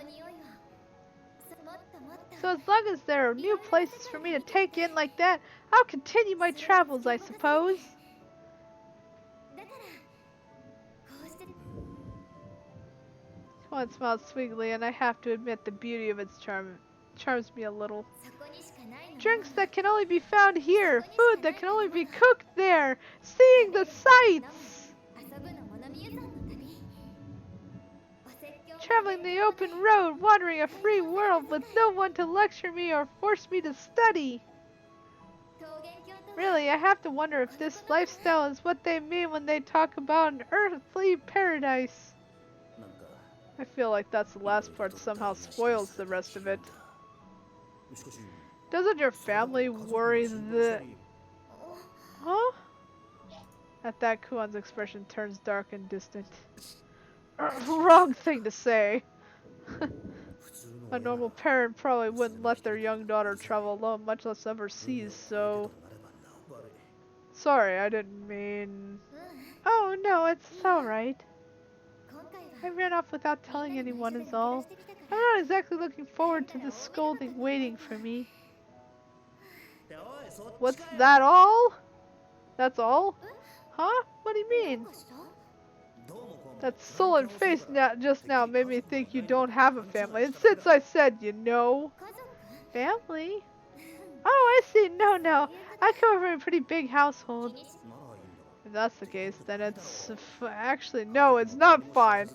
So as long as there are new places for me to take in like that, I'll continue my travels, I suppose. One smiles sweetly, and I have to admit the beauty of its charms me a little. Drinks that can only be found here, food that can only be cooked there, seeing the sights! Traveling the open road, wandering a free world with no one to lecture me or force me to study. Really, I have to wonder if this lifestyle is what they mean when they talk about an earthly paradise. I feel like that's the last part somehow spoils the rest of it. Doesn't your family worry that... Huh? At that, Kuon's expression turns dark and distant. Wrong thing to say. A normal parent probably wouldn't let their young daughter travel alone, much less overseas, so... Sorry, I didn't mean... Oh, no, it's alright. I ran off without telling anyone is all. I'm not exactly looking forward to the scolding waiting for me. What's that all? That's all? Huh? What do you mean? That sullen face just now made me think you don't have a family. And since I said you know... Family? Oh, I see. No. I come from a pretty big household. If that's the case, then it's... Actually, no, it's not fine.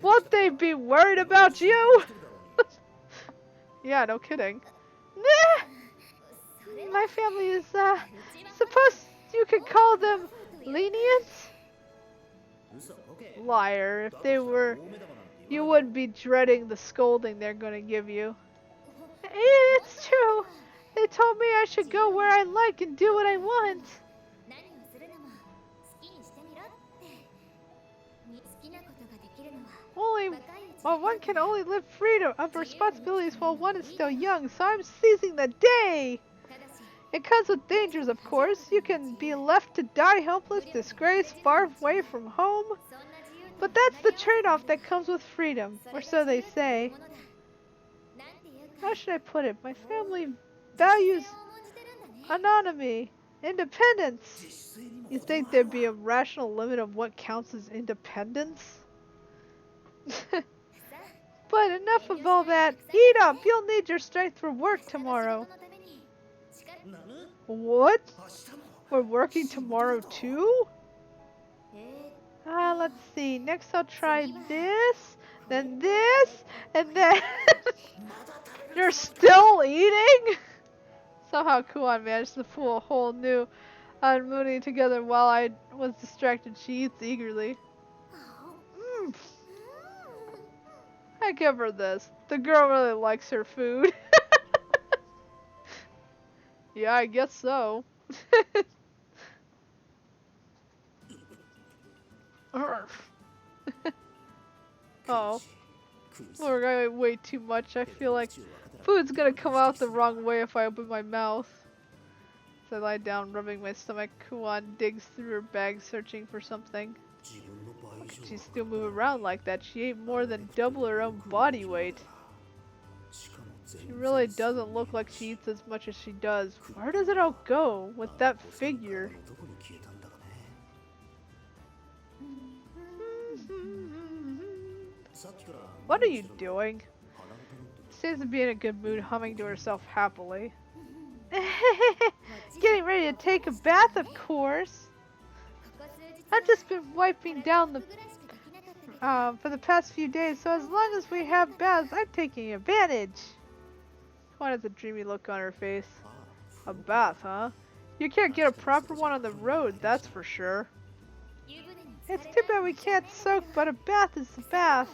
Won't they be worried about you? Yeah, no kidding. Nah! My family is, suppose you could call them lenient? Liar. If they were, you wouldn't be dreading the scolding they're gonna give you. It's true. They told me I should go where I like and do what I want. One can only live free of responsibilities while one is still young, so I'm seizing the day. It comes with dangers, of course. You can be left to die helpless, disgraced, far away from home. But that's the trade-off that comes with freedom, or so they say. How should I put it? My family values autonomy, independence. You think there'd be a rational limit of what counts as independence? But enough of all that. Eat up! You'll need your strength for work tomorrow. What? We're working tomorrow too? Let's see. Next I'll try this, then this, and then... You're still eating? Somehow Kuan managed to pull a whole new Mooney together while I was distracted. She eats eagerly. I give her this. The girl really likes her food. Yeah, I guess so. Oh. We're gonna wait too much. I feel like food's gonna come out the wrong way if I open my mouth. So I lie down, rubbing my stomach. Kuan digs through her bag, searching for something. How could she still move around like that? She ate more than double her own body weight. She really doesn't look like she eats as much as she does. Where does it all go with that figure? What are you doing? Seems to be in a good mood, humming to herself happily. Getting ready to take a bath, of course. I've just been wiping down the for the past few days, so as long as we have baths, I'm taking advantage. One has a dreamy look on her face. A bath, huh? You can't get a proper one on the road, that's for sure. It's too bad we can't soak, but a bath is a bath.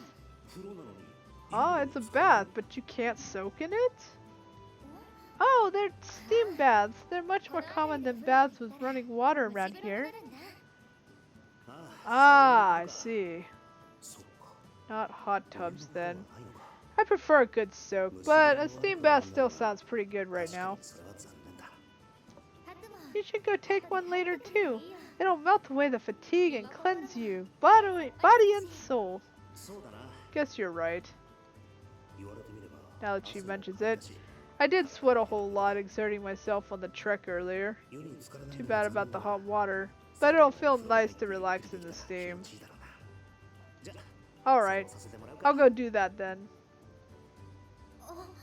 Oh, it's a bath, but you can't soak in it? Oh, they're steam baths. They're much more common than baths with running water around here. Ah, I see. Not hot tubs then. I prefer a good soak, but a steam bath still sounds pretty good right now. You should go take one later too. It'll melt away the fatigue and cleanse you, body and soul. Guess you're right. Now that she mentions it, I did sweat a whole lot exerting myself on the trek earlier. Too bad about the hot water, but it'll feel nice to relax in the steam. Alright, I'll go do that then.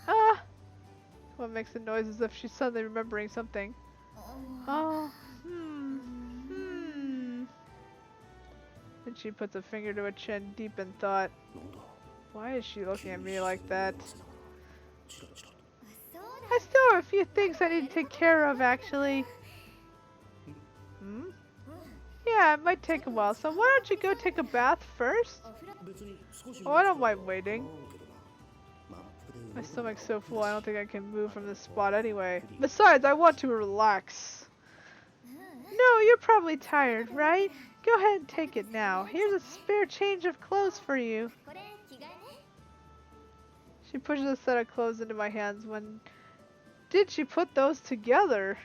Ah! What makes a noise as if she's suddenly remembering something? Oh, And she puts a finger to her chin, deep in thought. Why is she looking at me like that? I still have a few things I need to take care of, actually. Yeah, it might take a while, so why don't you go take a bath first? Oh, I don't mind waiting. My stomach's so full I don't think I can move from this spot anyway. Besides, I want to relax. No, you're probably tired, right? Go ahead and take it now. Here's a spare change of clothes for you. She pushes a set of clothes into my hands. When did she put those together?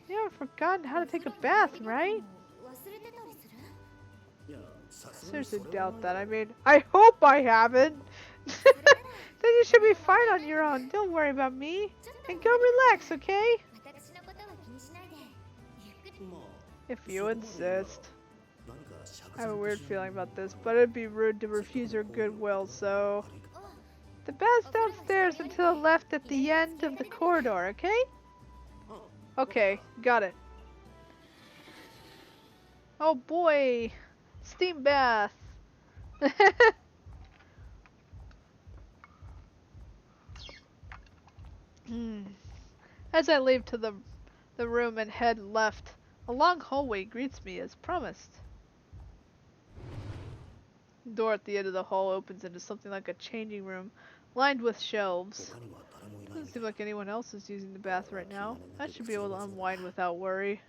You haven't forgotten how to take a bath, right? Seriously doubt that. I mean, I hope I haven't. Then you should be fine on your own. Don't worry about me. And go relax, okay? If you insist. I have a weird feeling about this, but it'd be rude to refuse her goodwill, so... The bath's downstairs and to the left at the end of the corridor, okay? Okay, got it. Oh boy! Steam bath! As I leave to the room and head left, a long hallway greets me as promised. The door at the end of the hall opens into something like a changing room, lined with shelves. Doesn't seem like anyone else is using the bath right now. I should be able to unwind without worry.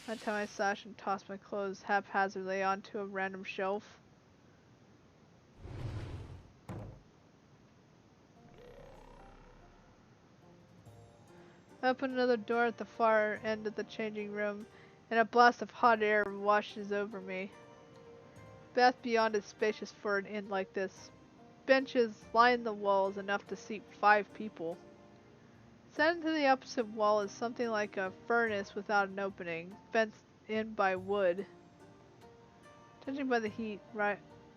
I tie my sash and toss my clothes haphazardly onto a random shelf. I open another door at the far end of the changing room, and a blast of hot air washes over me. Bath beyond is spacious for an inn like this. Benches line the walls enough to seat 5 people. Set into the opposite wall is something like a furnace without an opening, fenced in by wood. Judging by the heat,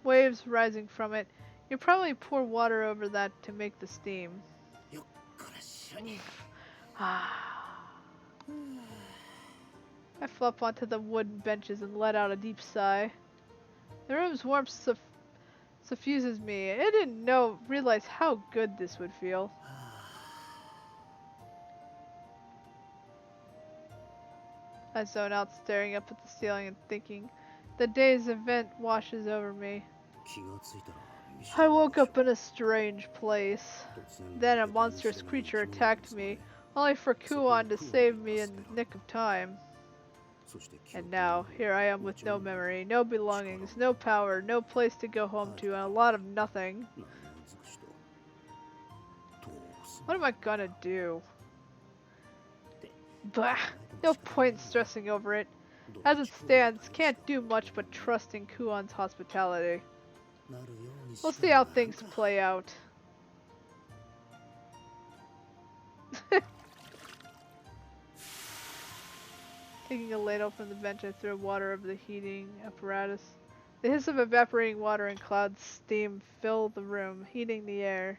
waves rising from it, you probably pour water over that to make the steam. I flop onto the wooden benches and let out a deep sigh. The room's warmth suffuses me. I didn't realize how good this would feel. I zone out, staring up at the ceiling and thinking. The day's event washes over me. I woke up in a strange place. Then a monstrous creature attacked me, only for Kuon to save me in the nick of time. And now, here I am with no memory, no belongings, no power, no place to go home to, and a lot of nothing. What am I gonna do? Bah! No point stressing over it. As it stands, can't do much but trust in Kuon's hospitality. We'll see how things play out. Taking a ladle from the bench, I throw water over the heating apparatus. The hiss of evaporating water and clouds of steam fill the room, heating the air.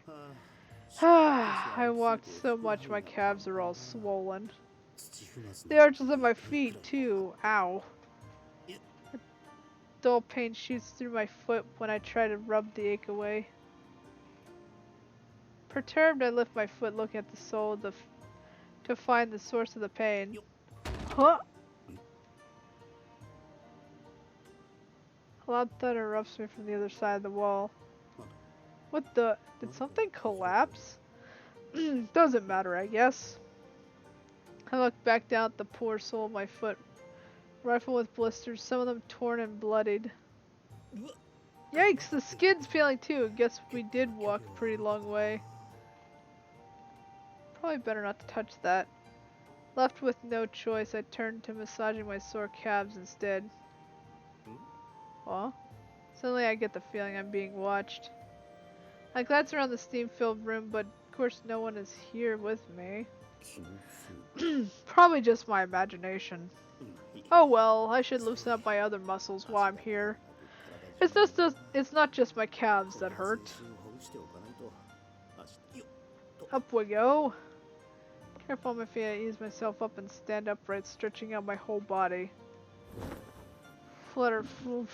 I walked so much my calves are all swollen. The arches of my feet, too. Ow. A dull pain shoots through my foot when I try to rub the ache away. Perturbed, I lift my foot, looking at the sole to find the source of the pain. Huh? A loud thud erupts me from the other side of the wall. What the? Did something collapse? Doesn't matter, I guess. I look back down at the poor sole of my foot. Rifle with blisters, some of them torn and bloodied. Yikes, the skin's peeling too. Guess we did walk a pretty long way. Probably better not to touch that. Left with no choice, I turned to massaging my sore calves instead. Huh? Suddenly I get the feeling I'm being watched. I glance around the steam-filled room, but of course no one is here with me. Probably just my imagination. Oh well, I should loosen up my other muscles while I'm here. It's not just my calves that hurt. Up we go. Careful on my feet, I ease myself up and stand upright, stretching out my whole body. Flutter, floof.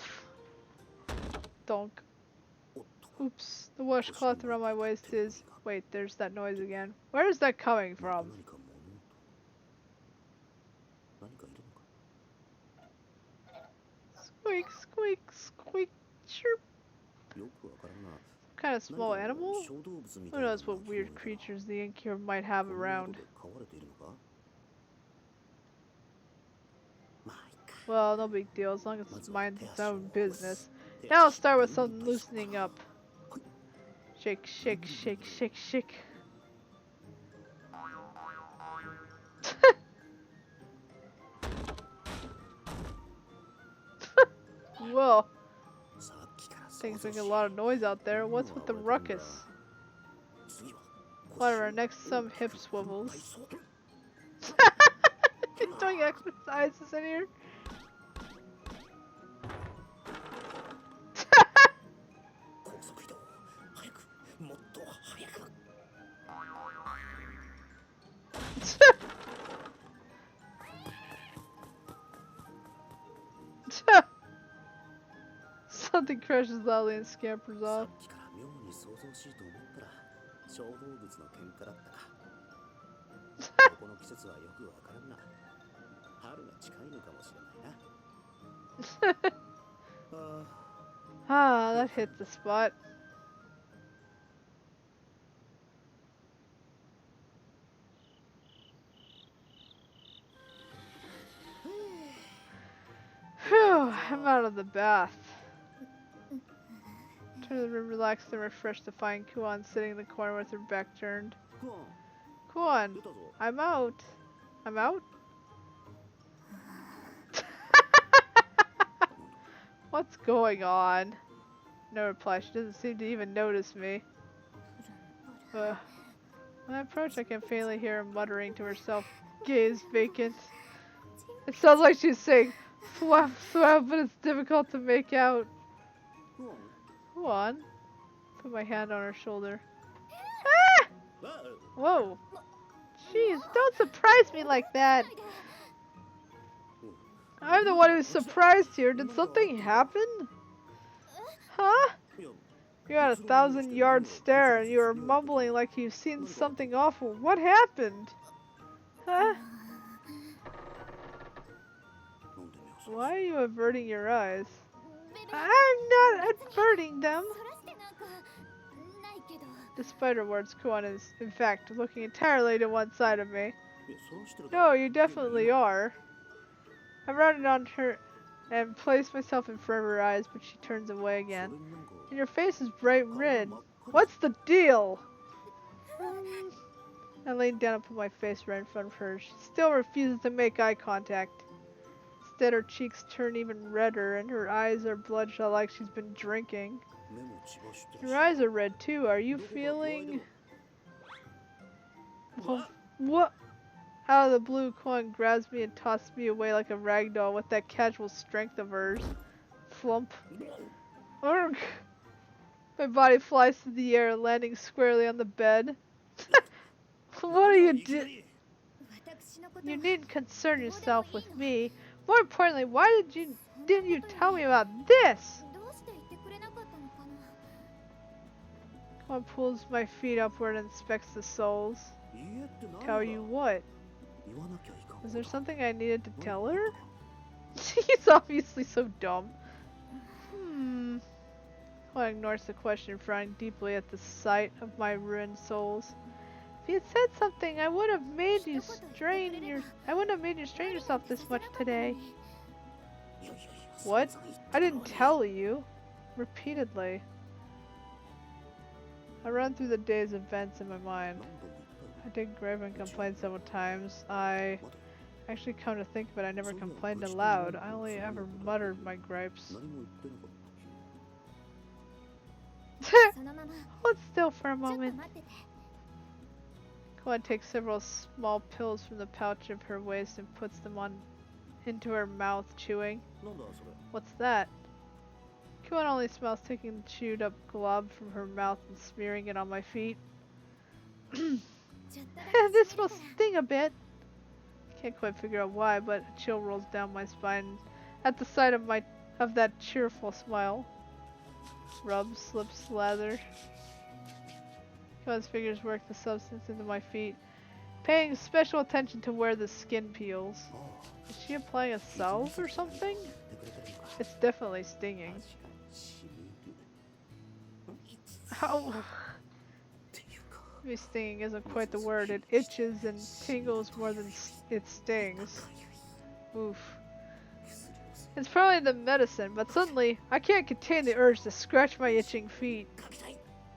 Donk. Oops, the washcloth around my waist is... Wait, there's that noise again. Where is that coming from? Squeak, squeak, squeak, chirp. Some kind of small animal? Who knows what weird creatures the innkeeper might have around. Well, no big deal, as long as it minds its own business. Now I'll start with some loosening up. Shake, shake, shake, shake, shake. Whoa. Things making a lot of noise out there. What's with the ruckus? Whatever, next some hip swivels. Doing exercises in here? Something crashes loudly and scampers off. Ah, that hit the spot. Phew, I'm out of the bath. Turn to the room, relaxed and refreshed to find Kuon sitting in the corner with her back turned. Come on. I'm out. I'm out? What's going on? No reply. She doesn't seem to even notice me. When I approach, I can faintly hear her muttering to herself, gaze vacant. It sounds like she's saying, swap, swap, but it's difficult to make out. Go on. Put my hand on her shoulder. Ah! Whoa. Jeez, don't surprise me like that. I'm the one who's surprised here. Did something happen? Huh? You had a 1,000-yard stare and you were mumbling like you've seen something awful. What happened? Huh? Why are you averting your eyes? I'm not averting them. Despite her words, Kuan is, in fact, looking entirely to one side of me. No, you definitely are. I rounded on her and placed myself in front of her eyes, but she turns away again. And your face is bright red. What's the deal? I leaned down and put my face right in front of her. She still refuses to make eye contact. Instead, her cheeks turn even redder, and her eyes are bloodshot like she's been drinking. Your eyes are red too. Are you feeling... What? Out of the blue, Kuan grabs me and tosses me away like a rag doll with that casual strength of hers. Flump. Urgh. My body flies through the air, landing squarely on the bed. What are you doing? You needn't concern yourself with me. More importantly, why didn't you tell me about this? Kuan pulls my feet upward and inspects the soles. Tell you what? Was there something I needed to tell her? She's obviously so dumb. Kuan ignores the question, frowning deeply at the sight of my ruined soles. If you had said something, I wouldn't have made you strain yourself this much today. What? I didn't tell you. Repeatedly. I run through the day's events in my mind. I did gripe and complain several times. I actually come to think of it, I never complained aloud. I only ever muttered my gripes. Hold still for a moment. Kuan takes several small pills from the pouch of her waist and puts them into her mouth, chewing. What's that? Kuan only smells taking the chewed up glob from her mouth and smearing it on my feet. This will sting a bit. Can't quite figure out why, but a chill rolls down my spine at the sight of that cheerful smile. Rub, slip, slather. Kuan's fingers work the substance into my feet, paying special attention to where the skin peels. Is she applying a salve or something? It's definitely stinging. Ow! Maybe stinging isn't quite the word. It itches and tingles more than it stings. Oof. It's probably the medicine, but suddenly I can't contain the urge to scratch my itching feet.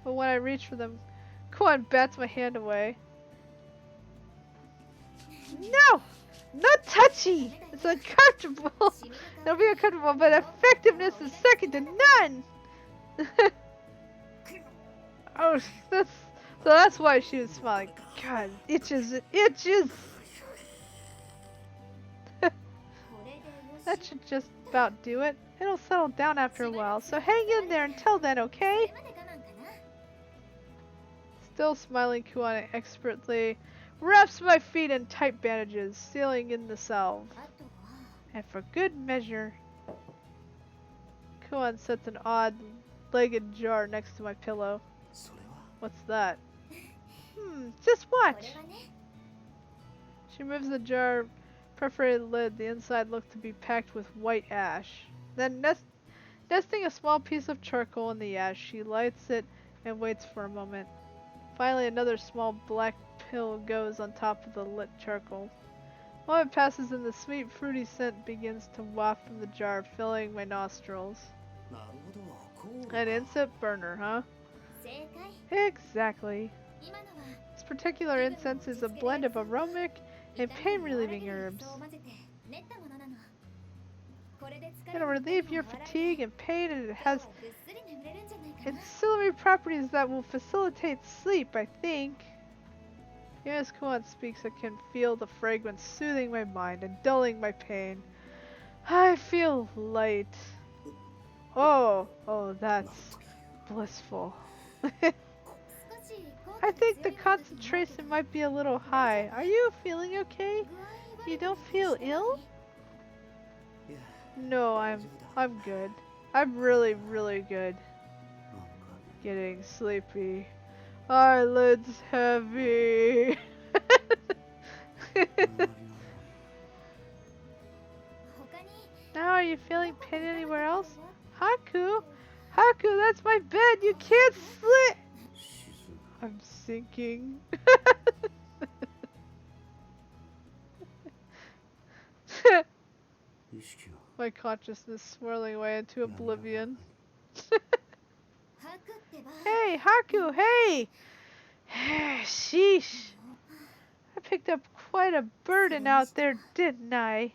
But when I reach for them, Kuan bats my hand away. No! Not touchy! It's uncomfortable! It'll be uncomfortable, but effectiveness is second to none! Oh, that's why she was smiling. God, itches, it itches! That should just about do it. It'll settle down after a while, so hang in there until then, okay? Still smiling, Kuan expertly wraps my feet in tight bandages, sealing in the salve. And for good measure, Kuan sets an odd-legged jar next to my pillow. What's that? Just watch! She moves the jar, perforated lid. The inside looked to be packed with white ash. Then, nesting a small piece of charcoal in the ash, she lights it and waits for a moment. Finally, another small black pill goes on top of the lit charcoal. A moment passes and the sweet, fruity scent begins to waft from the jar, filling my nostrils. An instant burner, huh? Exactly. This particular incense is a blend of aromatic and pain-relieving herbs. It'll relieve your fatigue and pain, and it has ancillary properties that will facilitate sleep, I think. Yes, Kuan speaks, I can feel the fragrance soothing my mind and dulling my pain. I feel light. Oh, that's blissful. I think the concentration might be a little high. Are you feeling okay? You don't feel ill? No, I'm good. I'm really, really good. Getting sleepy. Eyelids heavy. Now, are you feeling pain anywhere else? Haku? Haku, that's my bed. You can't sleep. I'm sinking. My consciousness swirling away into oblivion. Hey, Haku, hey! Sheesh. I picked up quite a burden out there, didn't I?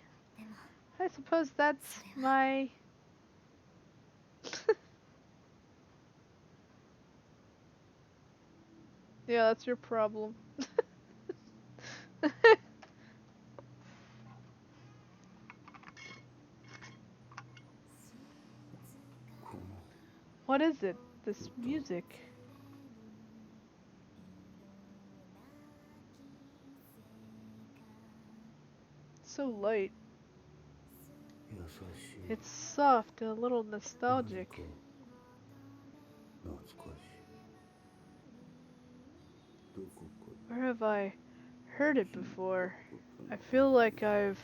I suppose that's my... Yeah, that's your problem. What is it? This music? So light. It's soft and a little nostalgic. Where have I heard it before? I feel like I've...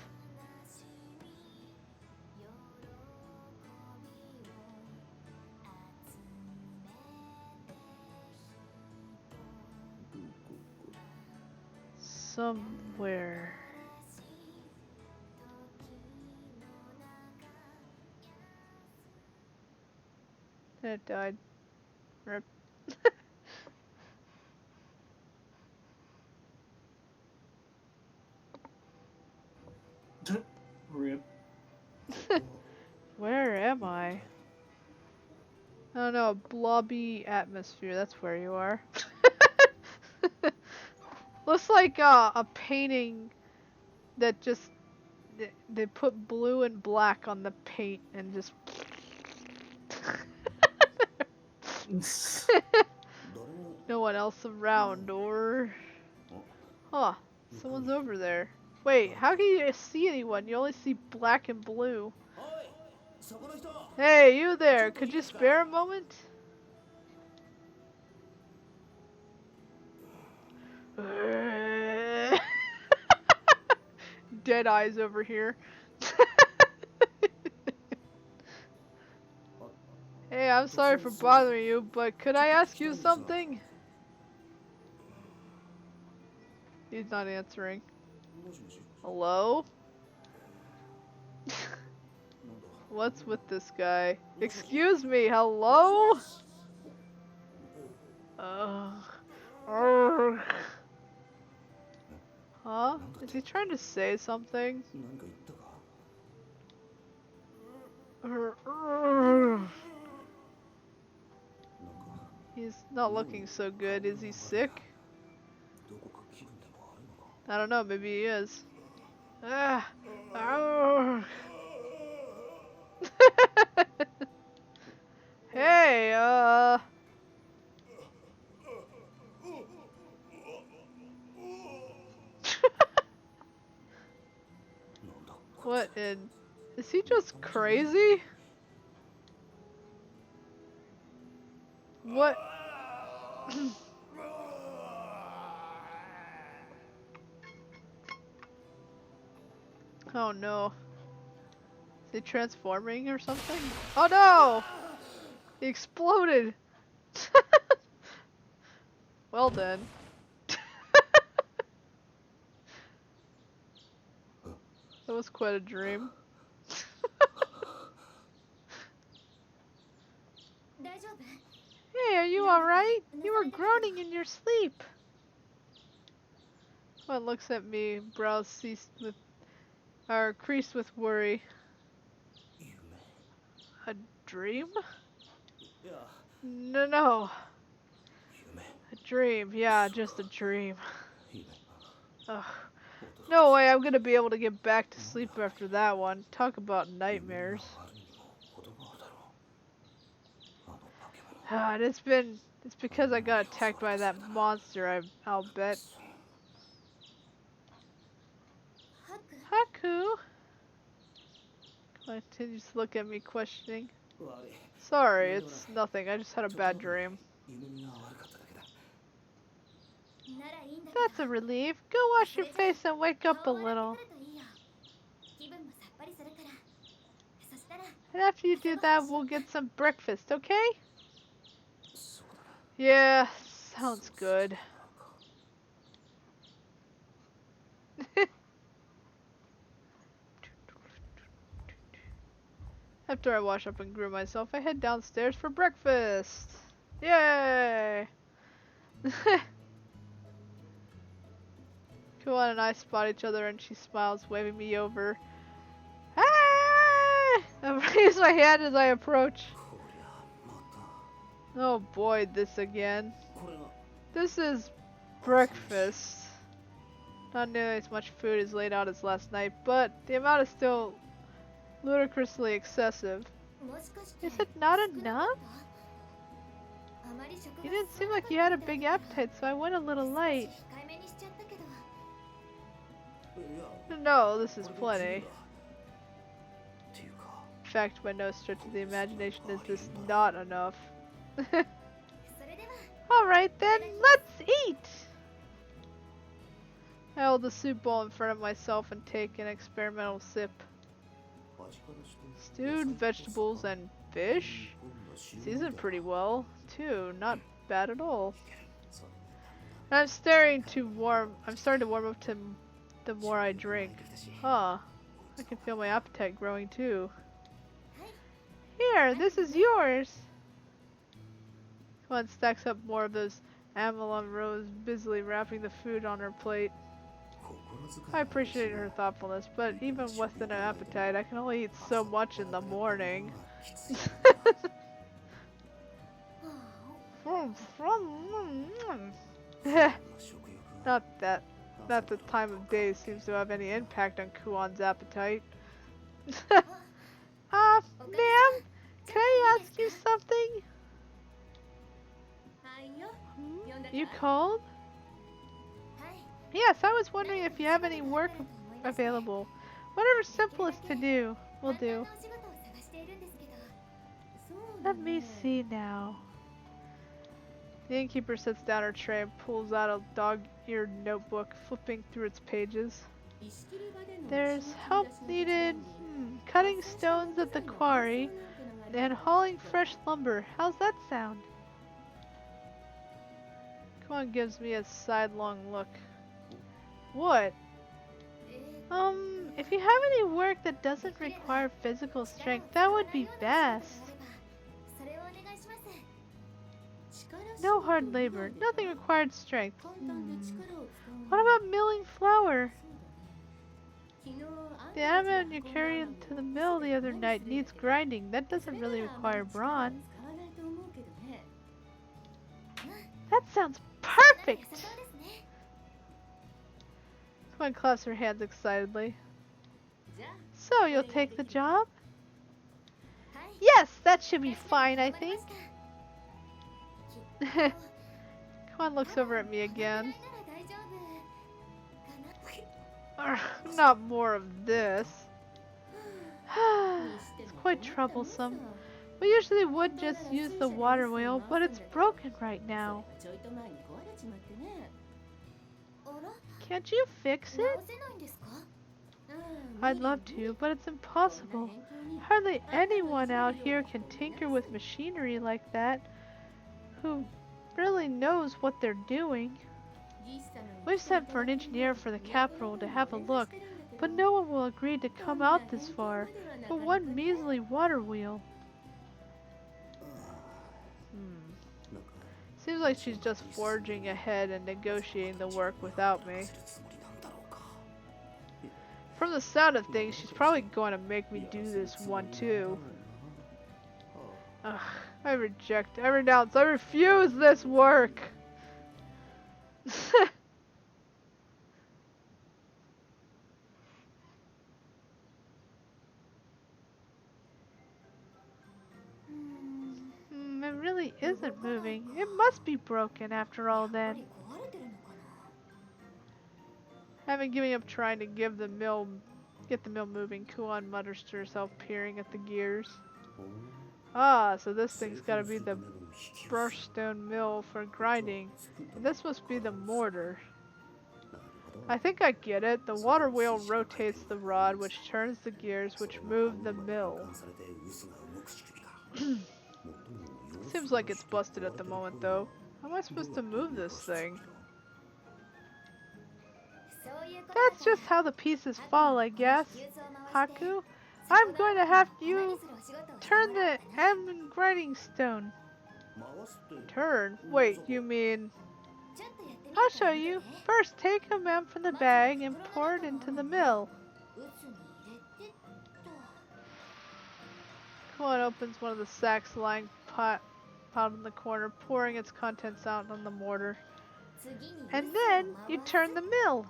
somewhere. Then it died. Rip. Rip. Where am I? I don't know, blobby atmosphere, that's where you are. Looks like a painting that just... They put blue and black on the paint and just... No one else around, or... Huh, someone's over there. Wait, how can you see anyone? You only see black and blue. Hey, you there, could you spare a moment? Dead eyes over here. Hey, I'm sorry for bothering you, but could I ask you something? He's not answering. Hello? What's with this guy? Excuse me, hello? Huh? Is he trying to say something? He's not looking so good. Is he sick? I don't know, maybe he is. Hey, what in... Is he just crazy? What? Oh no. Is he transforming or something? Oh no! He exploded! Well then. That was quite a dream. Hey, are you alright? You were groaning in your sleep. One looks at me, brows creased with worry. 夢 A dream? いや No. 夢 A dream. Yeah, just a dream. 夢 Ugh. 驚 No way I'm gonna be able to get back to sleep after that one. Talk about 夢に nightmares. は悪いにも程があるだろうあの化け物 It's because I got attacked by that monster, I'll bet. ハク Haku continues to look at me questioning. 悪い Sorry, it's nothing. I just had a bad dream. 夢見が悪かっただけだ ならいいんだけど That's a relief. Go wash your face and wake up a 顔を洗 little. ってくるといいよ気分もさっぱりするからそしたら And after you do that, we'll get some breakfast, okay? そうだな Yeah, sounds good. After I wash up and groom myself, I head downstairs for breakfast. Yay! Kuan and I spot each other and she smiles, waving me over. Hey! I raise my hand as I approach. こりゃまた Oh boy, this again. これが This is breakfast. Not nearly as much food as laid out as last night, but the amount is still ludicrously excessive. もしかして Is it not 少なか enough? ったあまり食が You didn't seem like you had a big appetite, so I went a little light. 控えめにしちゃったけど いや No, this is これで十分 plenty. だっていうか In fact, by no stretch of the imagination is this not enough. それでは Alright then, let's eat! I hold the soup bowl in front of myself and take an experimental sip. 味からして Stewed vegetables and fish? Seasoned pretty well, too. Not bad at all. それ And I'm starting to warm up to the more I drink. Huh. I can feel my appetite growing too. Here, this is yours. One stacks up more of those amalum rows, busily wrapping the food on her plate. I appreciate her thoughtfulness, but even with an appetite, I can only eat so much in the morning. Not the time of day seems to have any impact on Kuon's appetite. Ma'am, can I ask you something? はいよ You called? はい Yes, I was wondering if you have any work available. Whatever's simplest to do, will 簡単 do. なお仕事を探しているんですけどそう Let me see now. The innkeeper sets down her tray and pulls out a dog-eared notebook, flipping through its pages. There's help needed cutting stones at the quarry and hauling fresh lumber. How's that sound? Kuan gives me a sidelong look. What? If you have any work that doesn't require physical strength, that would be best. それをお願いします No hard labor, nothing required strength. What about milling flour? The animal you carried to the mill the other night needs grinding. That doesn't really require brawn. That sounds 良 perfect! さそうですね Kuan claps her hands excitedly. So, you'll take the job? はい Yes, that should be fine, I 頑張り think. ましたきっと Kuan looks over at me again. これぐらいなら大丈夫かな Not more of this. It's quite troublesome. We usually would just use the water wheel, but it's broken right now. あら Can't you fix it? 直せないんですか I'd love to, but it's impossible. Hardly anyone out here can tinker with machinery like that, who really knows what they're doing. We've sent for an engineer for the capital to have a look, but no one will agree to come out this far for one measly water wheel. Seems like she's just forging ahead and negotiating the work without me. from the sound of things, she's probably going to make me do this one too. Ugh, I reject, I renounce, I refuse this work! It really isn't moving. It must be broken after all then. Having given up trying to get the mill moving, Kuon mutters to herself, peering at the gears. Ah, so this thing's gotta be the brushstone mill for grinding. And this must be the mortar. I think I get it. The water wheel rotates the rod, which turns the gears, which move the mill. Seems like it's busted at the moment, though. How am I supposed to move this thing? That's just how the pieces fall, I guess. Haku, I'm going to have you turn the M grinding stone. Turn? Wait, you mean... I'll show you. First, take a M from the bag and pour it into the mill. Kuon opens one of the sacks lying pot in the corner, pouring its contents out on the mortar. And then you turn the mill.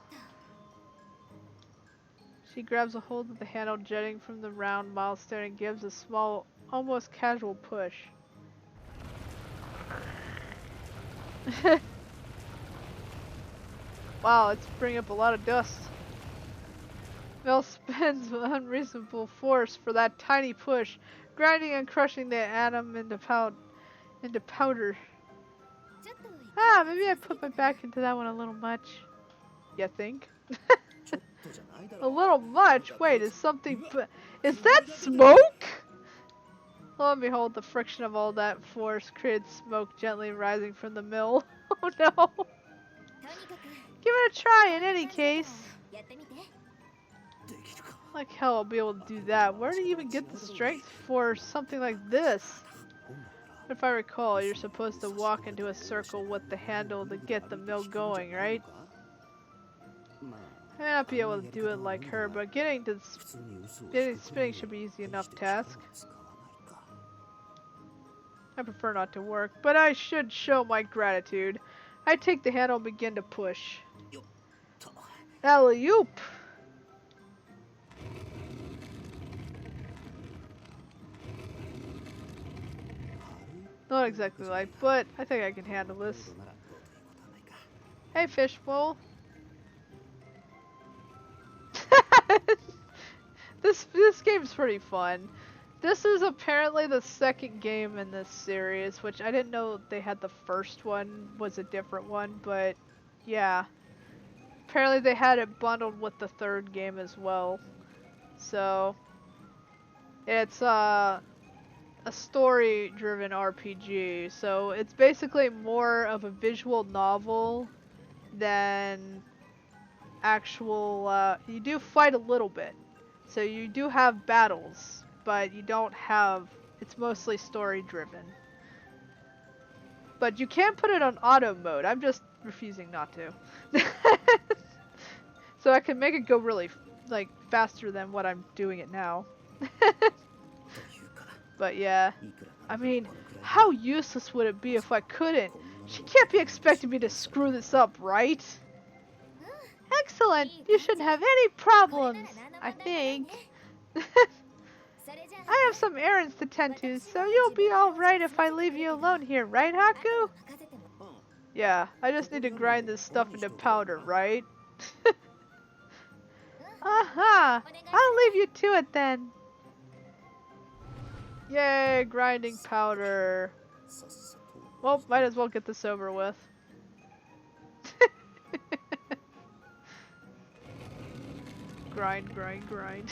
She grabs a hold of the handle jutting from the round milestone and gives a small, almost casual push. Wow, it's bringing up a lot of dust. Mill spins with unreasonable force for that tiny push, grinding and crushing the atom into powder. Ah, maybe I put my back into that one a little much. You think? A little much? Wait, is is that smoke? Lo and behold, the friction of all that force created smoke gently rising from the mill. Oh no! Give it a try in any case. Like hell I'll be able to do that. Where do you even get the strength for something like this? If I recall, you're supposed to walk into a circle with the handle to get the mill going, right? I may not be able to do it like her, but getting spinning should be easy enough task. I prefer not to work, but I should show my gratitude. I take the handle and begin to push. Alley-oop! Not exactly light, but I think I can handle this. Hey, fishbowl. This game's pretty fun. This is apparently the second game in this series, which I didn't know they had the first one was a different one, but yeah. Apparently they had it bundled with the third game as well. So it's a story-driven RPG. So it's basically more of a visual novel than actual you do fight a little bit. So you do have battles, but you don't have, it's mostly story driven. But you can put it on auto mode, I'm just refusing not to. So I can make it go really, like, faster than what I'm doing it now. But yeah, I mean, how useless would it be if I couldn't? She can't be expecting me to screw this up, right? Excellent, you shouldn't have any problems, I think. I have some errands to tend to, so you'll be alright if I leave you alone here, right, Haku? Yeah, I just need to grind this stuff into powder, right? Aha! I'll leave you to it then. Yay, grinding powder. Well, might as well get this over with. Grind, grind, grind.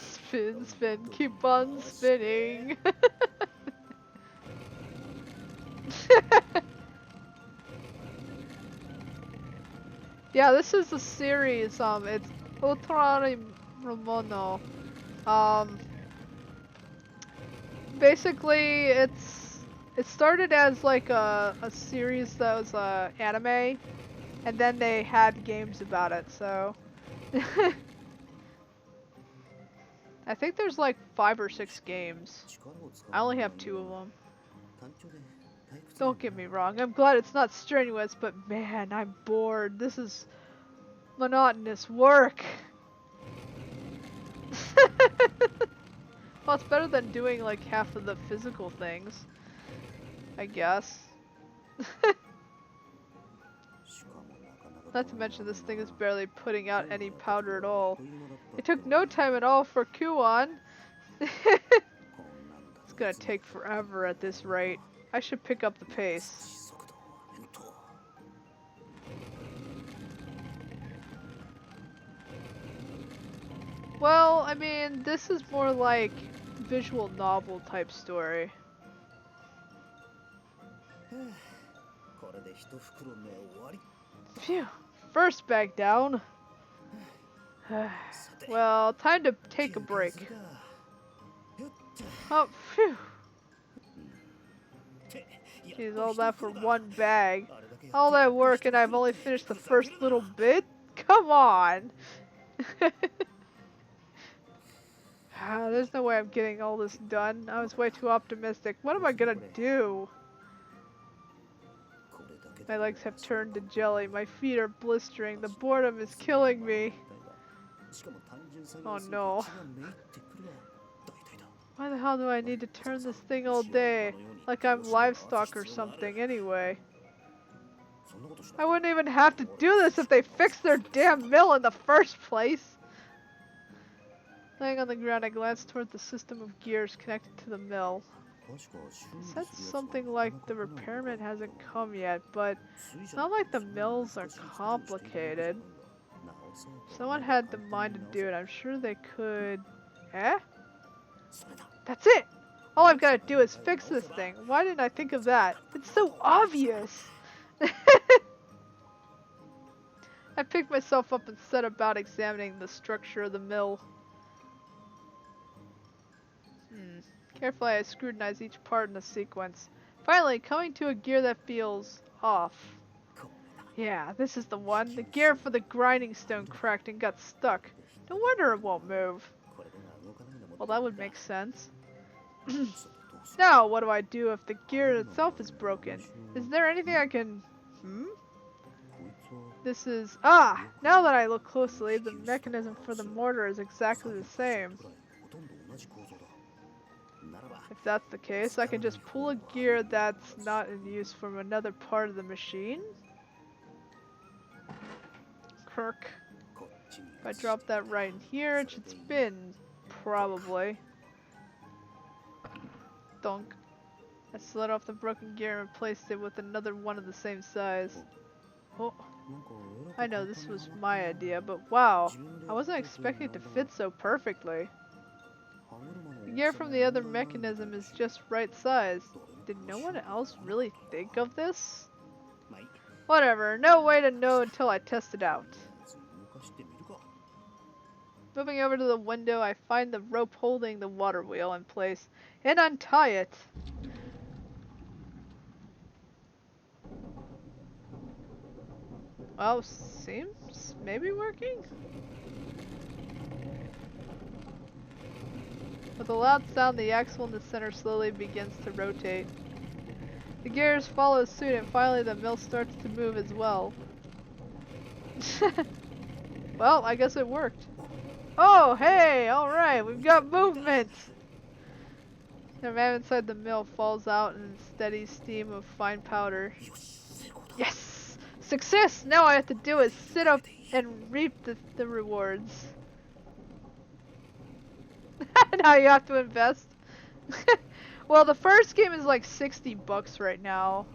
Spin, spin, keep on spinning. Yeah, this is a series, it's Ultraman Romono. Um, basically, it started as like a series that was anime, and then they had games about it. So I think there's like 5 or 6 games. I only have 2 of them. Don't get me wrong, I'm glad it's not strenuous, but man, I'm bored. This is monotonous work. Well, it's better than doing like half of the physical things, I guess. Not to mention this thing is barely putting out any powder at all. It took no time at all for Kuon. It's gonna take forever at this rate. I should pick up the pace. Well, I mean, this is more like visual novel type story. Phew. First bag down. Well, time to take a break. Oh, phew. Jeez, all that for 1 bag. All that work and I've only finished the first little bit? Come on! There's no way I'm getting all this done. I was way too optimistic. What am I gonna do? My legs have turned to jelly. My feet are blistering. The boredom is killing me. Oh no. Why the hell do I need to turn this thing all day? Like I'm livestock or something anyway. I wouldn't even have to do this if they fixed their damn mill in the first place. Laying on the ground, I glanced toward the system of gears connected to the mill. It said something like the repairman hasn't come yet, but it's not like the mills are complicated. If someone had the mind to do it, I'm sure they could... Eh? That's it! All I've got to do is fix this thing. Why didn't I think of that? It's so obvious! I picked myself up and set about examining the structure of the mill. Carefully, I scrutinized each part in the sequence. Finally, coming to a gear that feels off. Yeah, this is the one. The gear for the grinding stone cracked and got stuck. No wonder it won't move. Well, that would make sense. Now, what do I do if the gear itself is broken? Is there anything I can... This is... Ah! Now that I look closely, the mechanism for the mortar is exactly the same. If that's the case, I can just pull a gear that's not in use from another part of the machine. Kirk. If I drop that right in here, it should spin. Probably. Dunk. I slid off the broken gear and replaced it with another one of the same size. Oh. I know this was my idea, but wow. I wasn't expecting it to fit so perfectly. The gear from the other mechanism is just right size. Did no one else really think of this? Whatever, no way to know until I test it out. Moving over to the window, I find the rope holding the water wheel in place and untie it. Well, seems maybe working? With a loud sound, the axle in the center slowly begins to rotate. The gears follow suit and finally the mill starts to move as well. Well, I guess it worked. Oh, hey, alright, we've got movement! The man inside the mill falls out in a steady steam of fine powder. Yes! Success! Now all I have to do is sit up and reap the rewards. Now you have to invest. Well, the first game is like $60 right now.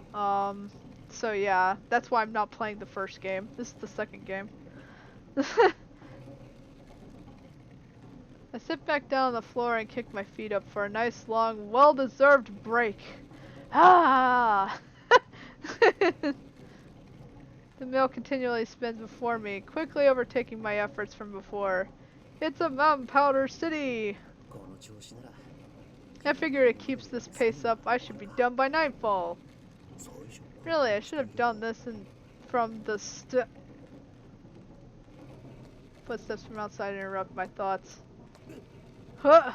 So yeah, that's why I'm not playing the first game. This is the second game. I sit back down on the floor and kick my feet up for a nice long, well-deserved break. Ah! The mill continually spins before me, quickly overtaking my efforts from before. It's a mountain powder city. この調子なら I figure it keeps this pace up. I should be done by nightfall. 最初 Really, I should have done this from the Footsteps from outside interrupt my thoughts. Huh!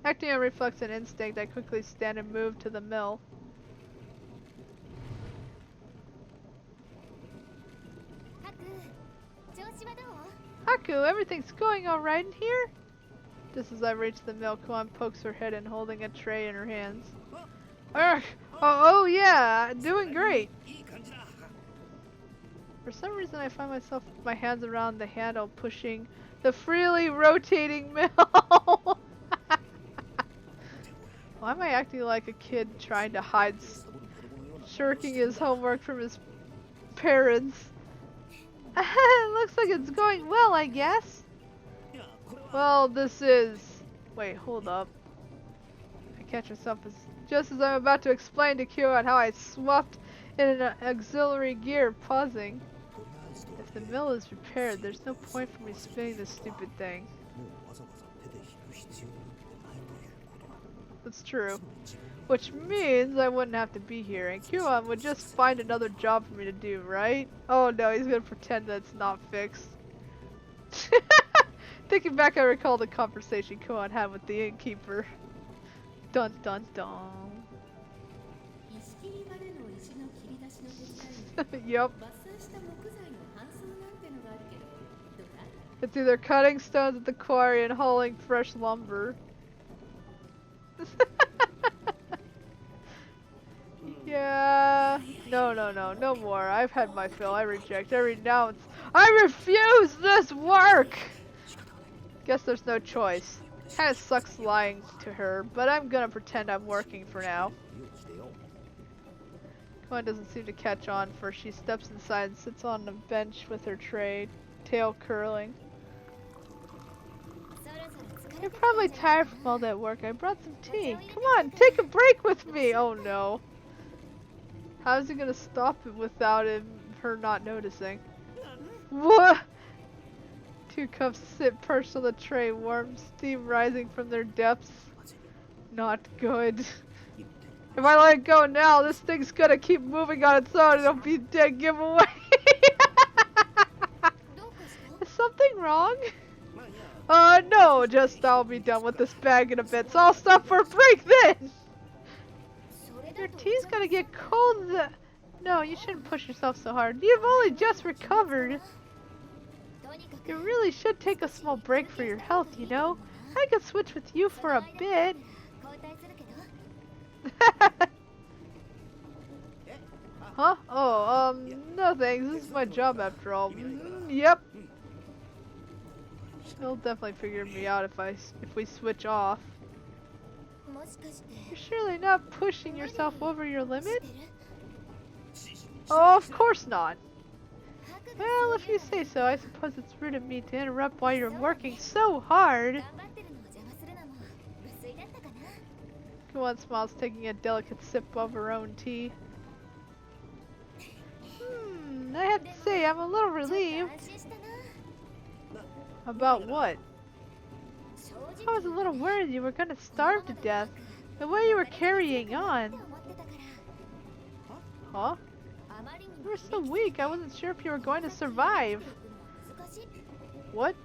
Acting on reflex and instinct, I quickly stand and move to the mill. Haku, everything's going alright in here? Just as I reach the mill, Kuan pokes her head in, holding a tray in her hands. Ugh! Oh yeah, doing great. いい感じだ For some reason, I find myself with my hands around the handle, pushing the freely rotating mill. Why am I acting like a kid trying to hide, shirking his homework from his parents? It looks like it's going well, I guess. いやこれは Well, this is... Wait, hold up. I catch myself just as I'm about to explain to Kyo how I swapped in an auxiliary gear, pausing. とりあえずと If the mill is repaired, there's no point for me spinning this stupid thing. もうわざわざ手で引く必要なんてないということだ That's true. つまり自分 Which means I wouldn't have to be here, and Kyon would just find another job for me to do, right? Oh no, he's gonna pretend that it's not fixed. Thinking back, I recall the conversation Kyon had with the innkeeper. Dun dun dun. 石切り場での石の切り出しの手伝い Yup. 伐採した木材の搬送なんてのがあるけどどうだ It's either cutting stones at the quarry and hauling fresh lumber. Yeah. No more. I've had my fill. I reject. I renounce. I refuse this work! Guess there's no choice. Kinda sucks lying to her, but I'm gonna pretend I'm working for now. 用意してよ Koen doesn't seem to catch on, for she steps inside and sits on a bench with her tray, tail curling. You're probably tired from all that work. I brought some tea. Come on, take a break with me! Oh no. How's he gonna stop it without her not noticing? What? Two cups sit perched on the tray, warm steam rising from their depths. Not good. If I let it go now, this thing's gonna keep moving on its own. It'll be a dead giveaway. Is something wrong? まあいや No, just I'll be done with this bag in a bit, so I'll stop for a break then! Your tea's gonna get cold. No, you shouldn't push yourself so hard. You've only just recovered. You really should take a small break for your health, you know? I could switch with you for a bit. Huh? Oh, no thanks. This is my job after all. Yep. He'll definitely figure me out if we switch off. You're surely not pushing yourself over your limit? Oh, of course not. Well, if you say so, I suppose it's rude of me to interrupt while you're working so hard. Kuan smiles, taking a delicate sip of her own tea. I have to say, I'm a little relieved. About what? I was a little worried you were gonna starve to death. The way you were carrying on. Huh? You were so weak, I wasn't sure if you were going to survive. What?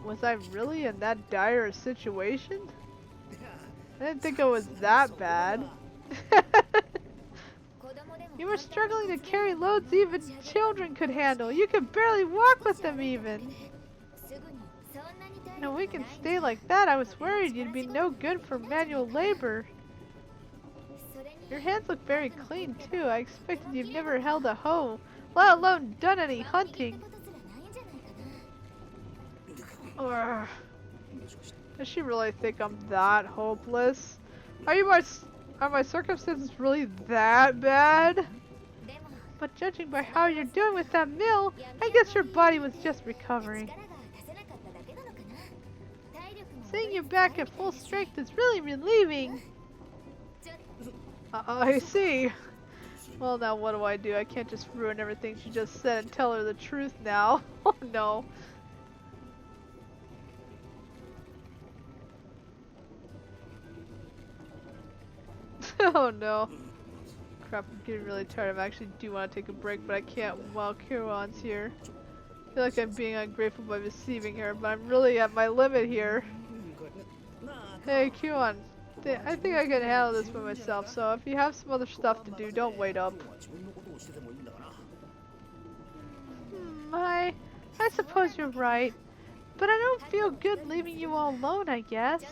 Was I really in that dire a situation? I didn't think it was that bad. You were struggling to carry loads even children could handle. You could barely walk with them even. In a week and stay like that, I was worried you'd be no good for manual labor. Your hands look very clean too. I expected you've never held a hoe, let alone done any hunting. Ugh. Does she really think I'm that hopeless? Are my circumstances really that bad? But judging by how you're doing with that mill, I guess your body was just recovering. Seeing you back at full strength is really relieving. I see. Well, now what do? I can't just ruin everything she just said and tell her the truth now. Oh no. Oh no. Crap, I'm getting really tired. I actually do want to take a break, but I can't while Kiron's here. I feel like I'm being ungrateful by receiving her, but I'm really at my limit here. Hey, Kiron. I think I can handle this by myself, so if you have some other stuff to do, don't wait up. I suppose you're right. But I don't feel good leaving you all alone, I guess.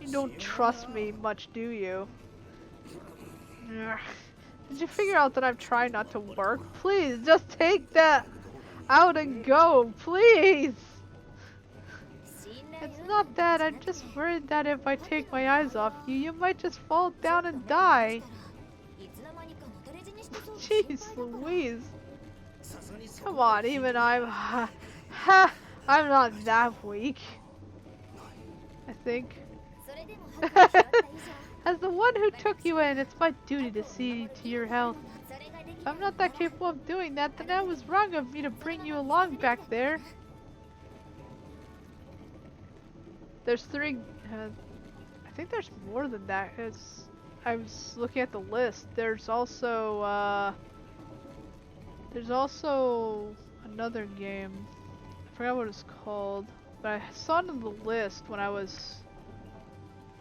You don't trust me much, do you? Ugh. Did you figure out that I'm trying not to work? Please, just take that out and go, please! It's not that, I'm just worried that if I take my eyes off you, you might just fall down and die. Jeez Louise. Come on, even I'm not that weak. I think. As the one who took you in, it's my duty to see to your health. If I'm not that capable of doing that, then that was wrong of me to bring you along back there. There's 3, I think there's more than that. I was looking at the list. There's also another game. I forgot what it's called, but I saw it on the list when I was,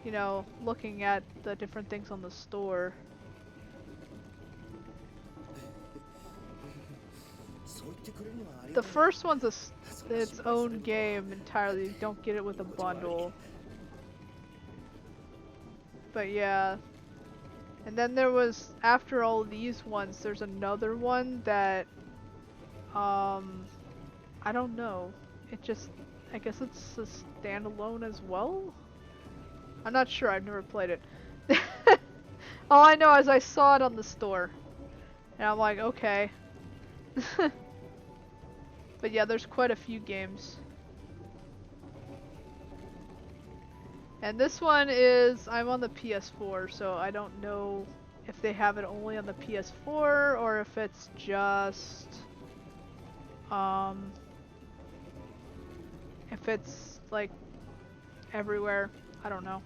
you know, looking at the different things on the store. The first one's its own game entirely. You don't get it with a bundle. But yeah. And then there was, after all these ones, there's another one that, I don't know. I guess it's a standalone as well? I'm not sure, I've never played it. All I know is I saw it on the store. And I'm like, okay. But yeah, there's quite a few games. And this one is, I'm on the PS4, so I don't know if they have it only on the PS4 or if it's just, if it's like everywhere. I don't know.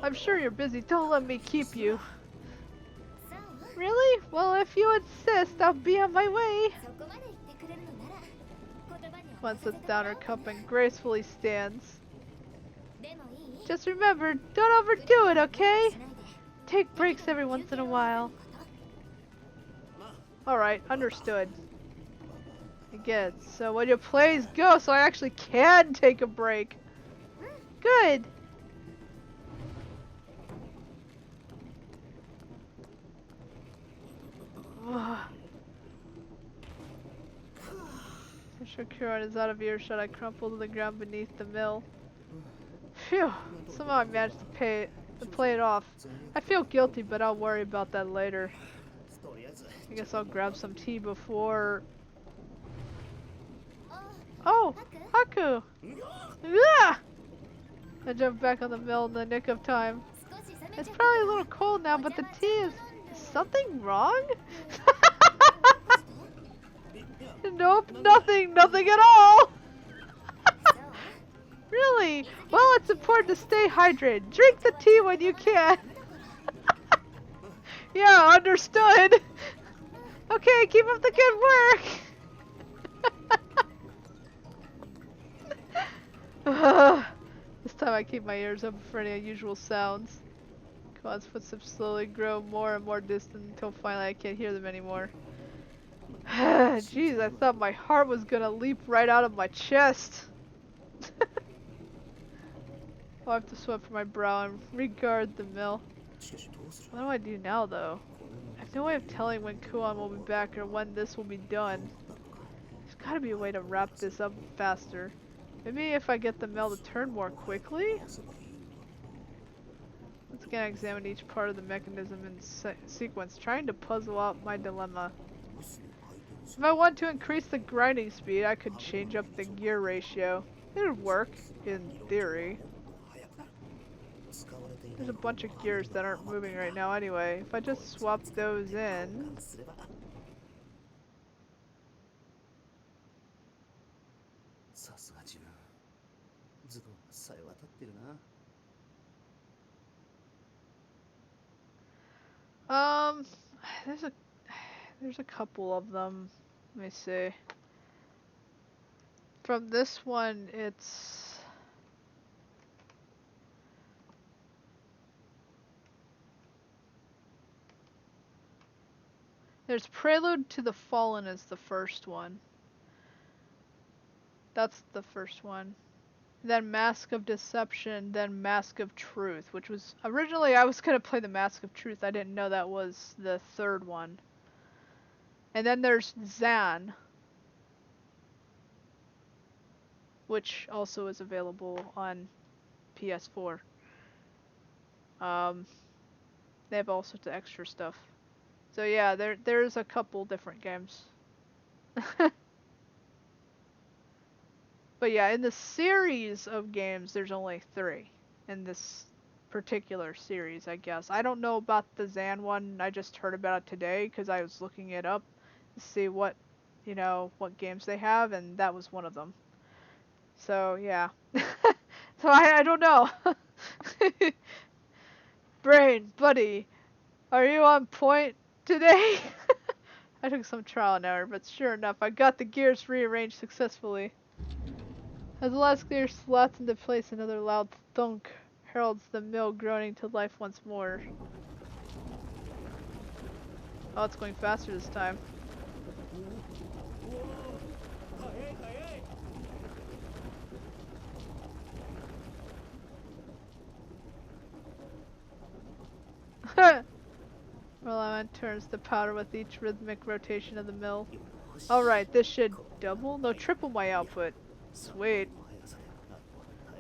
I'm sure you're busy. Don't let me keep you. Really? Well, if you insist, I'll be on my way. One sits down her cup and gracefully stands. Just remember, don't overdo it, okay? Take breaks every once in a while. Alright, understood. I get it. So when your plays go, so I actually can take a break. Good. Shakuran is out of earshot. I crumple to the ground beneath the mill. Phew. Somehow I managed to play it off. I feel guilty, but I'll worry about that later. I guess I'll grab some tea before... Oh! Haku! Yeah! I jumped back on the mill in the nick of time. It's probably a little cold now, but the tea is something wrong? Nope, nothing at all! Really? Well, it's important to stay hydrated. Drink the tea when you can. Yeah, understood. Okay, keep up the good work. This time I keep my ears open for any unusual sounds. Kwan's footsteps slowly grow more and more distant until finally I can't hear them anymore. Jeez, I thought my heart was gonna leap right out of my chest. I'll have to sweat from my brow and regard the mill. What do I do now, though? I have no way of telling when Kuon will be back or when this will be done. There's gotta be a way to wrap this up faster. Maybe if I get the mill to turn more quickly? Let's again examine each part of the mechanism in sequence, trying to puzzle out my dilemma. If I want to increase the grinding speed, I could change up the gear ratio. It would work, in theory. There's a bunch of gears that aren't moving right now anyway. If I just swap those in... There's a there's a couple of them. Let me see. From this one, there's Prelude to the Fallen is the first one. That's the first one. Then Mask of Deception, then Mask of Truth, which was originally I was gonna play the Mask of Truth. I didn't know that was the third one. And then there's Zan, which also is available on PS4. They have all sorts of extra stuff. So yeah, there's a couple different games. But yeah, in the series of games, there's only 3 in this particular series, I guess. I don't know about the Zan one. I just heard about it today because I was looking it up to see what games they have, and that was one of them. So yeah. So I don't know. Brain, buddy, are you on point today? I took some trial and error, but sure enough, I got the gears rearranged successfully. As the last gear slots into place, another loud thunk heralds the mill groaning to life once more. Oh, it's going faster this time. Roland turns the powder with each rhythmic rotation of the mill. Alright, this should double? No, triple my output. Sweet.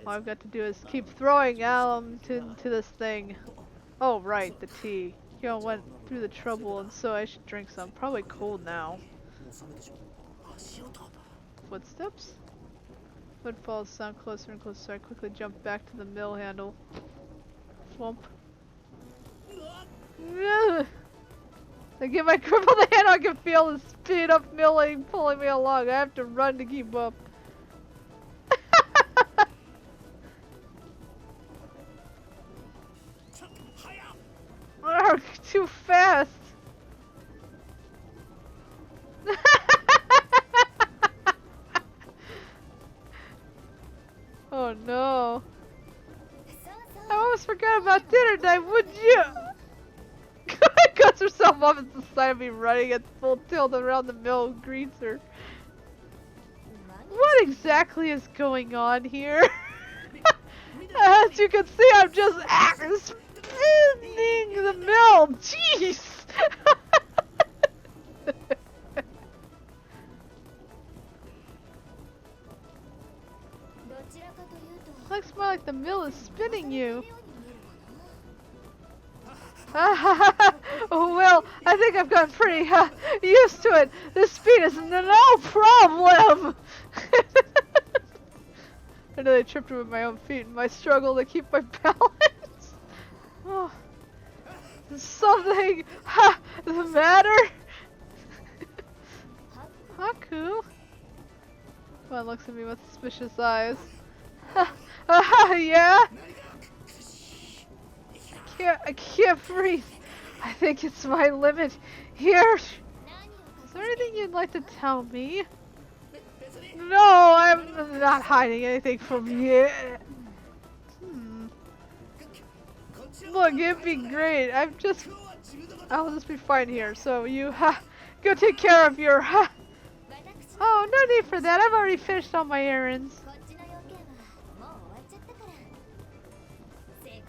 All I've got to do is keep throwing alum to this thing. Oh, right, the tea. Kyo went through the trouble, and so I should drink some. Probably cold now. Footsteps? Footfalls sound closer and closer, so I quickly jump back to the mill handle. Flump. I give my cripple the hand, I can feel the speed up milling pulling me along. I have to run to keep up. Arrgh, too fast. Oh no. I almost forgot about dinner time, would you? Cuts herself off at the side of me running at full tilt around the mill and greets her. What exactly is going on here? As you can see, I'm just spinning the mill. Jeez! Looks more like the mill is spinning you. Oh, well, I think I've gotten pretty used to it. This speed is no problem. I nearly tripped over my own feet in my struggle to keep my balance. Oh, is something the matter? Haku? One looks at me with suspicious eyes. Yeah? I can't breathe. I think it's my limit here. Is there anything you'd like to tell me? No, I'm not hiding anything from you. Look, it'd be great. I'll just be fine here. So you, go take care of your, Oh, no need for that. I've already finished all my errands.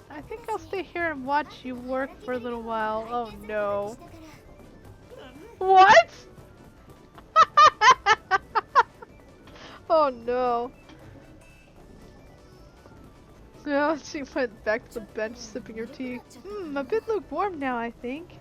I think I'll stay here and watch you work for a little while. Oh no. What? Oh no. No, she went back to the bench sipping her tea. A bit lukewarm now, I think.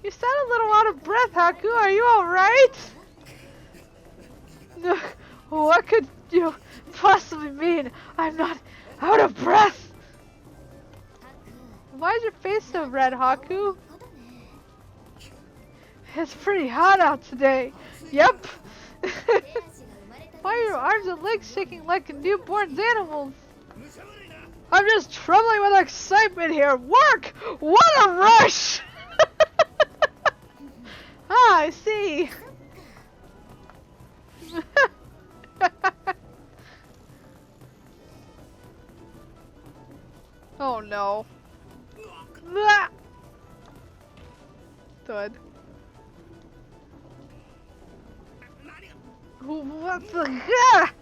You sound a little out of breath, Haku. Are you alright? What could you possibly mean? I'm not out of breath. Why is your face so red, Haku? ことね It's pretty hot out today. Yep. 手足が生まれたて Why の are your 少 arms 女 and の legs よう shaking に like a 努力 newborn's している animals? I'm just trembling with excitement here. Work! What a rush! Ah, I see. Oh no. Ah! Good. What the? Ah!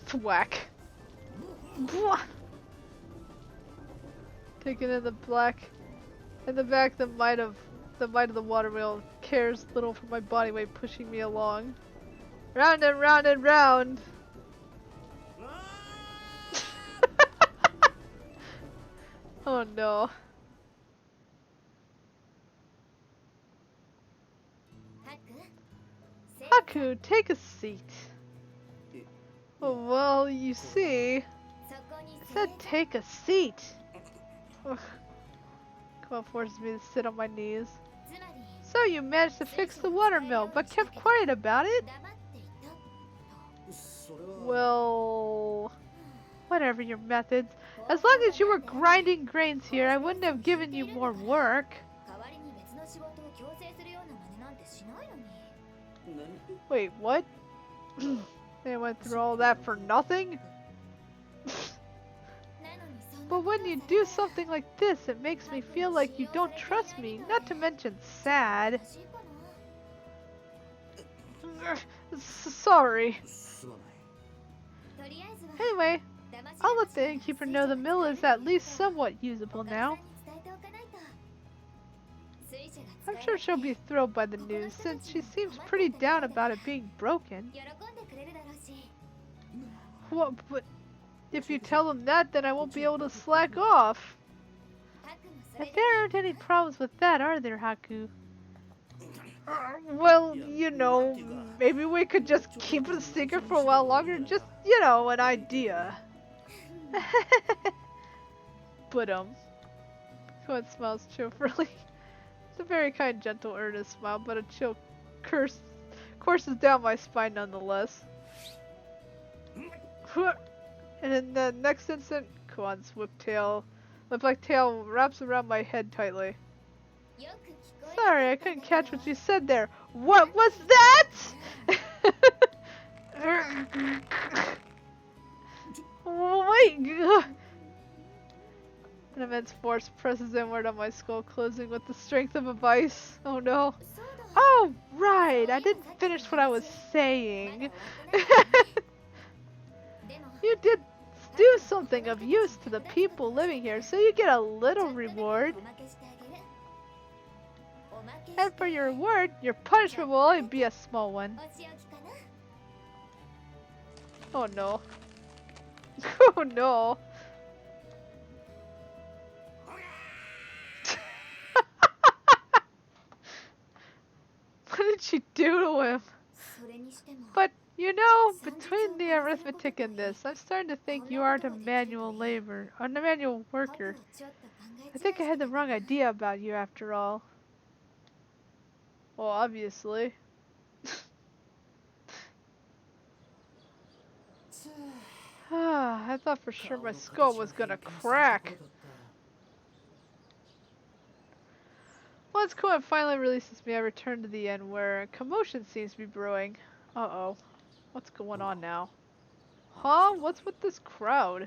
Thwack. Blah. Taken in the black. In the back, the might of the water wheel cares little for my body weight pushing me along. Round and round and round. Oh no. ハクせい Haku, take a seat. Oh, well, you see, そこに I せい said take a seat. Ugh. Come on, forces me to sit on my knees. つまり So you managed to fix the water mill, but kept quiet about it? 黙っていたと それは Well, whatever your methods. As long as you were grinding grains here, I wouldn't have given you more work. 代わりに別の仕事を強制するような真似なんてしないのに Wait, what? They went through all that for nothing? なのにそんな But こと when you さ do something like this, it makes me feel like you don't trust me, not to mention sad. 欲しいかな Sorry. すまないとりあえずは Anyway, 騙し I'll let 騙し the な innkeeper 水 know 車 the が mill 使え is る at と least いうのを somewhat usable おかみさ now. んに伝えておかないと水車が使 I'm え sure なくて she'll be thrilled by the news, since she seems pretty down about it being broken. 喜んでくれるだろうし What? But if you tell them that, then I won't be able to slack off. ハクもそれ But で there aren't any problems with that, are there, Haku? Well, you know, maybe we could just keep it a secret for a while longer. Just, you know, an idea. But Cohen smiles cheerfully. It's a very kind, gentle, earnest smile, but a chill courses down my spine nonetheless. And in the next instant, Koan's whip-like tail wraps around my head tightly. よく聞こえ Sorry, I なかったん couldn't だ catch け what ど you said there. What was that? Wait. An immense force presses inward on my skull, closing with the strength of a vice. Oh no. そうだ Oh, right. I didn't finish what I was saying. まだ終わってないでも You did do something of use to the people living here, so you get a little reward. おまけしてあげるおまけ And して for your reward, your punishment will only be a small one. お仕置きかな Oh no. Oh no. What did she do to him? それにしても But, you know, between the arithmetic and this, I'm starting to think you aren't a manual worker. ちょっと考え I think I had the wrong idea about you after all. Well, obviously. I thought for sure my skull was gonna crack. Once Koen finally releases me, I return to the inn where a commotion seems to be brewing. Uh-oh. What's going on now? Huh? What's with this crowd?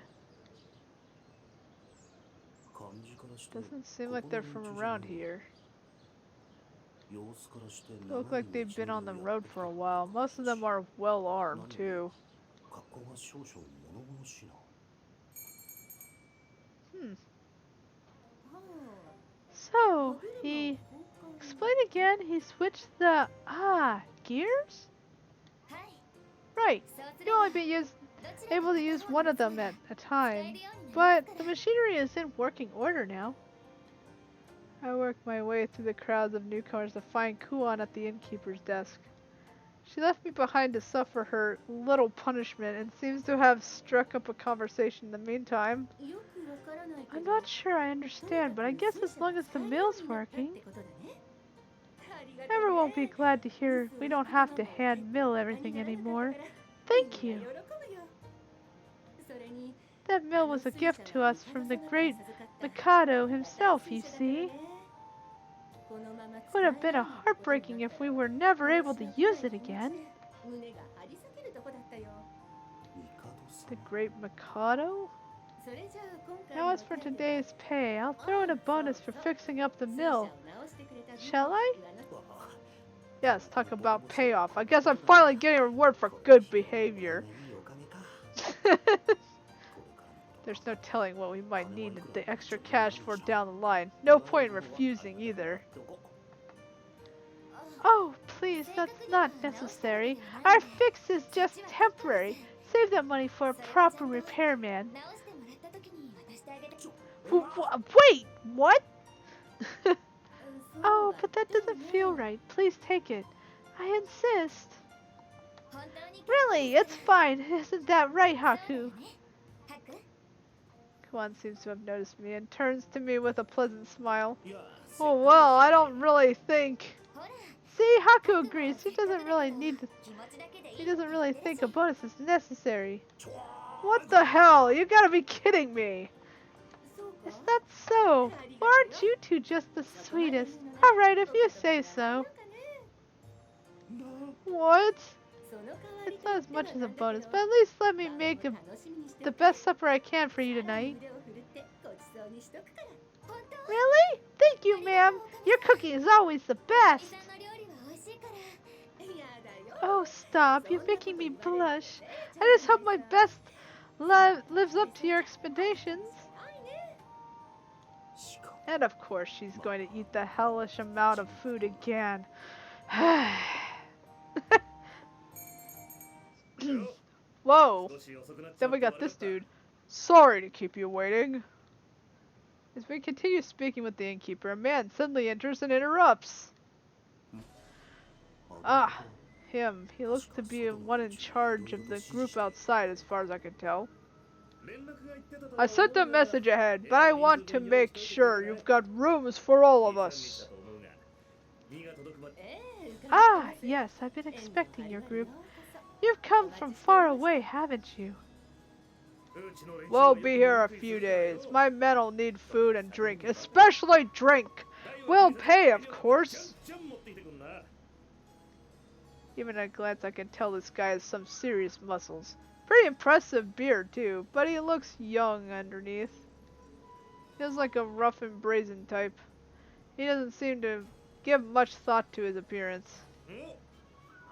感じからして Doesn't seem like they're from around here. 様子からして They look like they've been on the road for a while. Most of them are well armed, too. 格好が少々物々しいな So, explain again, he switched the, gears? はい Right. そうすれ You ば only be able to use one of them at a 使 time. えるようになり But ますか the ら machinery is in working order now. I work my way through the crowds of newcomers to find Kuon at the innkeeper's desk. She left me behind to suffer her little punishment and seems to have struck up a conversation in the meantime. よくわからないけ I'm ど not sure I understand, but I guess as long as the mill's working, ありがとうね everyone will be glad to hear we don't have to hand mill everything anymore. Thank you. みんな喜ぶよそれに That mill was a gift to us from the great Mikado himself, you see. このまま It would have been heartbreaking if we were never able to use it again. 胸が張り裂けるとこだったよ The great Mikado? それじゃあ今回 Now as for today's pay, I'll throw in a bonus for fixing up the mill. Shall I? Yes, talk about payoff. I guess I'm finally getting a reward for good behavior. いいおかげか There's no telling what we might need the extra cash for down the line. No point in refusing either. Oh, please, that's not necessary. Our fix is just temporary. Save that money for a proper repairman. 直してもらった時に渡してあげて Wait, what? Oh, but that doesn't feel right. Please take it. I insist. 本当に Really, it's fine. Isn't that right, そうだ Haku? よねハク Kwan seems to have noticed me and turns to me with a pleasant smile. いや Oh well, I don't really think. ほら See, Haku agrees. He doesn't really need to. 気持ちだけでいい He doesn't really think a bonus is necessary. ちょ What the hell? You gotta be kidding me. そうか Is that so? Well, aren't you two just the sweetest? Alright, if you say so. What? その代わり It's not as much as a bonus, but at least let me make 楽しみにして the best supper I can for you tonight. 腕を振るってごちそうにしとくから 本当 Really? Thank you, ma'am. Your cooking is always the おじ best. さんの料理は美味しいから やだよ Oh, stop. You're making me blush. I just hope my best lives up to your expectations. しかも And of course, she's going to eat the hellish amount of food again. Whoa. Then we got this dude. Sorry to keep you waiting. As we continue speaking with the innkeeper, a man suddenly enters and interrupts. Ah, him. He looks to be one in charge of the group outside as far as I can tell. I sent a message ahead, but I want to make sure you've got rooms for all of us. Ah, yes, I've been expecting your group. You've come from far away, haven't you? We'll be here a few days. My men'll need food and drink, especially drink. We'll pay, of course. Even at a glance, I can tell this guy has some serious muscles. Pretty impressive beard, too, but he looks young underneath. He has like a rough and brazen type. He doesn't seem to give much thought to his appearance.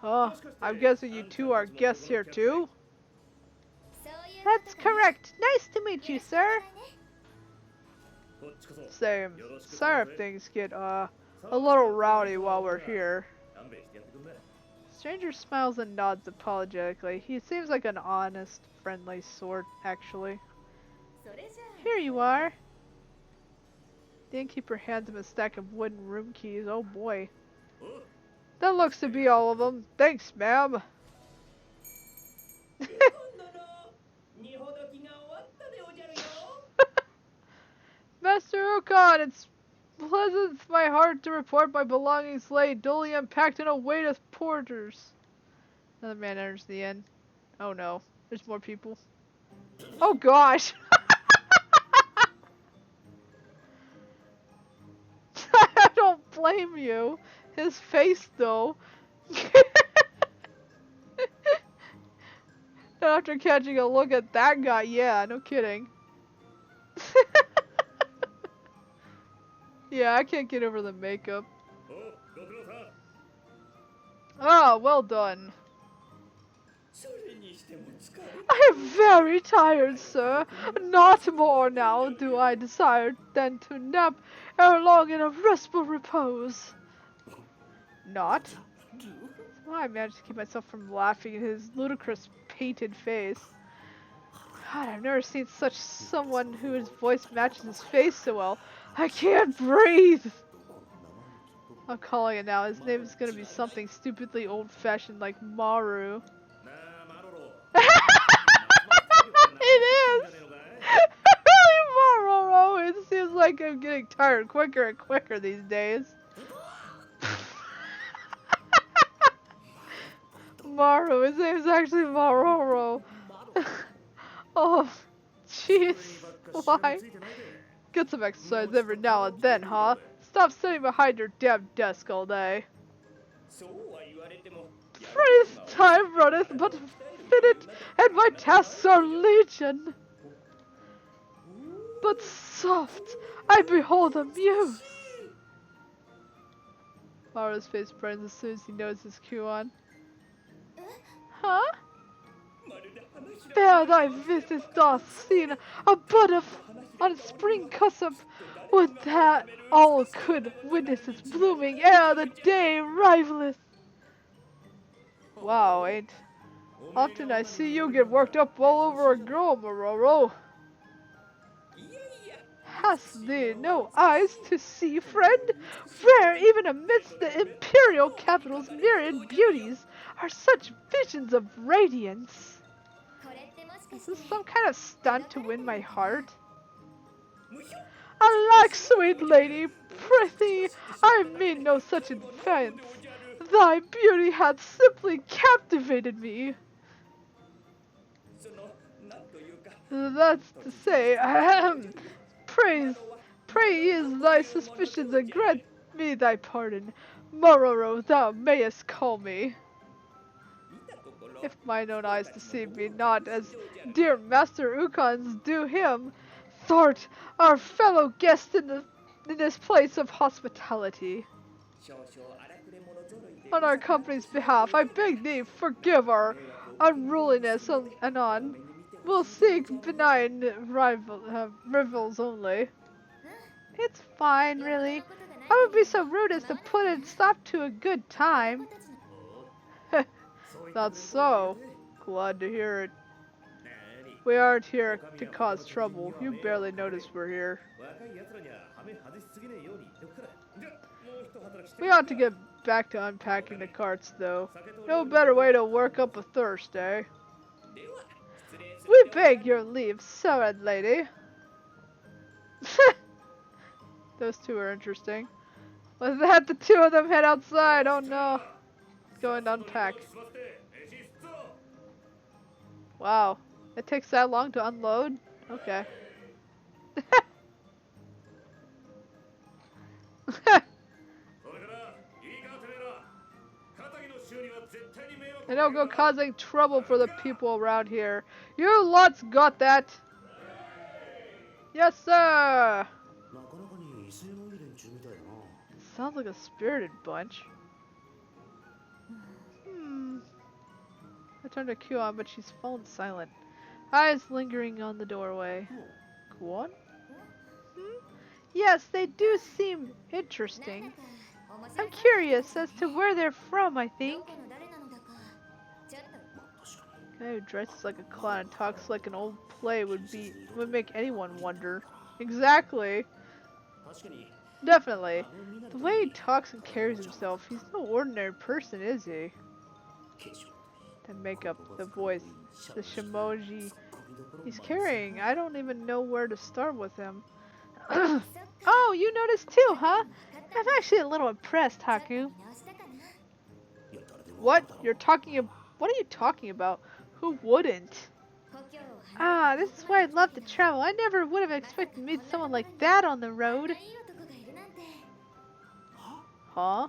Oh, I'm guessing you two are guests here, too? そういう That's correct. Nice to meet you, sir. こっちこそ Same. Sorry if things get, a little rowdy while we're here. 勘弁してやってくんな Stranger smiles and nods apologetically. He seems like an honest, friendly sort, actually. それじゃあ Here you are. The innkeeper hands him a stack of wooden room keys. Oh boy. おう That looks to be all of them. Thanks, ma'am. 今度の荷ほどきが終わったでおじゃるよ Master Okan, it's pleasant to my heart to report my belongings lay duly unpacked and await us porters. Another man enters the inn. Oh no, there's more people. Oh gosh! I don't blame you. His face, though. Not after catching a look at that guy, yeah, no kidding. Yeah, I can't get over the makeup. おうご苦労さん Ah, well done. それにしても疲れ I am very tired, sir. Not more now do I desire than to nap ere long in a restful repose. Not? Somehow I managed to keep myself from laughing at his ludicrous painted face. God, I've never seen such someone whose voice matches his face so well. I can't breathe! I'm calling it now. His name is gonna be something stupidly old-fashioned like Maru. It is! Maroro! It seems like I'm getting tired quicker and quicker these days. Maru, his name is actually Maroro. Oh, jeez. Why? Get some exercise every now and then, huh? Stop sitting behind your damn desk all day. Praise time runneth but finite, and my tasks are legion. But soft, I behold a muse. Maru's face brightens as soon as he knows his cue on. Huh? There thy visit doth seen a bud of on spring cusp. Would that all could witness its blooming ere the day rivaleth. Wow, ain't often I see you get worked up all over a girl, Maroro. Hast thee no eyes to see, friend? Where even amidst the imperial capital's myriad beauties are such visions of radiance? Is this some kind of stunt to win my heart? Alack, sweet lady, prithee, I mean no such offence. Thy beauty hath simply captivated me. That's to say, pray ease thy suspicions and grant me thy pardon. Mororo, thou mayest call me. If mine own eyes deceive me not, as dear Master Ukon's do him, thou'rt our fellow guest in this place of hospitality. On our company's behalf, I beg thee forgive our unruliness anon. We'll seek benign rivals only. It's fine, really. I would be so rude as to put a stop to a good time. That's so. Glad to hear it. We aren't here to cause trouble. You barely noticed we're here. We ought to get back to unpacking the carts, though. No better way to work up a thirst, eh? We beg your leave, sir lady. Those two are interesting. Was that the two of them head outside? Oh no. Go and unpack. Wow. It takes that long to unload? Okay. And don't go causing trouble for the people around here. You lots got that? Yes, sir! Sounds like a spirited bunch. I turned her cue on, but she's fallen silent. Eyes lingering on the doorway. Kuon? Yes, they do seem interesting. I'm curious as to where they're from, I think. Guy who dresses like a clown and talks like an old play would make anyone wonder. Exactly. Definitely. The way he talks and carries himself, he's no ordinary person, is he? The makeup, the voice, the shimoji he's carrying. I don't even know where to start with him. Oh, you noticed too, huh? I'm actually a little impressed, Haku. What? What are you talking about? Who wouldn't? Ah, this is why I'd love to travel. I never would have expected to meet someone like that on the road. Huh?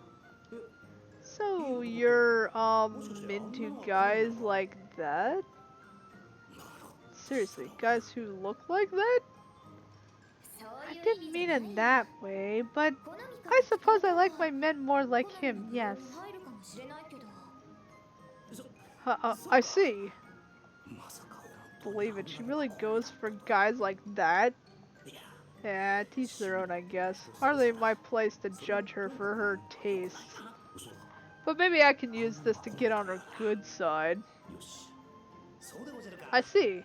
So you're into guys like that? Seriously, guys who look like that? I didn't mean it that way, but I suppose I like my men more like him, yes. I see. Believe it, she really goes for guys like that? Yeah, teach their own, I guess. Hardly my place to judge her for her tastes. But maybe I can use this to get on her good side. I see.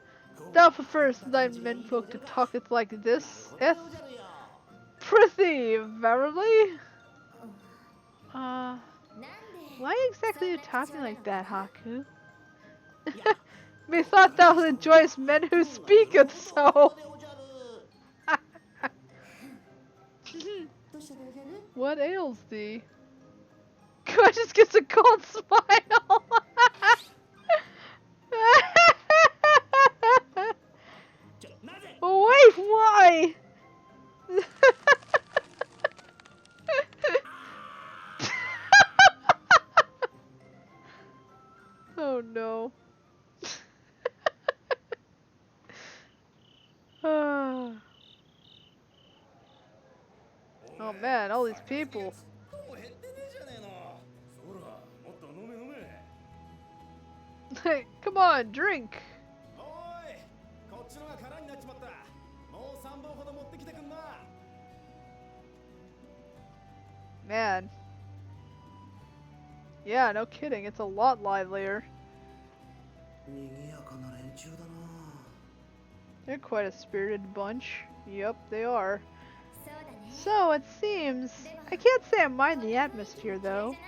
Thou prefers thy menfolk to talketh like this, eh? Prithee, verily? Why exactly are you talking like that, Haku? Methought thou enjoyest men who speaketh so. どうしたらやる What ails thee? I just gets a cold smile. Wait, why? Oh no. Oh man, all these people. もう減ってねえじゃねえの。そら、もっと飲め飲め。 Hey, come on, drink. おい、こっちのが空になっちまった。もう3本ほど持ってきてくんな。 Man. Yeah, no kidding. It's a lot livelier. 賑やかな連中だな。 They're quite a spirited bunch. Yup, they are. そうだね So it seems. I can't say I mind the atmosphere じゃ though. ないか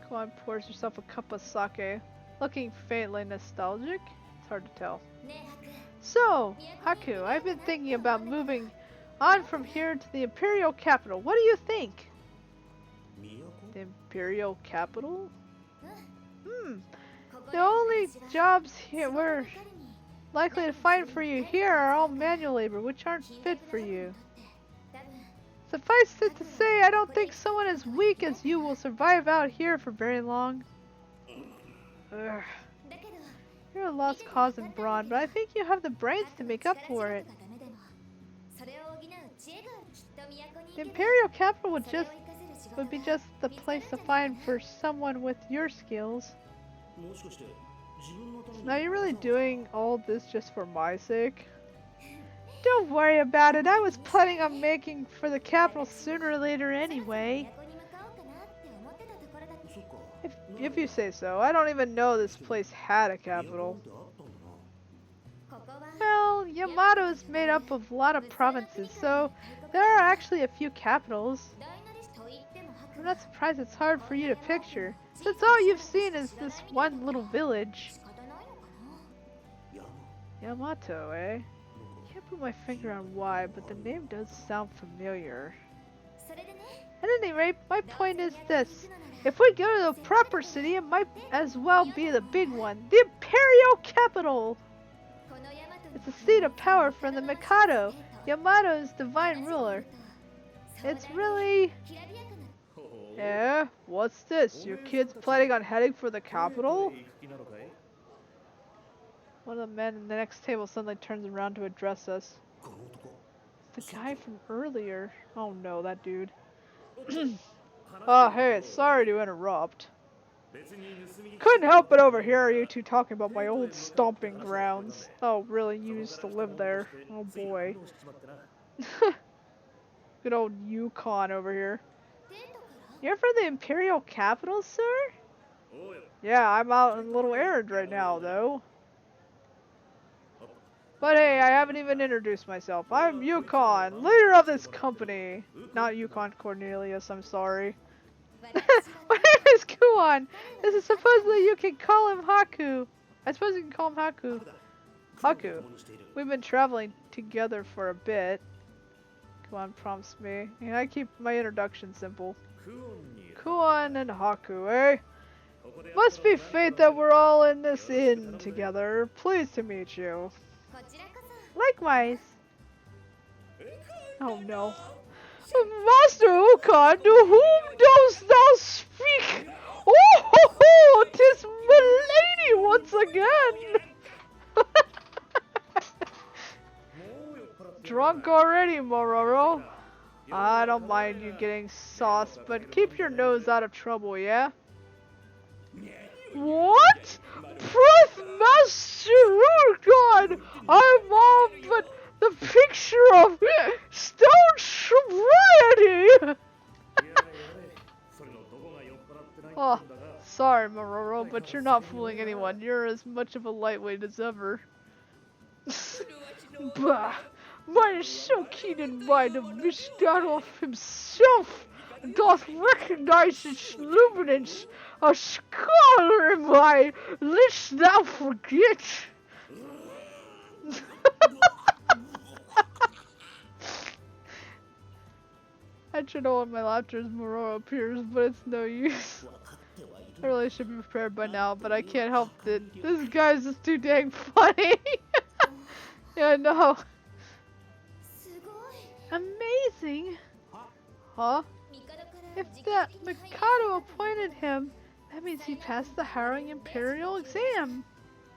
な Come on, pours herself a cup of sake. Looking faintly nostalgic? It's hard to tell. ねえハク So, Haku, I've been thinking about moving on from here to the Imperial Capital. What do you think? 都 The Imperial Capital? うん Hmm. ここ The での only 話は jobs 仕 here 事ば we're かりに likely to find for you here are all manual labor, which aren't 金 fit 額 for の方に you. とって多分 Suffice it to say, I don't think someone as weak as you will survive out here for very long. Ugh. だけど You're a lost cause in brawn, but I think you have the brains to make up for it. それを補う知恵があるきっと都に The 行けば Imperial Capital それを活かせる仕事 would be が just the 見つか place るん to じゃない find か for someone with your skills. もしかして自分のために Now you're really doing all this just for my sake? Don't worry about it. I was planning on making for the capital sooner or later そろそろ anyway. 都に向かおうかなって思ってたところだった そっか。 If you say so. I don't even know this place had a capital. 都なんてあったんだな。ここは Well, Yamato is made up of a lot of provinces, so there are actually a few capitals. 大なりしと言っても白 I'm は not surprised it's hard for you to picture, since all you've seen is this one little village. 仕方ないのかな Yamato, eh? Can't put my finger on why, but the name does sound familiar. それでね At any rate, my point is this. If we go to the proper city, it might as well be the big one, the Imperial Capital! この大和 It's the seat of power from the Mikado, Yamato's divine ruler. It's really... きらびやかな Eh? What's this? Your kids planning on heading for the capital? 行く気なのかい？ One of the men in the next table suddenly turns around to address us. この男。 The guy from earlier. Oh no, that dude. Oh, hey, sorry to interrupt. 別に盗み聞き Couldn't help but overhear you two talking about my old stomping grounds. Oh, really? You used to live there. Oh boy. しちまってな。 Good old Yukon over here. デートから You're from the Imperial Capital, sir? おうよ。 Yeah, I'm out on a little errand right now, though. But hey, I haven't even introduced myself. I'm Yukon, leader of this company. Not Yukon Cornelius, I'm sorry. 私 My は name is Kuon. This is supposedly you can call him Haku. I suppose you can call him Haku. Haku. 共にしている。 We've been traveling together for a bit. Kuon prompts me. And I keep my introduction simple. クオンに。 Kuon and Haku, eh? ここで Must be fate that we're all in this inn together. Pleased to meet you. こちらこそ Likewise. Oh no. Master Ukon, to whom dost thou speak? Oh ho ho! 'Tis Milady once again! もう酔っ払ってる。 Drunk already, Mororo? I don't mind you getting sauce, but keep your nose out of trouble, yeah? What? Prith Master Ukon! I'm all but the picture of stone sobriety! やれやれ。それのどこが酔っ払ってないって言 Oh, うんだが。 sorry, Mororo, but you're not fooling anyone. You're as much of a lightweight as ever. Bah! Mine is so keen in mind of Miss Gandalf himself! doth recognize its luminance, a scholar am I, lest thou forget. I should know when my laughter as Mororo appears, but it's no use. I really should be prepared by now, but I can't help it. This guy's just too dang funny. Yeah, I know. すごい Amazing. Huh? 帝から If 直 that 々に拝命 Mikado appointed him, that means he passed the harrowing Imperial exam.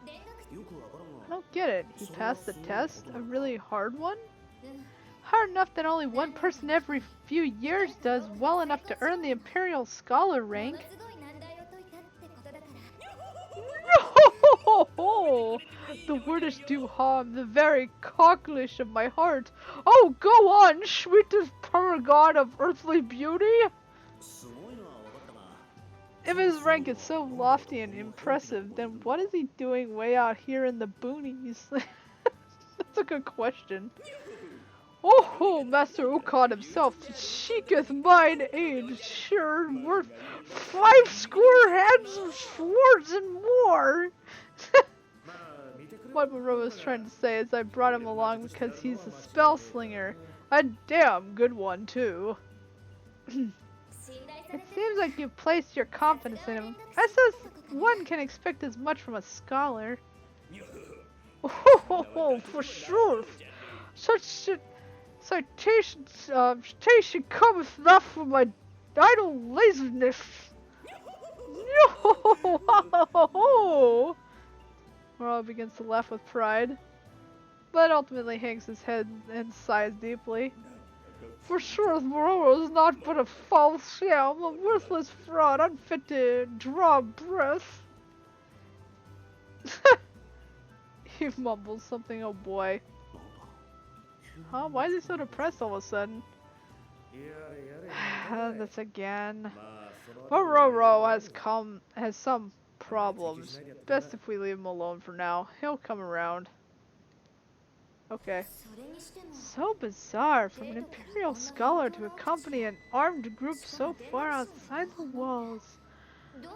田楽 よくわからん I が don't get it. He passed the test? A really hard one? うん Hard enough that only one person every few years does well enough to earn the Imperial Scholar も rank. のすごい難題を解いたってことだから No! The word is too harm, the very cocklish of my heart. Oh, go on, sweetest paragon of earthly beauty! すごいのはわかったな If his rank is so lofty and impressive, then what is he doing way out here in the boonies? That's a good question. Oh, Master Ukon himself seeketh mine aid, sure worth 50 handsome swords and more. まあ見てくれ What Moro was trying to say is I brought him along because he's a spell slinger. A damn good one, too. 信頼され It て seems like you've placed your confidence in him. I suppose one can expect as much from a scholar. Oh, for sure. Citation cometh not from my idle laziness. Moro begins to laugh with pride, but ultimately hangs his head and sighs deeply. For sure, Mororo is not but a false sham, a worthless fraud, unfit to draw breath. He mumbles something, oh boy. Huh? Why is he so depressed all of a sudden? やれやれ This again. まあその Mororo has some problems. Best if we leave him alone for now. He'll come around. Okay. それにしても So bizarre from an Imperial scholar to accompany an armed group so far outside the walls. どんな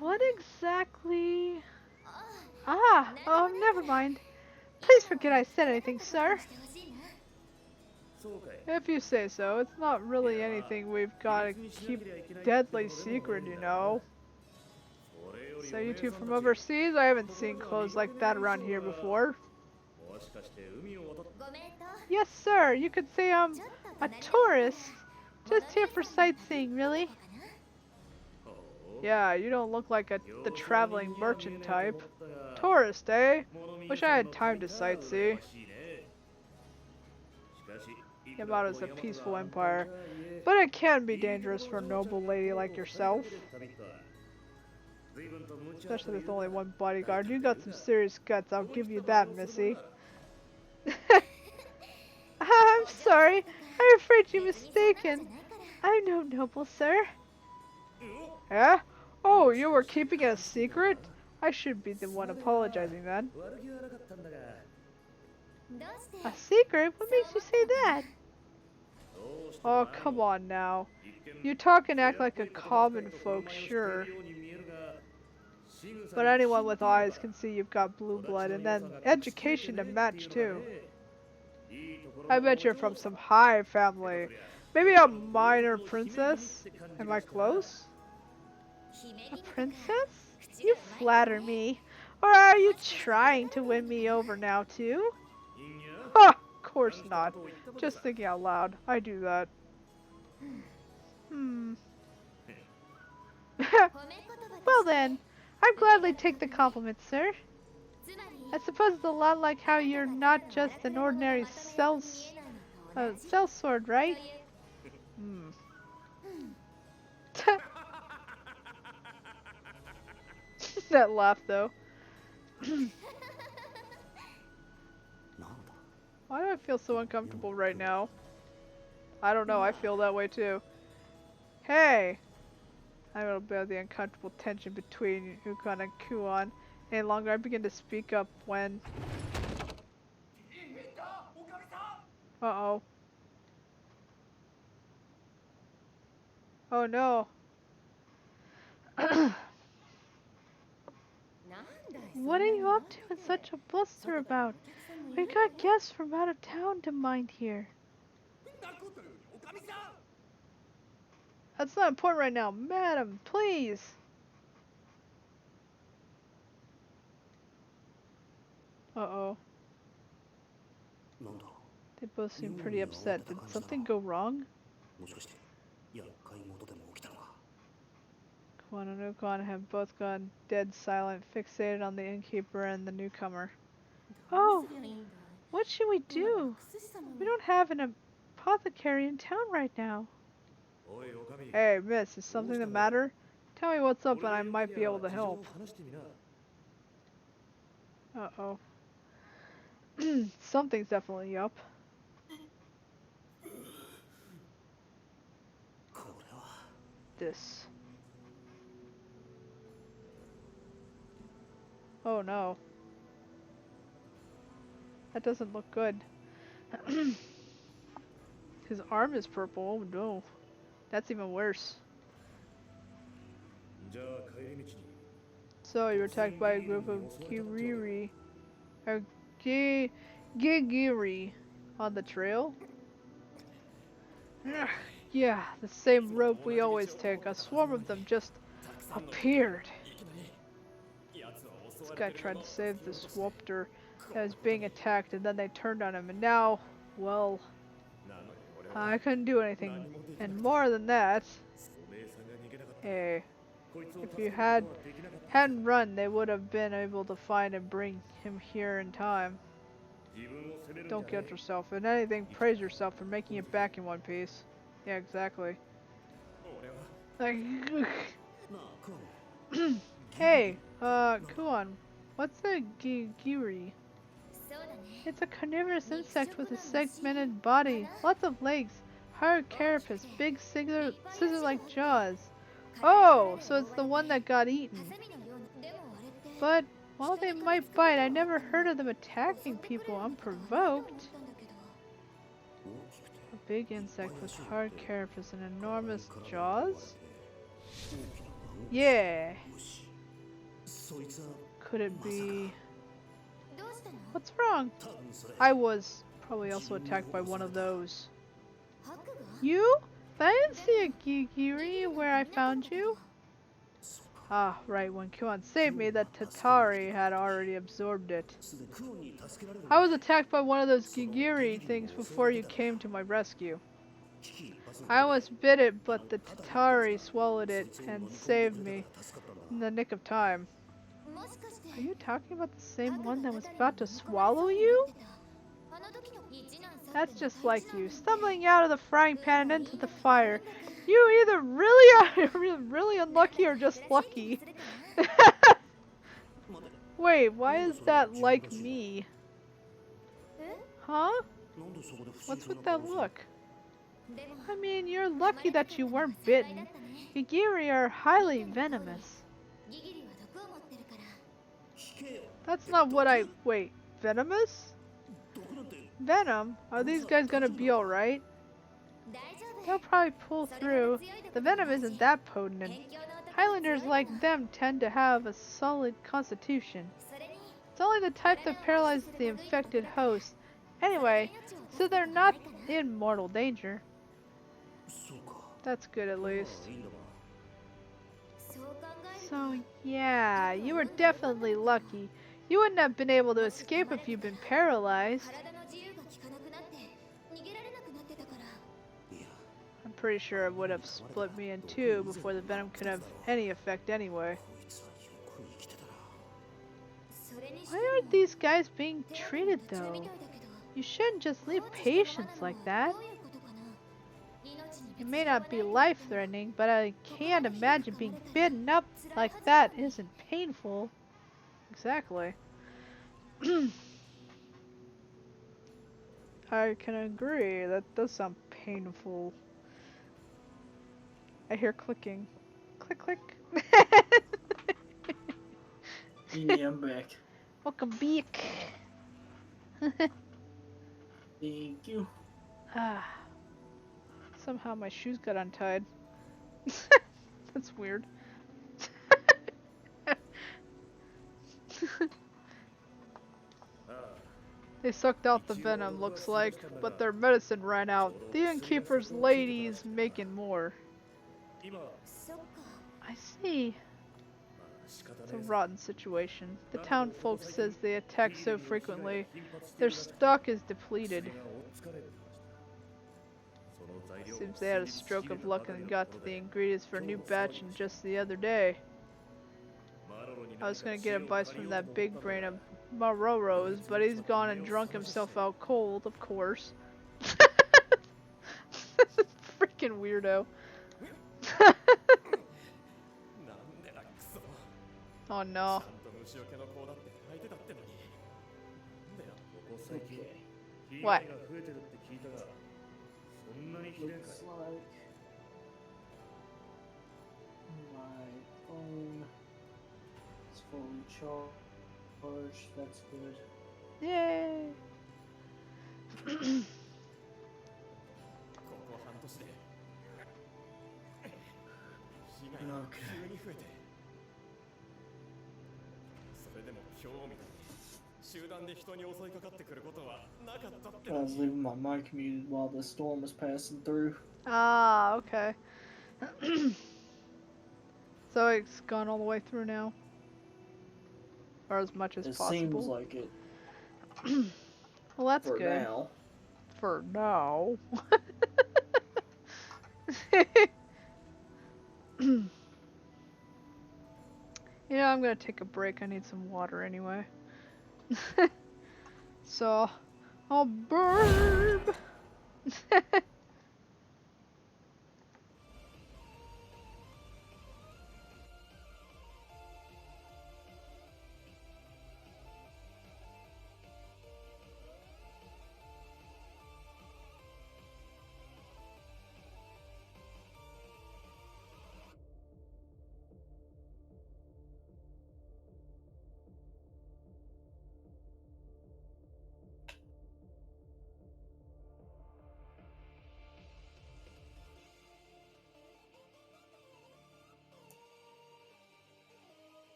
お What exactly? あ Oh, never mind. Please forget I said anything, sir. してほしいな そうかい If you say so, it's not really anything we've gotta keep deadly secret, you know. それより So you two from overseas? I haven't seen clothes like that around here before. もしかして海を渡っごめんと Yes, sir. You could say I'm ちょっと a 隣に tourist. Just here for sightseeing, really. たほう Yeah, you don't look like the traveling merchant type. と Tourist, eh? Wish I had time to sightsee. Yamato's a peaceful empire, but it can be dangerous for a noble lady like yourself. Especially with only one bodyguard. You got some serious guts, I'll give you that, missy. I'm sorry. I'm afraid you're mistaken. I'm no noble, sir. Yeah? Oh, you were keeping it a secret? I should be the one apologizing then. 悪気はなかったんだがどうして A secret? What makes you say that? どうして Oh, come on now. You talk and act like a common folk, sure. But anyone with eyes can see you've got blue blood, and then education to match too. I bet you're from some high family. Maybe a minor princess? Am I close? 姫 A 君 princess? You flatter me. Or are you trying to win me over now too? Ha! Of course not. Just thinking out loud. I do that. Hmm. 褒め言葉で Well then, I'd gladly take the compliment, sir. つまり I suppose it's a lot like how you're not just an ordinary sellsword, right? Hmm. That laugh, though. なんだ Why do I feel so uncomfortable right now? I don't know, I feel that way too. Hey! I don't bear the uncomfortable tension between Ukon and Kuon. Any longer, I begin to speak up when... Uh-oh. Oh no. なんだい、 What are you up to in such a bluster about? We got guests from out of town to mind here. なことよりおかみさん That's not important right now. Madam, please. Uh-oh. なんだ They both seem pretty upset. Did something go wrong? もしかして厄介事でも起きたのか Kuan and Ukon have both gone dead silent, fixated on the innkeeper and the newcomer. どうすりゃいいんだい。 What should we 今は do? 薬師様 We が don't have an apothecary in town right now. おいおかみ Hey, miss, is something the matter? Tell me what's up and I might be able to help. 話してみな Uh-oh. Something's definitely up. これは This. Oh no. That doesn't look good. His arm is purple. Oh no. That's even worse. じゃあ帰り道に So you were attacked by a group of Giriri. Or Gigiri on the trail? Ugh, yeah, the same rope we always take. A swarm of them just appeared. いきなり奴は襲 This わ guy れてる tried の to save the Swapter that was being attacked, and then they turned on him, and now, well, なのに俺は I couldn't do anything. And more than that, おめえさんが逃げなかった hey, こいつを if 助け you る had ことはできなかった hadn't run, they would have been able to find and bring him here in time. 自分を責めるんじゃ Don't ね guilt え yourself. If anything, praise yourself for making it back in one piece. Yeah, exactly. 俺は Like, なあクオン hey, Kuon, what's a Gigiri? そうだね。 It's a carnivorous insect with a segmented body, lots of legs, hard carapace, big scissor-like jaws. Oh, so it's the one that got eaten. ハサミのような。でもあれって。 But while they might bite, I never heard of them attacking people unprovoked. 大きくて A big insect with hard carapace and enormous jaws? 大きなワン Yeah. 虫そいつは Could it be... どうしたの？ What's wrong? 多分それ I was probably also attacked by one of those. ハクが？ You? But I didn't see a Gigiri where I found you. そうか Ah, right. When Kuon saved me, the Tatari had already absorbed it. すでクオンに助けられる I was attacked by one of those Gigiri things before you came to my rescue. 危機一髪の I almost bit it, but the Tatari swallowed it and saved me 助かったんだ in the nick of time. もしかして。 Are you talking about the same one that was about to swallow you? あの時の一難去っての That's just 大 like 事な you, の stumbling out of the frying pan and into the fire. You either really are really unlucky or just lucky. 待て Wait, why is that like me? え？ Huh? なんでそこで不思 What's 議 with な that 顔をする look? でも I mean, you're lucky that you weren't 幸いだ bitten. ったね。 Gigiri are highly venomous. ギギリは毒を持ってるから。聞けよ That's not what I... Wait, venomous? 毒なんて Venom? Are these guys gonna be alright? 大丈夫。 They'll probably pull それ through. ほど強い毒 The では venom ない isn't that potent, and 辺境の男は Highlanders 強い like から them tend to have a solid constitution. それに It's only the type that paralyzes the infected host. Anyway, so they're not in mortal danger. そうか That's good at まあ least. いいんだがそう考えると So yeah, you were definitely lucky. You wouldn't have been able to escape if you'd been paralyzed. 体の自由が利かなくなって逃げられなくなってたから。いや I'm pretty sure it would have split me in two before the venom could have any effect anyway. こいつはよく生きてたなそれにして Why も aren't these guys being 手当てに treated 途中 though? みたいだけど You shouldn't just leave 放置した patients まま like な that. のはどういうことかな。命に It 別 may 状は not be ないのかな。 life-threatening, but I can't imagine being bitten up like that isn't painful. Exactly. I can agree, that does sound painful. I hear clicking. Click, click. Yeah, I'm back. Welcome back. Thank you. Ah. Somehow my shoes got untied. That's weird. They sucked out the venom, looks like, but their medicine ran out. The innkeeper's lady's making more. そっか。 I see. It's a rotten situation. The town folks says they attack so frequently, their stock is depleted. Seems they had a stroke of luck and got to the ingredients for a new batch in just the other day. I was gonna get advice from that big brain of Maroro's, but he's gone and drunk himself out cold, of course. Freaking weirdo. なんでだクソ Oh ち no. ゃんと虫除けの子だって泣いてたってのになんでや Okay. What? Looks like my phone is fully charged. That's good. Yay. ここ半年で被害が急に増えてそれでも今日みたいに集団で人に襲いかかってくることはなかったって I の was に leaving my mic muted while the storm was passing through. Ah, okay. So it's gone all the way through now? Or as much as It possible? seems like it Well, that's for good. now. For now. Yeah, I'm gonna take a break. I need some water anyway. So, I'll burp.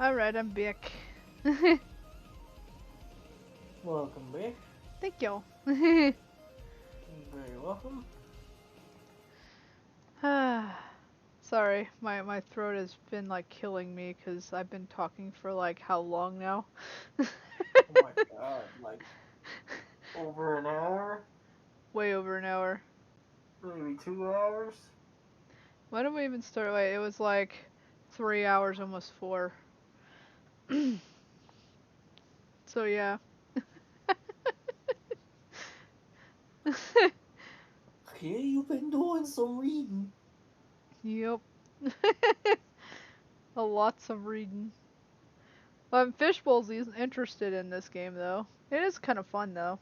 Alright, I'm back. Welcome back. Thank you. You're very welcome. Sorry, my throat has been like killing me because I've been talking for like how long now? Oh my god, like over an hour? Way over an hour. Maybe 2 hours? When did we even start? Wait, it was like 3 hours, almost 4. So yeah. Yeah, you've been doing some reading. Yep. A lots of reading. Fishbowl's interested in this game though. It is kind of fun though.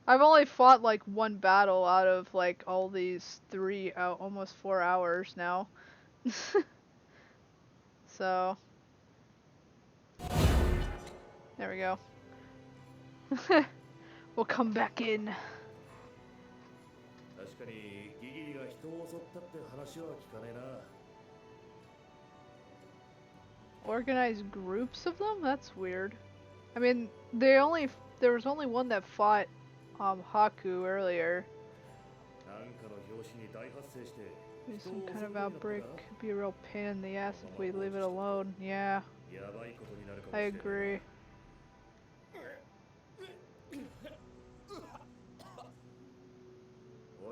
I've only fought like one battle out of like all these almost 4 hours now. So there we go. We'll come back in. 確かにギギリが人を襲ったって話は聞かねえな。 Organize groups of them? That's weird. I mean, there was only one that fought Haku earlier. なんかの拍子に大発生して Maybe some kind of outbreak could be a real pain in the ass if we leave it alone. Yeah, やばいことになるかもし I れない。 agree.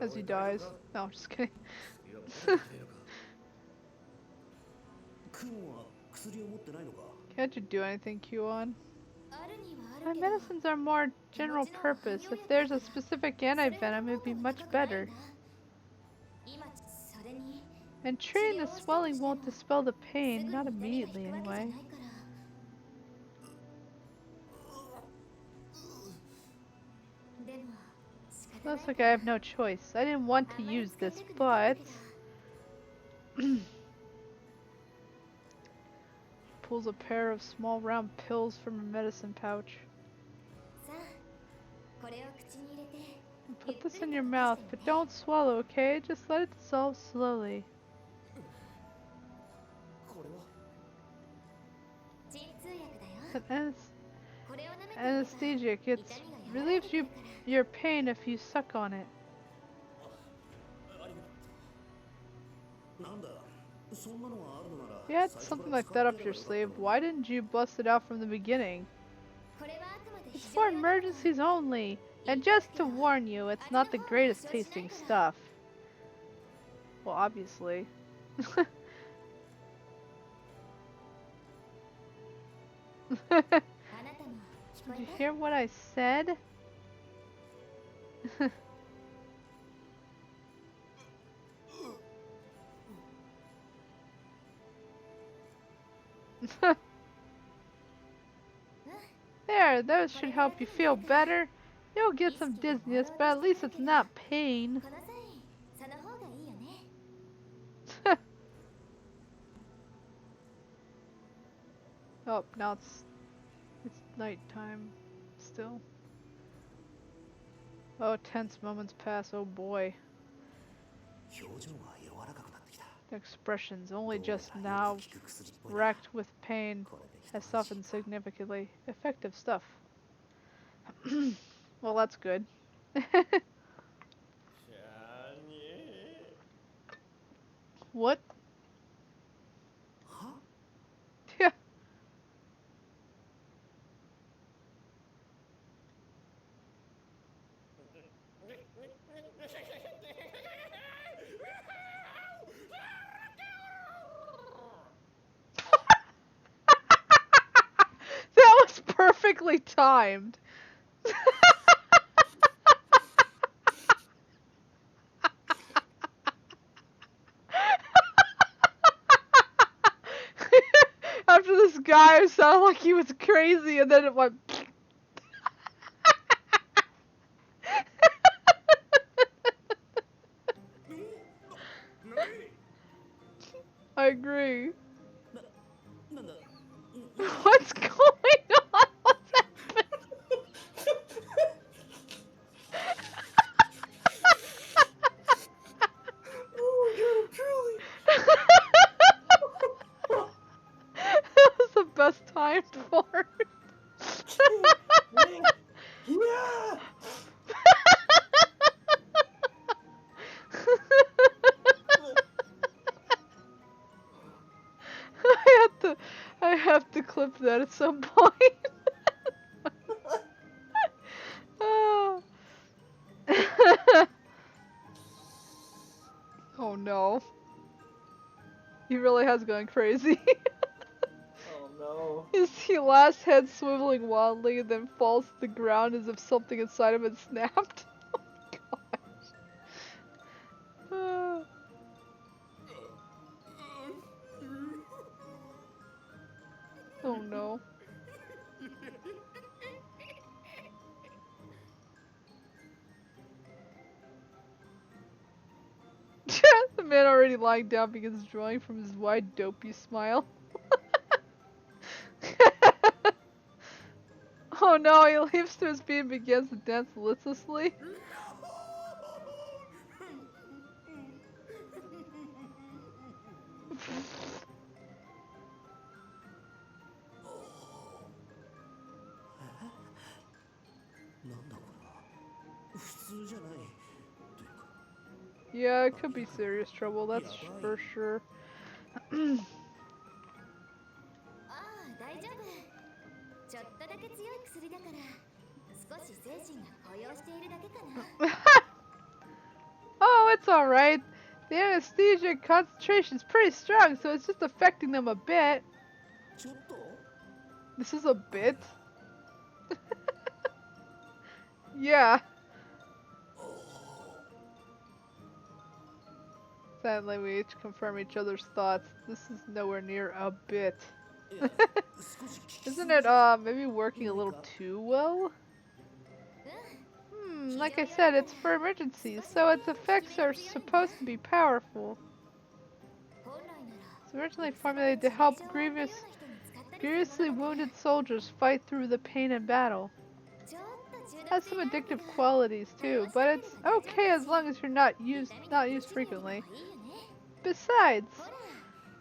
As he dies. No, I'm just kidding. いや戻ってきているか。クモは薬を持ってないのか。 Can't you do anything, Q-on? あるにはあ My るけど medicines are more general purpose. If there's a specific anti-venom, it'd be much better. 今それに And treating the swelling won't dispel the pain, not immediately すぐに何か引くわけじゃ anyway. ないからでも仕方ない Looks like I have no choice. I didn't want to あまり use 使い this, たくなかった but けど pulls a pair of small round pills from her medicine pouch. さあこれを口に入れて Put this in your mouth, but don't swallow, okay? Just let it dissolve slowly. これは 鎮痛薬だよ An これを舐めてあげたら anesthetic. It 痛みが和らいで relieves く you るから your pain if you suck on it. ありがとう。なんだ。そんなのがあるのなら。 If you had 最初 something から like 使 that っ up てやれ your ばよか sleeve, ったのに。 why didn't you bust it out from the beginning? これはあくまで It's 非 for 常用だから emergencies only. And just to warn you, it's not the greatest tasting stuff. Well, obviously. あなたも聞こ Did え you た hear what I said? There, those should help you feel better. You'll get some dizziness, but at least it's not pain. この際その方がいいよね Oh, now it's nighttime still. Oh, tense moments pass. Oh boy. 表情が柔らかくなってきた。 The expressions, only どうや just らよ now く効く薬っぽいな。 racked with pain, これで一 has 安心 softened significantly. Effective stuff. Well, that's good. しゃーに What? は Yeah. That was perfectly timed. After this guy sounded like he was crazy, and then it went. I agree. なんだ。 What's going on? What's happening? Oh my god, I'm truly. clip that at some point. Oh. Oh no. He really has gone crazy. Oh no. You see last head swiveling wildly and then falls to the ground as if something inside him had snapped. Oh my gosh. Oh no. The man already lying down begins drawing from his wide, dopey smile. Oh no, he leaps to his feet and begins to dance listlessly. Yeah, it could be serious trouble, that's for sure. ああ大丈夫。ちょっとだけ強い薬だから少し精神が高揚しているだけかな。Oh, it's alright. The anesthesia concentration's pretty strong, so it's just affecting them a bit. This is a bit? Yeah. Sadly, we each confirm each other's thoughts. This is nowhere near a bit. Isn't it, maybe working a little too well? Like I said, it's for emergencies, so its effects are supposed to be powerful. It's originally formulated to help grievously wounded soldiers fight through the pain in battle. It has some addictive qualities too, but it's okay as long as you're not used frequently. Besides,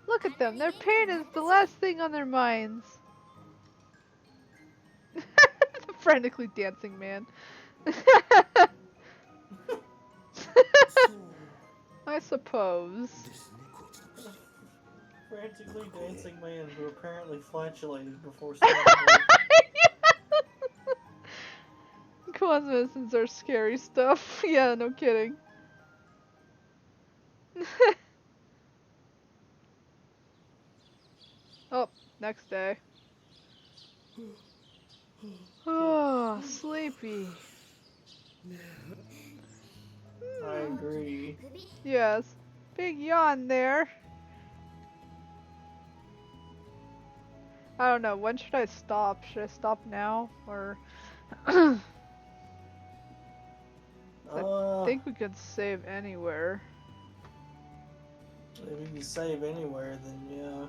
look at them, their pain is the last thing on their minds. The frantically dancing man. I suppose. Frantically dancing man who apparently flatulated before starting. Quantum medicines are scary stuff. Yeah, no kidding. Oh, next day. Oh, sleepy. I agree. Yes. Big yawn there. I don't know, when should I stop? Should I stop now? Or... I think we could save anywhere. If you can save anywhere, then yeah.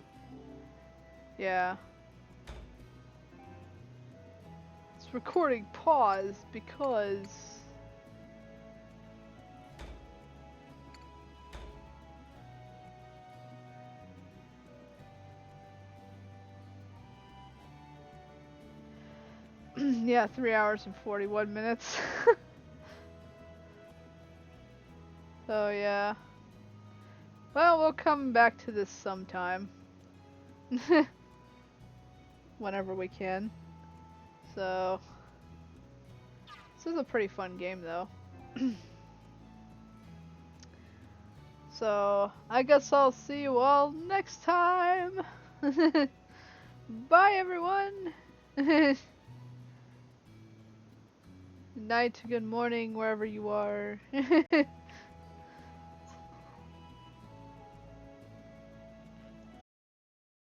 Yeah. It's recording pause because... yeah, 3 hours and 41 minutes. So yeah. Well, we'll come back to this sometime. Whenever we can. So... this is a pretty fun game though. So, I guess I'll see you all next time. Bye everyone. Good night, good morning, wherever you are.